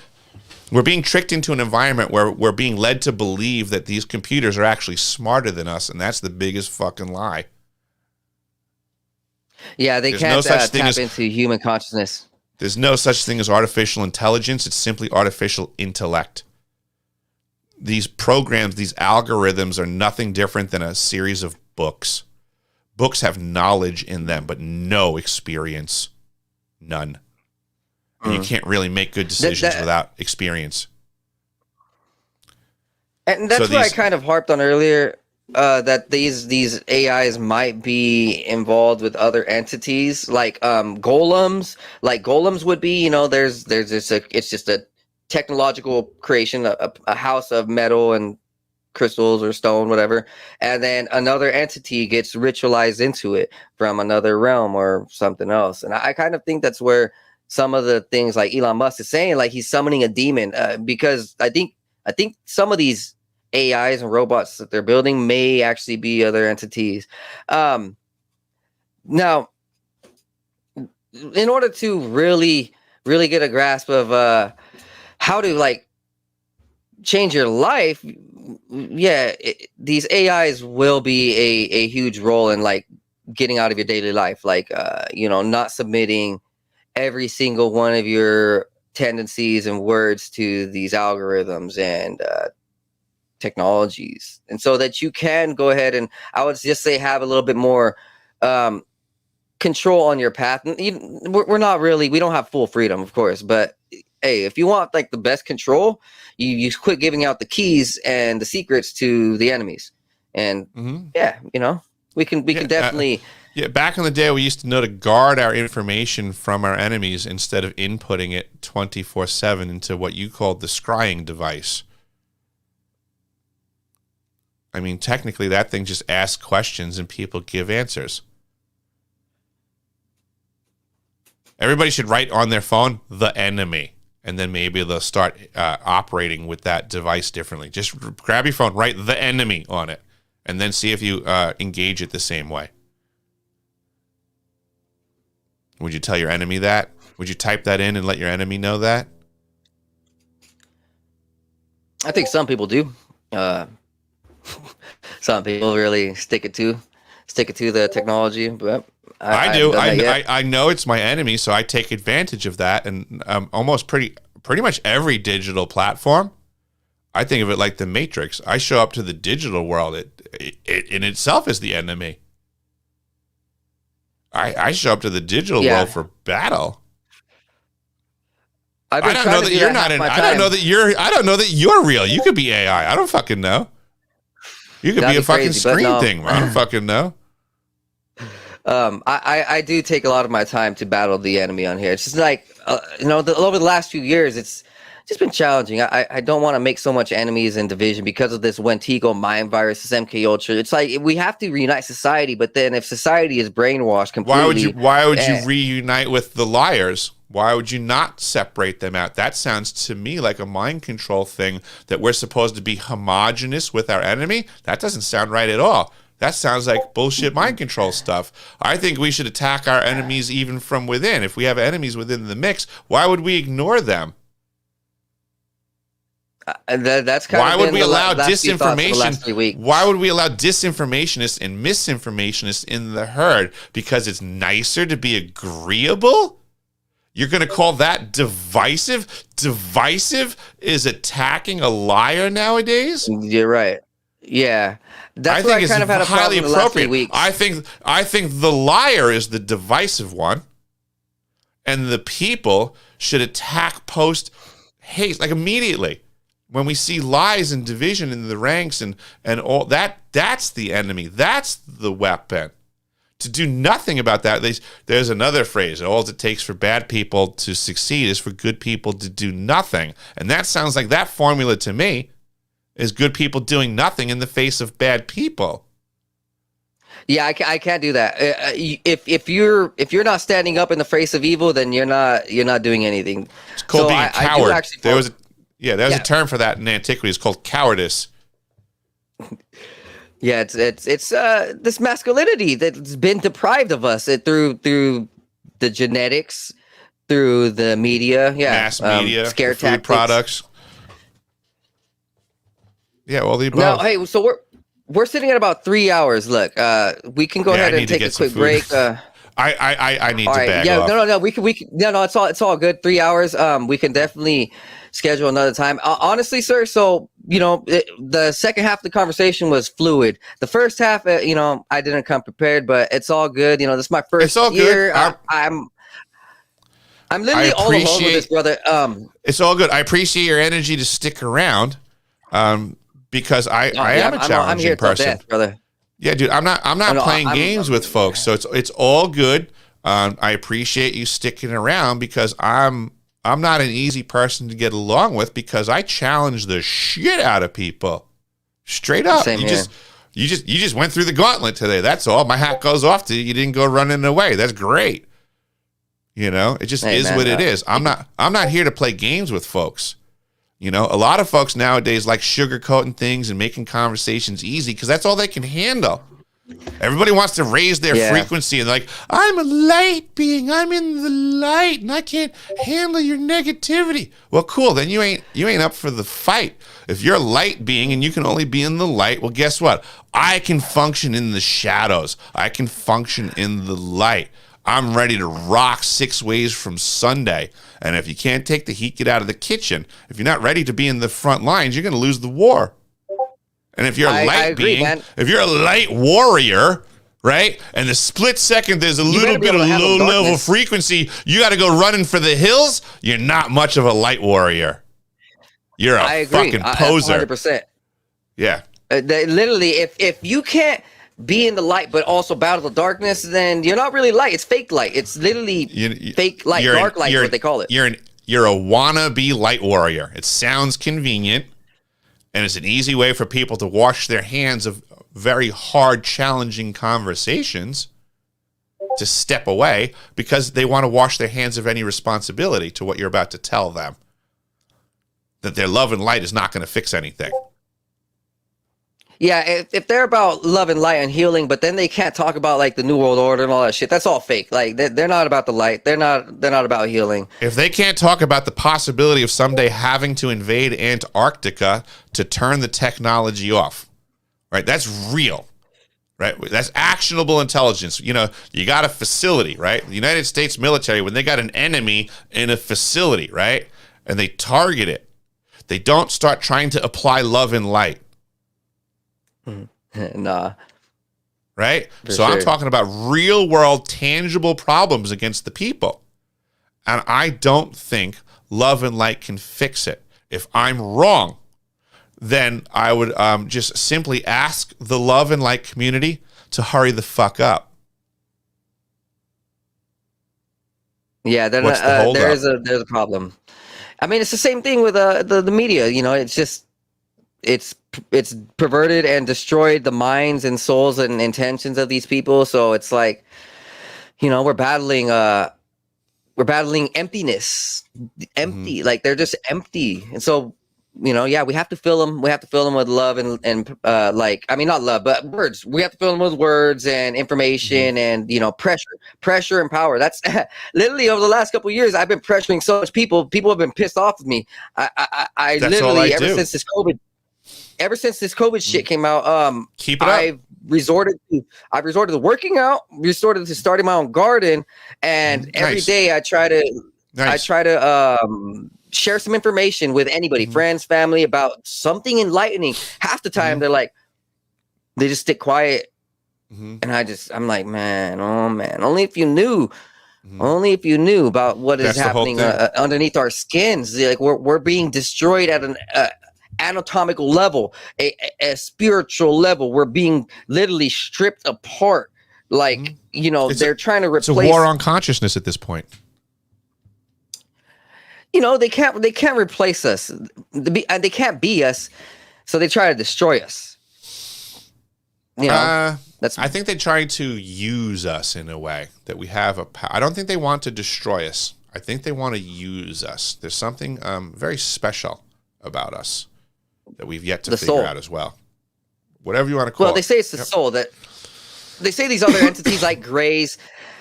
We're being tricked into an environment where we're being led to believe that these computers are actually smarter than us, and that's the biggest fucking lie. Yeah, they can't tap into human consciousness. There's no such thing as artificial intelligence. It's simply artificial intellect. These programs, these algorithms are nothing different than a series of books. Books have knowledge in them, but no experience. None. And you can't really make good decisions without experience. And that's what I kind of harped on earlier, that these AIs might be involved with other entities, like golems. Like golems would be, there's it's just a technological creation, a house of metal and crystals or stone, whatever, and then another entity gets ritualized into it from another realm or something else. And I kind of think that's where some of the things like Elon Musk is saying, like he's summoning a demon, because I think some of these AIs and robots that they're building may actually be other entities. Now, in order to really get a grasp of how to change your life, these AIs will be a huge role in getting out of your daily life, not submitting every single one of your tendencies and words to these algorithms and technologies, and so that you can go ahead and, I would just say, have a little bit more control on your path. We're not really, we don't have full freedom, of course, but hey, if you want the best control, you quit giving out the keys and the secrets to the enemies, and we can definitely. Back in the day, we used to know to guard our information from our enemies instead of inputting it 24/7 into what you called the scrying device. I mean, technically, that thing just asks questions and people give answers. Everybody should write on their phone, the enemy, and then maybe they'll start operating with that device differently. Just grab your phone, write the enemy on it, and then see if you engage it the same way. Would you tell your enemy that? Would you type that in and let your enemy know that? I think some people do. Some people really stick it to the technology, but I do. I know it's my enemy, so I take advantage of that, and almost pretty much every digital platform, I think of it like the Matrix. I show up to the digital world. It in itself is the enemy. I show up to the digital world for battle. I don't know that you're not in. I don't know that you're real. You could be AI. I don't fucking know. You could be a fucking screen thing. I don't fucking know. I do take a lot of my time to battle the enemy on here. It's just over the last few years, it's just been challenging. I don't want to make so much enemies and division because of this Wentigo mind virus, this MK Ultra. It's like we have to reunite society, but then if society is brainwashed completely, why would you reunite with the liars? Why would you not separate them out? That sounds to me like a mind control thing, that we're supposed to be homogenous with our enemy. That doesn't sound right at all. That sounds like bullshit mind control stuff. I think we should attack our enemies even from within. If we have enemies within the mix, why would we ignore them? That's kind why of would we allow disinformation? Why would we allow disinformationists and misinformationists in the herd? Because it's nicer to be agreeable? You're going to call that divisive? Divisive is attacking a liar nowadays? You're right. Yeah. That's what I kind of had a problem in the last 3 weeks. I think the liar is the divisive one, and the people should attack post haste, like immediately. When we see lies and division in the ranks and all that, that's the enemy. That's the weapon. To do nothing about that, there's another phrase. All it takes for bad people to succeed is for good people to do nothing. And that sounds like that formula to me is good people doing nothing in the face of bad people. Yeah, I can't do that. If you're not standing up in the face of evil, then you're not doing anything. It's called being a coward. There was a term for that in antiquity. It's called cowardice. Yeah, it's this masculinity that's been deprived of us through the genetics, through the media, mass media, scare food tactics, products. Yeah, all the above. Now, hey, so we're sitting at about 3 hours. Look, we can go ahead and take a quick break. I need to bag off. No. We can. No. It's all good. 3 hours. We can definitely schedule another time. Honestly, sir. So the second half of the conversation was fluid. The first half, I didn't come prepared, but it's all good. This is my first it's all year. Good. I'm literally all alone with this, brother. It's all good. I appreciate your energy to stick around. Because I am a challenging I'm here person, death, brother. Yeah, dude. I'm not playing games with folks, so it's all good. I appreciate you sticking around because I'm not an easy person to get along with because I challenge the shit out of people, straight up. Same here. You just went through the gauntlet today. That's all. My hat goes off to you. You didn't go running away. That's great. It just is what it is. I'm not here to play games with folks. A lot of folks nowadays like sugarcoating things and making conversations easy because that's all they can handle. Everybody wants to raise their frequency and like, I'm a light being, I'm in the light, and I can't handle your negativity. Well, cool. Then you ain't up for the fight. If you're a light being and you can only be in the light, well, guess what? I can function in the shadows. I can function in the light. I'm ready to rock 6 ways from Sunday. And if you can't take the heat, get out of the kitchen. If you're not ready to be in the front lines, you're going to lose the war. And if you're a light being, if you're a light warrior, right? And the split second there's a little bit of low level frequency, you got to go running for the hills. You're not much of a light warrior. You're a fucking poser. 100%. Yeah. Literally, if you can't be in the light but also battle the darkness, then you're not really light. It's fake light. It's literally fake light. Dark light is what they call it. You're a wannabe light warrior. It sounds convenient, and it's an easy way for people to wash their hands of very hard, challenging conversations, to step away because they want to wash their hands of any responsibility to what you're about to tell them. That their love and light is not going to fix anything. Yeah, if they're about love and light and healing, but then they can't talk about like the New World Order and all that shit, that's all fake. Like they're not about the light. They're not about healing. If they can't talk about the possibility of someday having to invade Antarctica to turn the technology off, right? That's real, right? That's actionable intelligence. You got a facility, right? The United States military, when they got an enemy in a facility, right? And they target it, they don't start trying to apply love and light. Nah. Right? So I'm talking about real world, tangible problems against the people. And I don't think love and light can fix it. If I'm wrong, then I would just simply ask the love and light community to hurry the fuck up. Yeah, there's a problem. I mean, it's the same thing with the media. You know, it's just it's it's perverted and destroyed the minds and souls and intentions of these people. So it's like, you know, we're battling emptiness, Mhm. empty. Like they're just empty, and so you know, yeah, we have to fill them. We have to fill them with love and like, I mean, not love, but words. We have to fill them with words and Mhm. information and pressure and power. That's literally over the last couple of years, I've been pressuring so much people. People have been pissed off with me. I That's all I literally do. ever since this COVID Mhm. shit came out, Keep it up. I've resorted to working out, resorted to starting my own garden, and Mhm. every Nice. day I Nice. try to share some information with anybody, Mhm. friends, family, about something enlightening. Half the time Mhm. they just stick quiet, Mhm. and I'm like, man, oh man, Mhm. only if you knew about what is That's the whole happening thing. underneath our skins. Like we're being destroyed at an anatomical level, a spiritual level. We're being literally stripped apart. Like, Mhm. you know, It's a they're trying to it's a war replace. on consciousness at this point. You know, they can't replace us. They can't be us. So they try to destroy us. You know, Uh, that's I think they try to use us in a way that we have I don't think they want to destroy us. I think they want to use us. There's something very special about us that we've yet to the figure soul. out as well. Whatever you want to Well, call they it. say it's the Yep. soul. That they say these other entities like Greys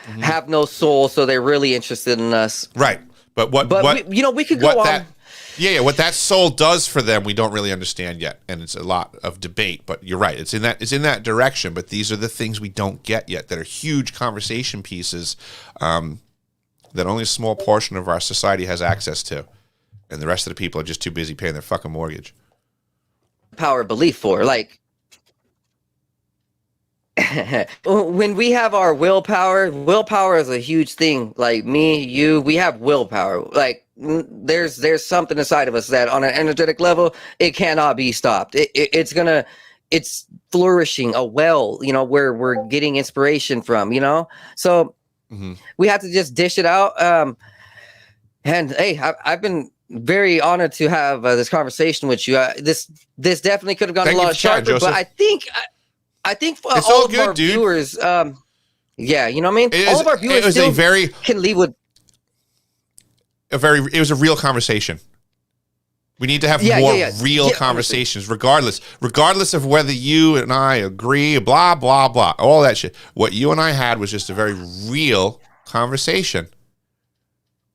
Mhm. have no soul, so they're really interested in us. Right. But But we could go what on. that yeah, what that soul does for them, we don't really understand yet, and it's a lot of debate. But you're right; it's in that direction. But these are the things we don't get yet that are huge conversation pieces that only a small portion of our society has access to, and the rest of the people are just too busy paying their fucking mortgage. Power belief for like when we have our willpower is a huge thing. Like me, you, we have willpower. Like there's something inside of us that on an energetic level it cannot be stopped. It's flourishing a well, you know, where we're getting inspiration from, you know. So Hmm. we have to just dish it out. And hey, I've been very honored to have this conversation with you. This definitely could have gone a Thank you lot for chatting, sharper, but Joseph. I think It's all all of our good, dude. viewers, yeah, you know what I mean. It All is. of our It viewers was a still very can leave with It was a real conversation. We need to have more real yeah. Honestly, conversations, regardless of whether you and I agree, blah, blah, blah, all that shit. What you and I had was just a very real conversation.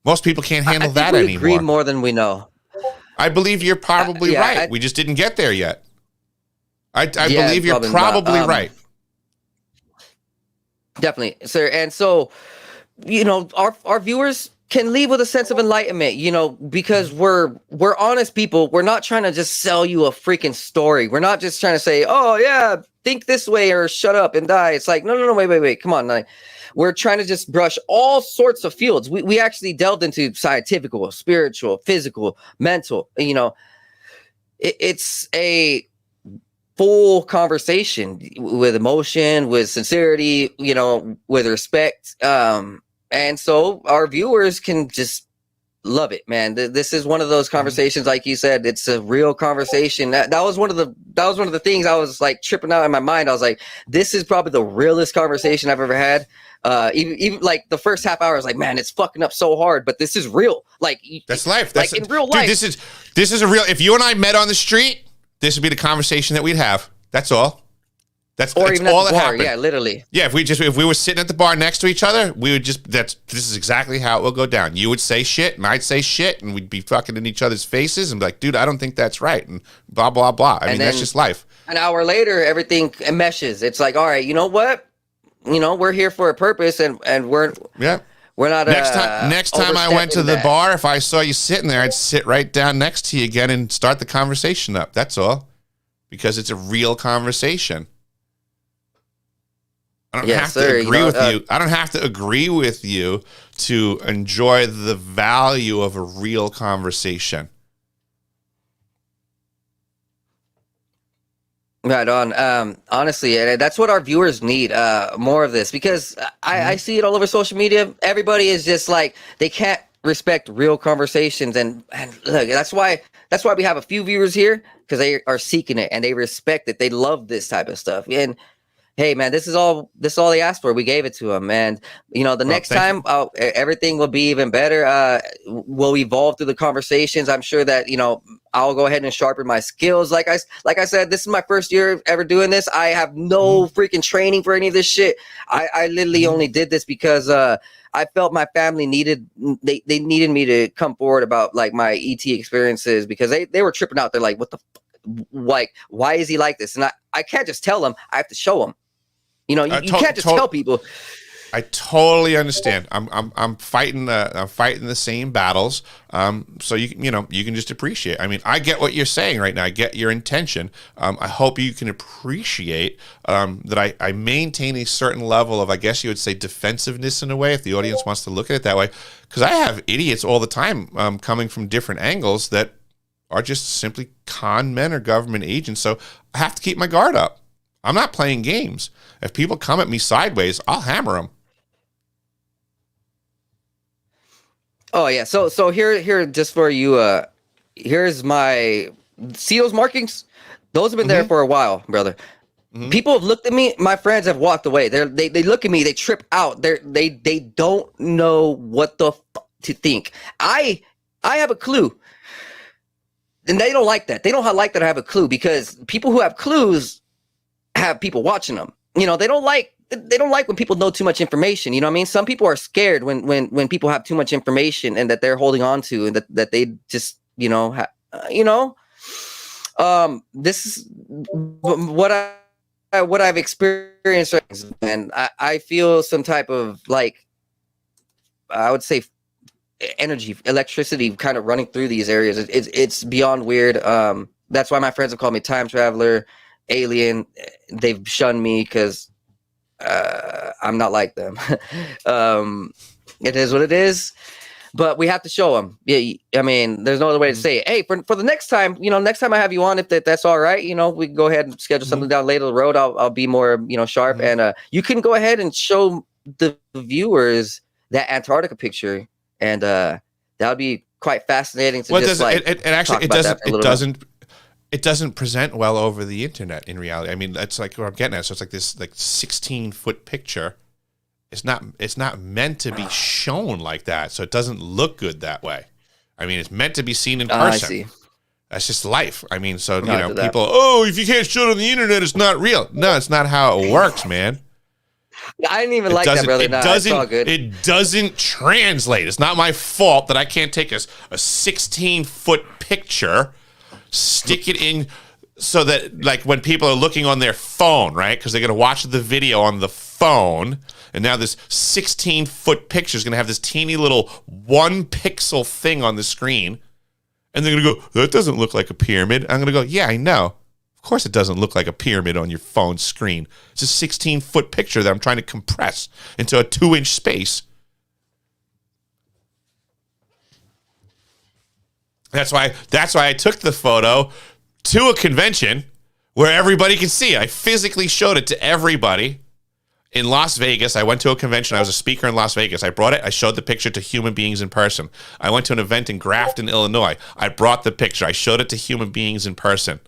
Most people can't I handle think that we agree anymore. more than we know. I believe you're probably Yeah, right. We just didn't get there yet. I yeah, believe you're probably not. probably right. Definitely, sir. And so, you know, our viewers can leave with a sense of enlightenment, you know, because we're honest people. We're not trying to just sell you a freaking story. We're not just trying to say, oh yeah, think this way or shut up and die. It's like, no, wait, come on. Like, we're trying to just brush all sorts of fields. We actually delved into scientific, spiritual, physical, mental. You know, it's a full conversation with emotion, with sincerity, you know, with respect. And so our viewers can just love it, man. This is one of those Mhm. conversations, like you said, it's a real conversation. That was one of the things I was like tripping out in my mind. I was like, this is probably the realest conversation I've ever had. Even like the first half hour, I was like, man, it's fucking up so hard, but this is real. Like, That's life. like in real Dude. life, This is a real. If you and I met on the street, this would be the conversation that we'd have. That's all. or That's even at all the that bar. happened. Yeah, literally. Yeah, if we were sitting at the bar next to each other, we would just this is exactly how it will go down. You would say shit and I'd say shit and we'd be fucking in each other's faces and be like, dude, I don't think that's right and blah blah blah. I mean, that's Then just life. an hour later, everything meshes. It's like, all right, you know what? You know, we're here for a purpose, and Yeah. we're not Next time I went to overstepping the that. bar, if I saw you sitting there, I'd sit right down next to you again and start the conversation up. That's all. Because it's a real conversation. I don't Yes, have sir. to You agree know, with you. I don't have to agree with you to enjoy the value of a real conversation. right on. Honestly, and that's what our viewers need. More of this because I Mhm. see it all over social media. Everybody is just like they can't respect real conversations, and look, that's why we have a few viewers here, because they are seeking it and they respect it. They love this type of stuff. And hey, man, this is all they asked for. We gave it to them, and the Well, next thank time, you. everything will be even better. We'll evolve through the conversations. I'm sure that I'll go ahead and sharpen my skills. Like I said, this is my first year ever doing this. I have no freaking training for any of this shit. I literally only did this because I felt my family needed needed me to come forward about like my ET experiences, because they were tripping out. They're like, what the like, why is he like this? And I can't just tell them. I have to show them. You can't just tell people. I totally understand. I'm fighting the same battles. So you can just appreciate. I mean, I get what you're saying right now. I get your intention. I hope you can appreciate that I maintain a certain level of, I guess you would say, defensiveness in a way, if the audience wants to look at it that way. Because I have idiots all the time coming from different angles that are just simply con men or government agents. So I have to keep my guard up. I'm not playing games. If people come at me sideways, I'll hammer them. Oh yeah. So here just for you, here's my see those markings? Those have been there for a while, brother. People have looked at me. My friends have walked away. They look at me. They trip out. They don't know what the fuck to think. I have a clue, and they don't like that. They don't like that I have a clue, because people who have clues have people watching them. They don't like when people know too much information. You know what I mean? Some people are scared when people have too much information and that they're holding on to, and that they just this is what I've experienced, and I feel some type of, like, I would say, energy, electricity kind of running through these areas. It's beyond weird. That's why my friends have called me time traveler, alien. They've shunned me because I'm not like them. It is what it is, but we have to show them. Yeah, I mean, there's no other way to say it. Hey, for the next time, next time I have you on, if that's all right, we can go ahead and schedule something down later the road. I'll be more sharp, and you can go ahead and show the viewers that Antarctica picture, and that would be quite fascinating to it doesn't present well over the internet in reality. I mean, that's like what I'm getting at. So it's like this 16-foot picture. It's not meant to be shown like that. So it doesn't look good that way. I mean, it's meant to be seen in person. I see. That's just life. I mean, so people, if you can't show it on the internet, it's not real. No, it's not how it works, man. I didn't even like that, brother. It's all good. It doesn't translate. It's not my fault that I can't take a 16-foot picture, stick it in so that, like, when people are looking on their phone, right? Because they're going to watch the video on the phone, and now this 16-foot picture is going to have this teeny little 1-pixel thing on the screen, and they're going to go, that doesn't look like a pyramid. I'm going to go, yeah, I know. Of course it doesn't look like a pyramid on your phone screen. It's a 16-foot picture that I'm trying to compress into a 2-inch space. That's why I took the photo to a convention where everybody can see it. I physically showed it to everybody in Las Vegas. I went to a convention. I was a speaker in Las Vegas. I brought it. I showed the picture to human beings in person. I went to an event in Grafton, Illinois. I brought the picture. I showed it to human beings in person.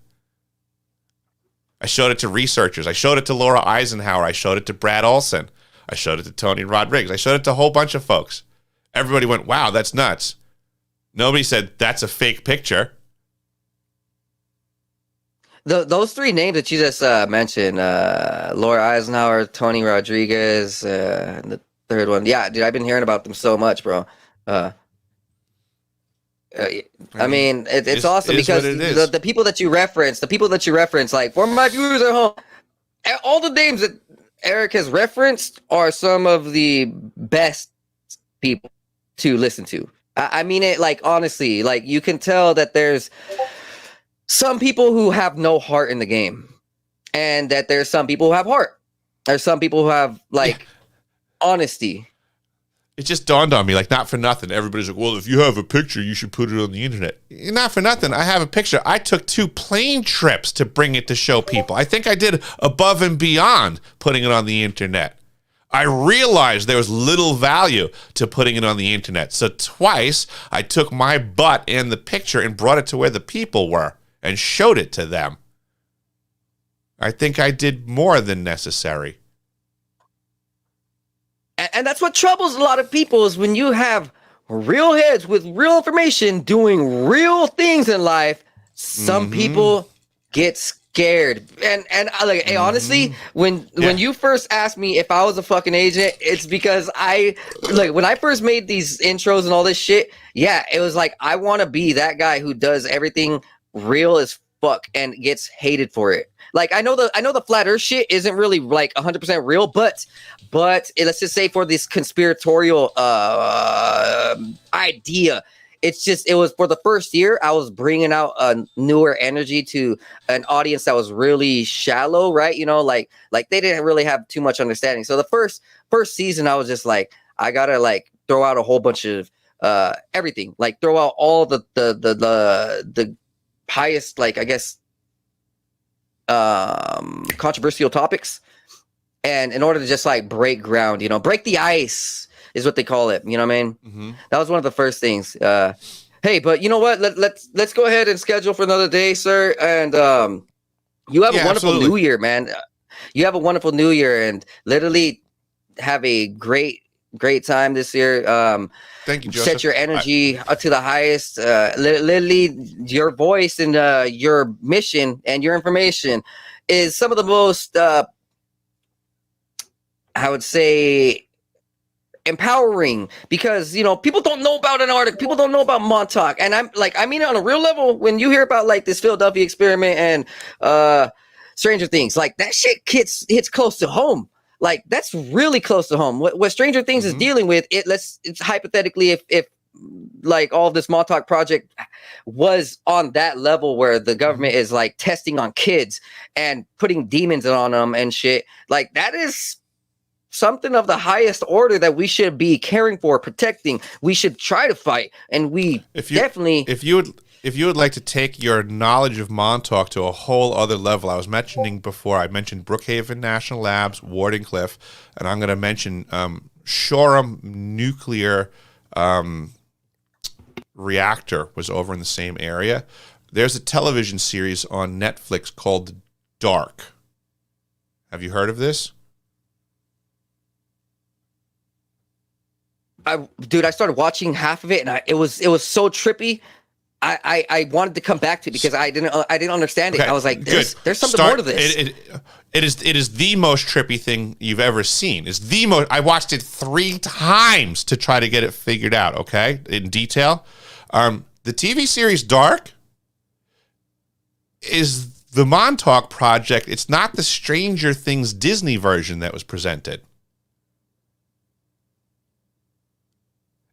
I showed it to researchers. I showed it to Laura Eisenhower. I showed it to Brad Olson. I showed it to Tony Rodriguez. I showed it to a whole bunch of folks. Everybody went, wow, that's nuts. Nobody said, that's a fake picture. Those three names that you just mentioned, Laura Eisenhower, Tony Rodriguez, and the third one. Yeah, dude, I've been hearing about them so much, bro. I mean, it's awesome because the people that you reference, like, for my viewers at home, all the names that Eric has referenced are some of the best people to listen to. I mean it, like, honestly, like, you can tell that there's some people who have no heart in the game, and that there's some people who have heart. There's some people who have, like, honesty. It just dawned on me, like, not for nothing. Everybody's like, well, if you have a picture, you should put it on the internet. Not for nothing. I have a picture. I took 2 plane trips to bring it to show people. I think I did above and beyond putting it on the internet. I realized there was little value to putting it on the internet. So twice I took my butt and the picture and brought it to where the people were and showed it to them. I think I did more than necessary. And that's what troubles a lot of people is when you have real heads with real information doing real things in life, some people get scared. And like, hey, honestly, when you first asked me if I was a fucking agent, it's because when I first made these intros and all this shit, yeah, it was like I want to be that guy who does everything real as fuck and gets hated for it. Like I know the flat earth shit isn't really like 100% real, but let's just say for this conspiratorial idea, it was for the first year I was bringing out a newer energy to an audience that was really shallow, right? You know, like they didn't really have too much understanding. So the first season I was just like, I gotta like throw out a whole bunch of everything, like throw out all the highest, like I guess controversial topics, and in order to just like break ground, you know, break the ice is what they call it, you know what I mean? That was one of the first things. Hey, but you know what, let's go ahead and schedule for another day, sir, and you have a wonderful new year, man. You have a wonderful new year and literally have a great time this year. Thank you, Joseph. Set your energy up to the highest. Literally, your voice and your mission and your information is some of the most, I would say, empowering, because you know people don't know about Antarctica, people don't know about Montauk, and I mean on a real level, when you hear about like this Philadelphia experiment and Stranger Things, like that shit hits close to home. Like that's really close to home. What Stranger Things is dealing with, it's hypothetically if like all of this Montauk project was on that level where the government is like testing on kids and putting demons on them and shit, like that is something of the highest order that we should be caring for, protecting. We should try to fight, and if you would like to take your knowledge of Montauk to a whole other level, I was mentioning before, I mentioned Brookhaven National Labs, Wardenclyffe, and I'm going to mention Shoreham Nuclear Reactor was over in the same area. There's a television series on Netflix called Dark. Have you heard of this? I started watching half of it, and it was so trippy. I wanted to come back to it because I didn't understand it. Okay, I was like, there's something more to this. It is the most trippy thing you've ever seen. It's the most. I watched it 3 times to try to get it figured out. Okay, in detail. The TV series Dark is the Montauk Project. It's not the Stranger Things Disney version that was presented.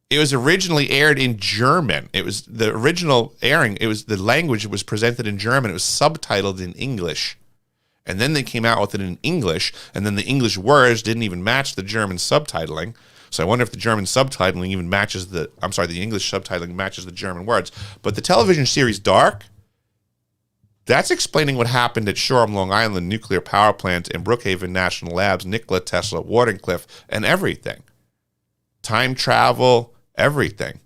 It was originally aired in German. It was the original airing. It was the language was presented in German. It was subtitled in English. And then they came out with it in English, and then the English words didn't even match the German subtitling. So I wonder if the German subtitling even matches the English subtitling matches the German words. But the television series Dark, that's explaining what happened at Shoreham, Long Island nuclear power plant and Brookhaven National Labs, Nikola Tesla, Wardenclyffe, and everything. Time travel, everything.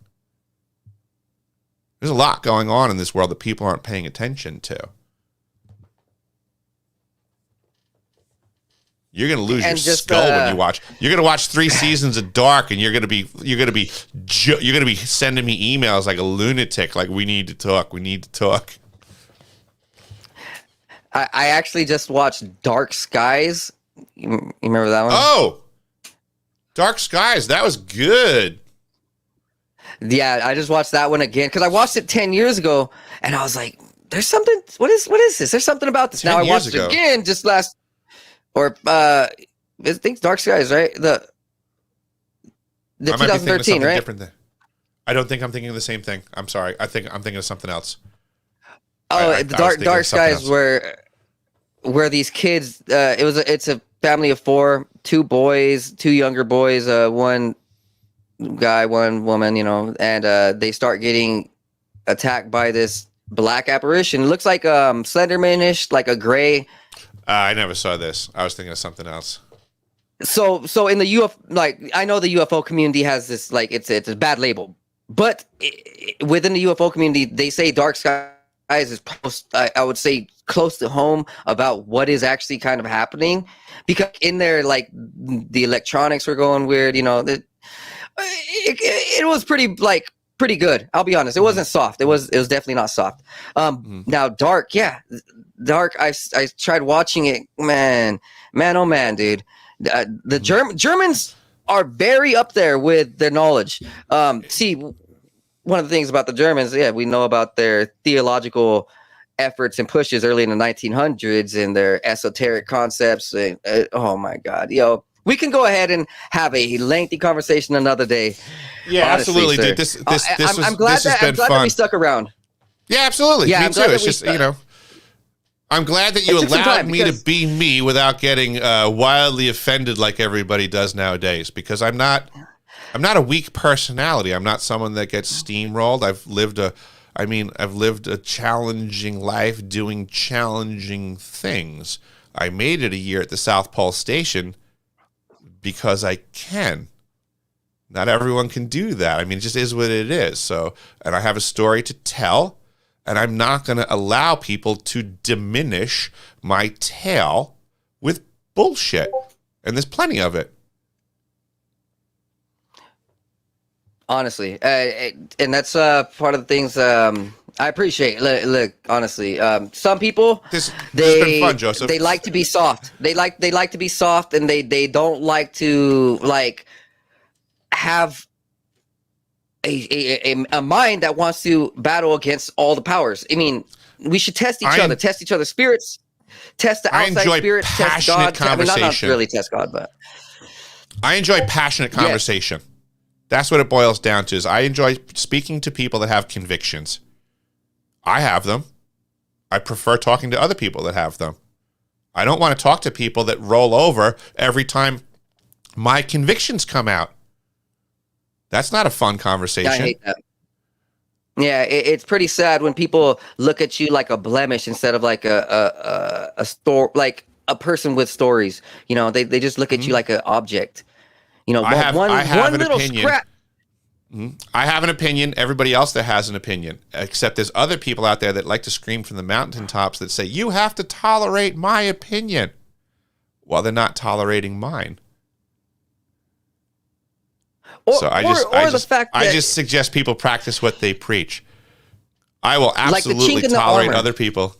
There's a lot going on in this world that people aren't paying attention to. You're gonna lose your skull when you watch. You're gonna watch 3 seasons of Dark, and you're gonna be sending me emails like a lunatic, like we need to talk. We need to talk. I actually just watched Dark Skies. You remember that one? Oh, Dark Skies. That was good. Yeah, I just watched that one again because I watched it 10 years ago, and I was like, "There's something. What is this? There's something about this." Now I watched it again just last, I think Dark Skies, right? The 2013, right? Different thing. I don't think I'm thinking of the same thing. I'm sorry. I think I'm thinking of something else. Oh, the Dark Skies where these kids. It's a family of 4, 2 boys, 2 younger boys, one guy, one woman, you know, and they start getting attacked by this black apparition. It looks like Slenderman-ish, like a gray. I never saw this. I was thinking of something else. so in the UFO, like I know the UFO community has this like it's a bad label, but within the UFO community, they say dark skies is close, I would say close to home about what is actually kind of happening, because in there like the electronics were going weird. It was pretty good. I'll be honest. It wasn't soft. It was definitely not soft. Now dark, yeah, dark. I tried watching it, man, oh man, dude. The Germans are very up there with their knowledge. See, one of the things about the Germans, yeah, we know about their theological efforts and pushes early in the 1900s and their esoteric concepts. And, oh my God, we can go ahead and have a lengthy conversation another day. Yeah, honestly, absolutely, sir. dude. I'm glad has been that fun. we stuck around. Yeah, absolutely. Yeah, Me I'm too. glad It's just I'm glad that you It took some allowed time me to because- be me without getting wildly offended like everybody does nowadays. Because I'm not a weak personality. I'm not someone that gets steamrolled. I've lived a challenging life doing challenging things. I made it a year at the South Pole Station because I can. Not everyone can do that. I mean, it just is what it is. So, and I have a story to tell, and I'm not going to allow people to diminish my tale with bullshit. And there's plenty of it. Honestly, and that's part of the things I appreciate. Look, honestly, some people This has been fun, Joseph. they like to be soft. They like to be soft, and they don't like to have a mind that wants to battle against all the powers. I mean, we should test each other, test each other's spirits, test the outside spirits, test God. Not really test God, but I enjoy passionate conversation. Yes. That's what it boils down to. Is I enjoy speaking to people that have convictions. I have them. I prefer talking to other people that have them. I don't want to talk to people that roll over every time my convictions come out. That's not a fun conversation. I hate that. Yeah, it's pretty sad when people look at you like a blemish instead of like a like a person with stories. They just look at you like an object. I have an little opinion. scrap. I have an opinion. Everybody else that has an opinion, except there's other people out there that like to scream from the mountaintops that say, you have to tolerate my opinion. Well, they're not tolerating mine. I just suggest people practice what they preach. I will absolutely tolerate other people.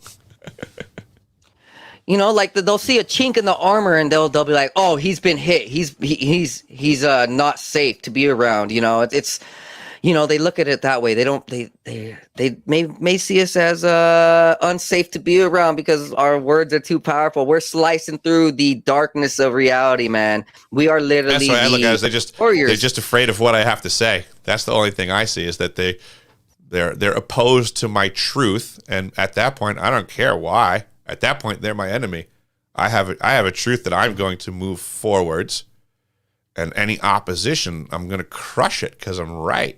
They'll see a chink in the armor and they'll be like, "Oh, he's been hit. He's not safe to be around." It's they look at it that way. They may see us as unsafe to be around because our words are too powerful. We're slicing through the darkness of reality, man. We are literally. That's why I look at it. They're just afraid of what I have to say. That's the only thing I see is that they're opposed to my truth, and at that point, I don't care why. At that point, they're my enemy. I have a truth that I'm going to move forwards, and any opposition, I'm going to crush it because I'm right.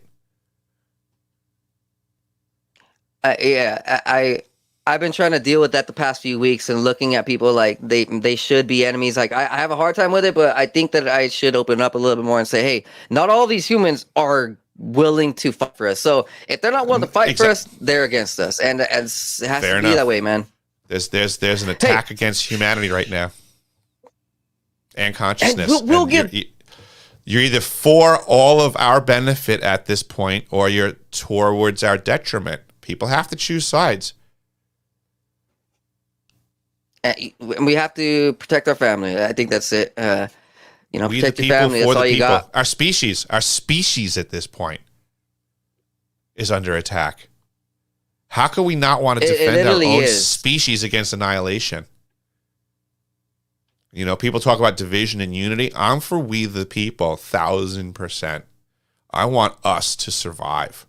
I've been trying to deal with that the past few weeks and looking at people like they should be enemies. Like I have a hard time with it, but I think that I should open up a little bit more and say, hey, not all these humans are willing to fight for us. So if they're not willing to fight for us, they're against us, and it has to be that way, man. There's an attack against humanity right now, and consciousness. And you're either for all of our benefit at this point, or you're towards our detriment. People have to choose sides. We have to protect our family. I think that's it. Protect your family. That's all you got. Our species at this point is under attack. How can we not want to defend our own species against annihilation? People talk about division and unity. I'm for we the people, 1,000%. I want us to survive.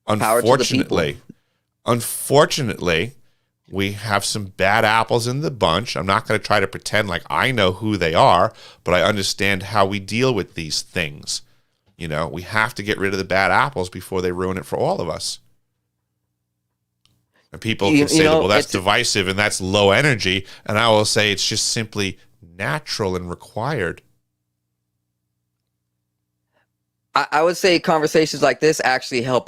Unfortunately, we have some bad apples in the bunch. I'm not going to try to pretend like I know who they are, but I understand how we deal with these things. We have to get rid of the bad apples before they ruin it for all of us. And people can say, well, that's divisive and that's low energy. And I will say it's just simply natural and required. I would say conversations like this actually help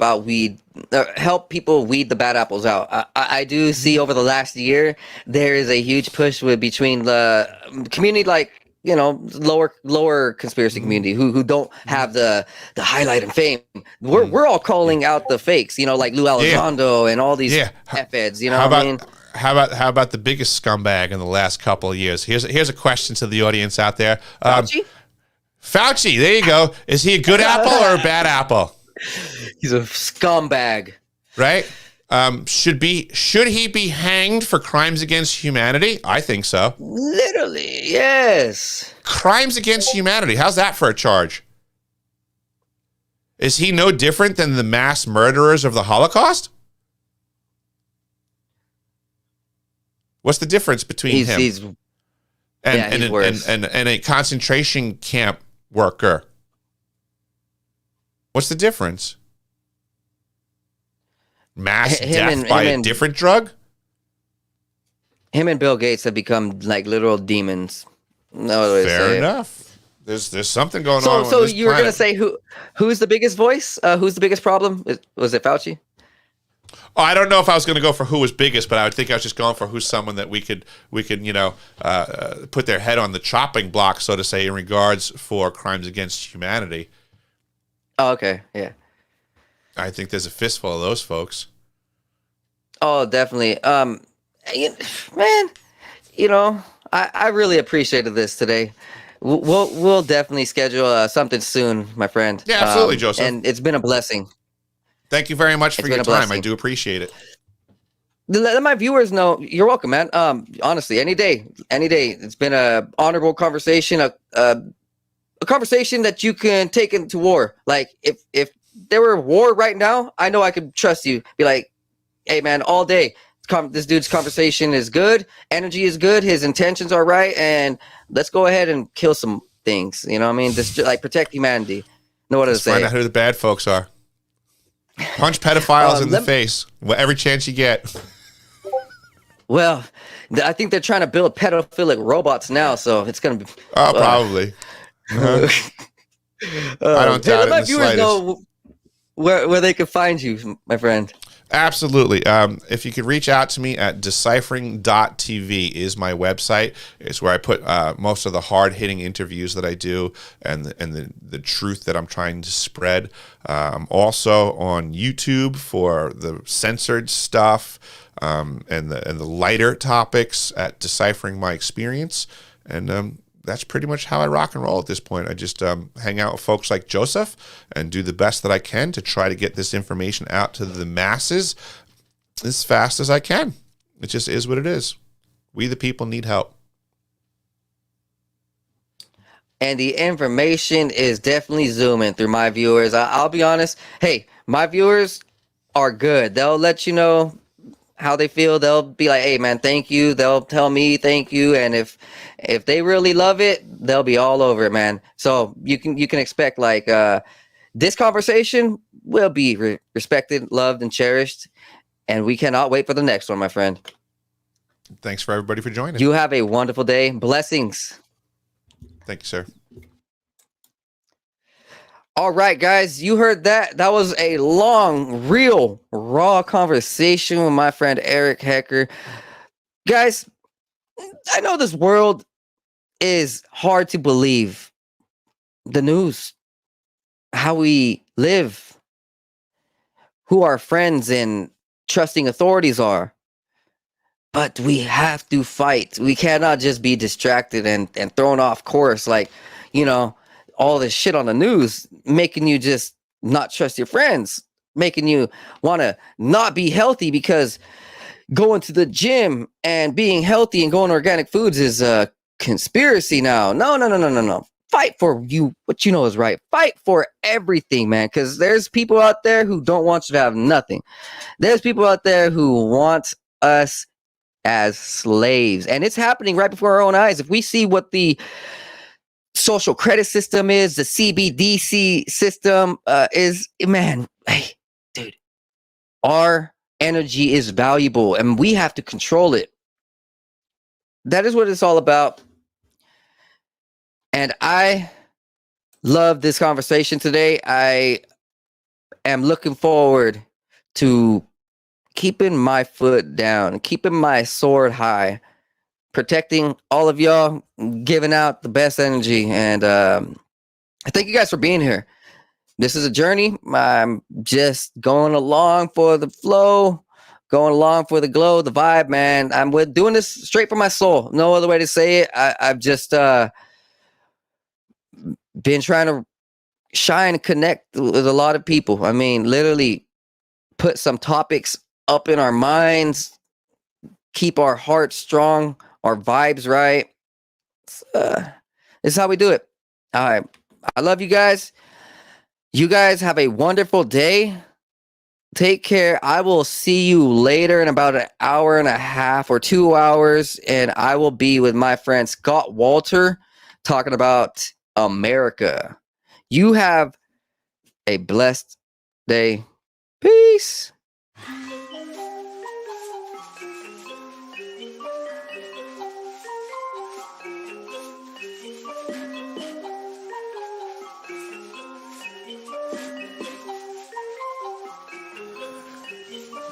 people weed the bad apples out. I do see over the last year there is a huge push between the community, like lower conspiracy community who don't have the highlight and fame. We're all calling out the fakes, like Lou Elizondo and all these F-heads. You know what I mean? How about the biggest scumbag in the last couple of years? Here's a question to the audience out there. Fauci, there you go. Is he a good apple or a bad apple? He's a scumbag. Right? Should he be hanged for crimes against humanity? I think so. Literally, yes. Crimes against humanity. How's that for a charge? Is he no different than the mass murderers of the Holocaust? What's the difference between him and a concentration camp worker? What's the difference? Mass death by a different drug? Him and Bill Gates have become like literal demons. No, fair enough. There's something going on. So you were gonna say who's the biggest voice? Who's the biggest problem? Was it Fauci? Oh, I don't know if I was going to go for who was biggest, but I would think I was just going for who's someone that we could put their head on the chopping block, so to say, in regards for crimes against humanity. Oh, okay, yeah. I think there's a fistful of those folks. Oh, definitely. Man, I really appreciated this today. We'll definitely schedule something soon, my friend. Yeah, absolutely, Joseph. And it's been a blessing. Thank you very much for your time. I do appreciate it. Let my viewers know you're welcome, man. Honestly, any day. It's been a honorable conversation, a conversation that you can take into war. Like if there were war right now, I know I could trust you. Be like, hey, man, all day. This dude's conversation is good. Energy is good. His intentions are right, and let's go ahead and kill some things. You know what I mean? Just like protect humanity. Know what to say? Find out who the bad folks are. Punch pedophiles in the face every chance you get. Well, I think they're trying to build pedophilic robots now, so it's going to be... Oh, probably. Uh-huh. I don't doubt it in the slightest. Know where they can find you, my friend. Absolutely. If you could reach out to me at deciphering.tv is my website. It's where I put most of the hard-hitting interviews that I do and the truth that I'm trying to spread. Also on YouTube for the censored stuff and the lighter topics at Deciphering My Experience. And that's pretty much how I rock and roll at this point. I just hang out with folks like Joseph and do the best that I can to try to get this information out to the masses as fast as I can. It just is what it is. We the people need help. And the information is definitely zooming through my viewers. I'll be honest. Hey, my viewers are good. They'll let you know how they feel. They'll be like, hey, man, thank you. They'll tell me thank you. And if they really love it, they'll be all over it, man. So you can expect like this conversation will be respected, loved, and cherished. And we cannot wait for the next one, my friend. Thanks for everybody for joining. You have a wonderful day. Blessings. Thank you, sir. All right, guys, you heard that. That was a long, real, raw conversation with my friend Eric Hecker. Guys, I know this world is hard to believe. The news, how we live, who our friends and trusting authorities are. But we have to fight. We cannot just be distracted and thrown off course like, all this shit on the news, making you just not trust your friends, making you want to not be healthy because going to the gym and being healthy and going organic foods is a conspiracy now. No. Fight for what you know is right. Fight for everything, man, because there's people out there who don't want you to have nothing. There's people out there who want us as slaves, and it's happening right before our own eyes. If we see what the social credit system is, the CBDC system is, man, hey, dude, our energy is valuable and we have to control it. That is what it's all about. And I love this conversation today. I am looking forward to keeping my foot down, keeping my sword high, protecting all of y'all, giving out the best energy. And I thank you guys for being here. This is a journey. I'm just going along for the flow, going along for the glow, the vibe, man. We're doing this straight from my soul. No other way to say it. I've just been trying to shine and connect with a lot of people. I mean, literally put some topics up in our minds, keep our hearts strong, our vibes right. This is how we do it. All right. I love you guys. You guys have a wonderful day. Take care. I will see you later in about an hour and a half or 2 hours, and I will be with my friend Scott Walter talking about America. You have a blessed day. Peace.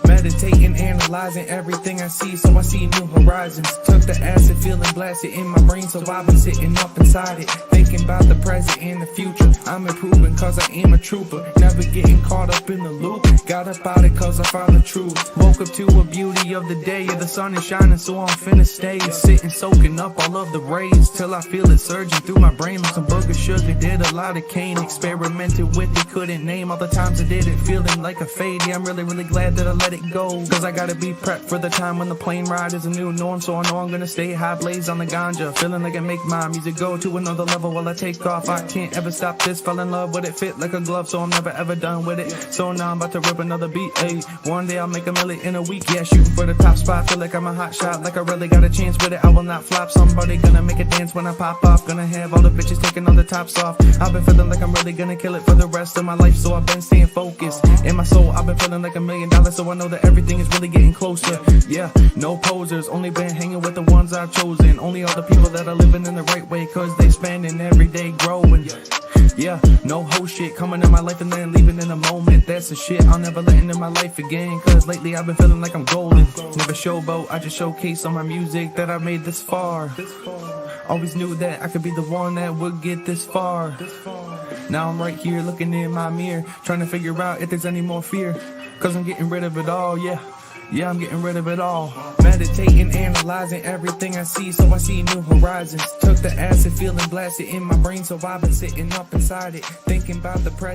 Meditating, analyzing everything I see, so I see new horizons. Took the acid, feeling blasted in my brain, so I've been sitting up inside it, thinking about the present and the future. I'm improving cause I am a trooper, never getting caught up in the loop. Got up out it cause I found the truth. Woke up to a beauty of the day, yeah, the sun is shining, so I'm finna stay. Sitting, soaking up all of the rays, till I feel it surging through my brain like some burger sugar. Did a lot of cane, experimented with it, couldn't name all the times I did it, feeling like a fade. Yeah, I'm really glad that I let it go, cause I gotta be prepped for the time when the plane ride is a new norm. So I know I'm gonna stay high, blaze on the ganja, feeling like I make my music go to another level while I take off. I can't ever stop this, fell in love with it, fit like a glove, so I'm never ever done with it. So now I'm about to rip another beat, ayy. One day I'll make a million in a week, yeah, shooting for the top spot. Feel like I'm a hot shot, like I really got a chance with it. I will not flop, somebody gonna make it dance when I pop off. Gonna have all the bitches taking all the tops off. I've been feeling like I'm really gonna kill it for the rest of my life, so I've been staying focused. In my soul, I've been feeling like $1 million, so I know that everything is really getting closer. Yeah, no posers, only been hanging with the ones I've chosen. Only all the people that are living in the right way, cause they spending every day growing. Yeah, no whole shit coming in my life and then leaving in a moment. That's the shit I'll never let in my life again, cause lately I've been feeling like I'm golden. Never showboat, I just showcase on my music that I made this far. Always knew that I could be the one that would get this far. Now I'm right here looking in my mirror, trying to figure out if there's any more fear, cause I'm getting rid of it all, yeah. Yeah, I'm getting rid of it all. Meditating, analyzing everything I see, so I see new horizons. Took the acid, feeling blasted in my brain, so I've been sitting up inside it, thinking about the present.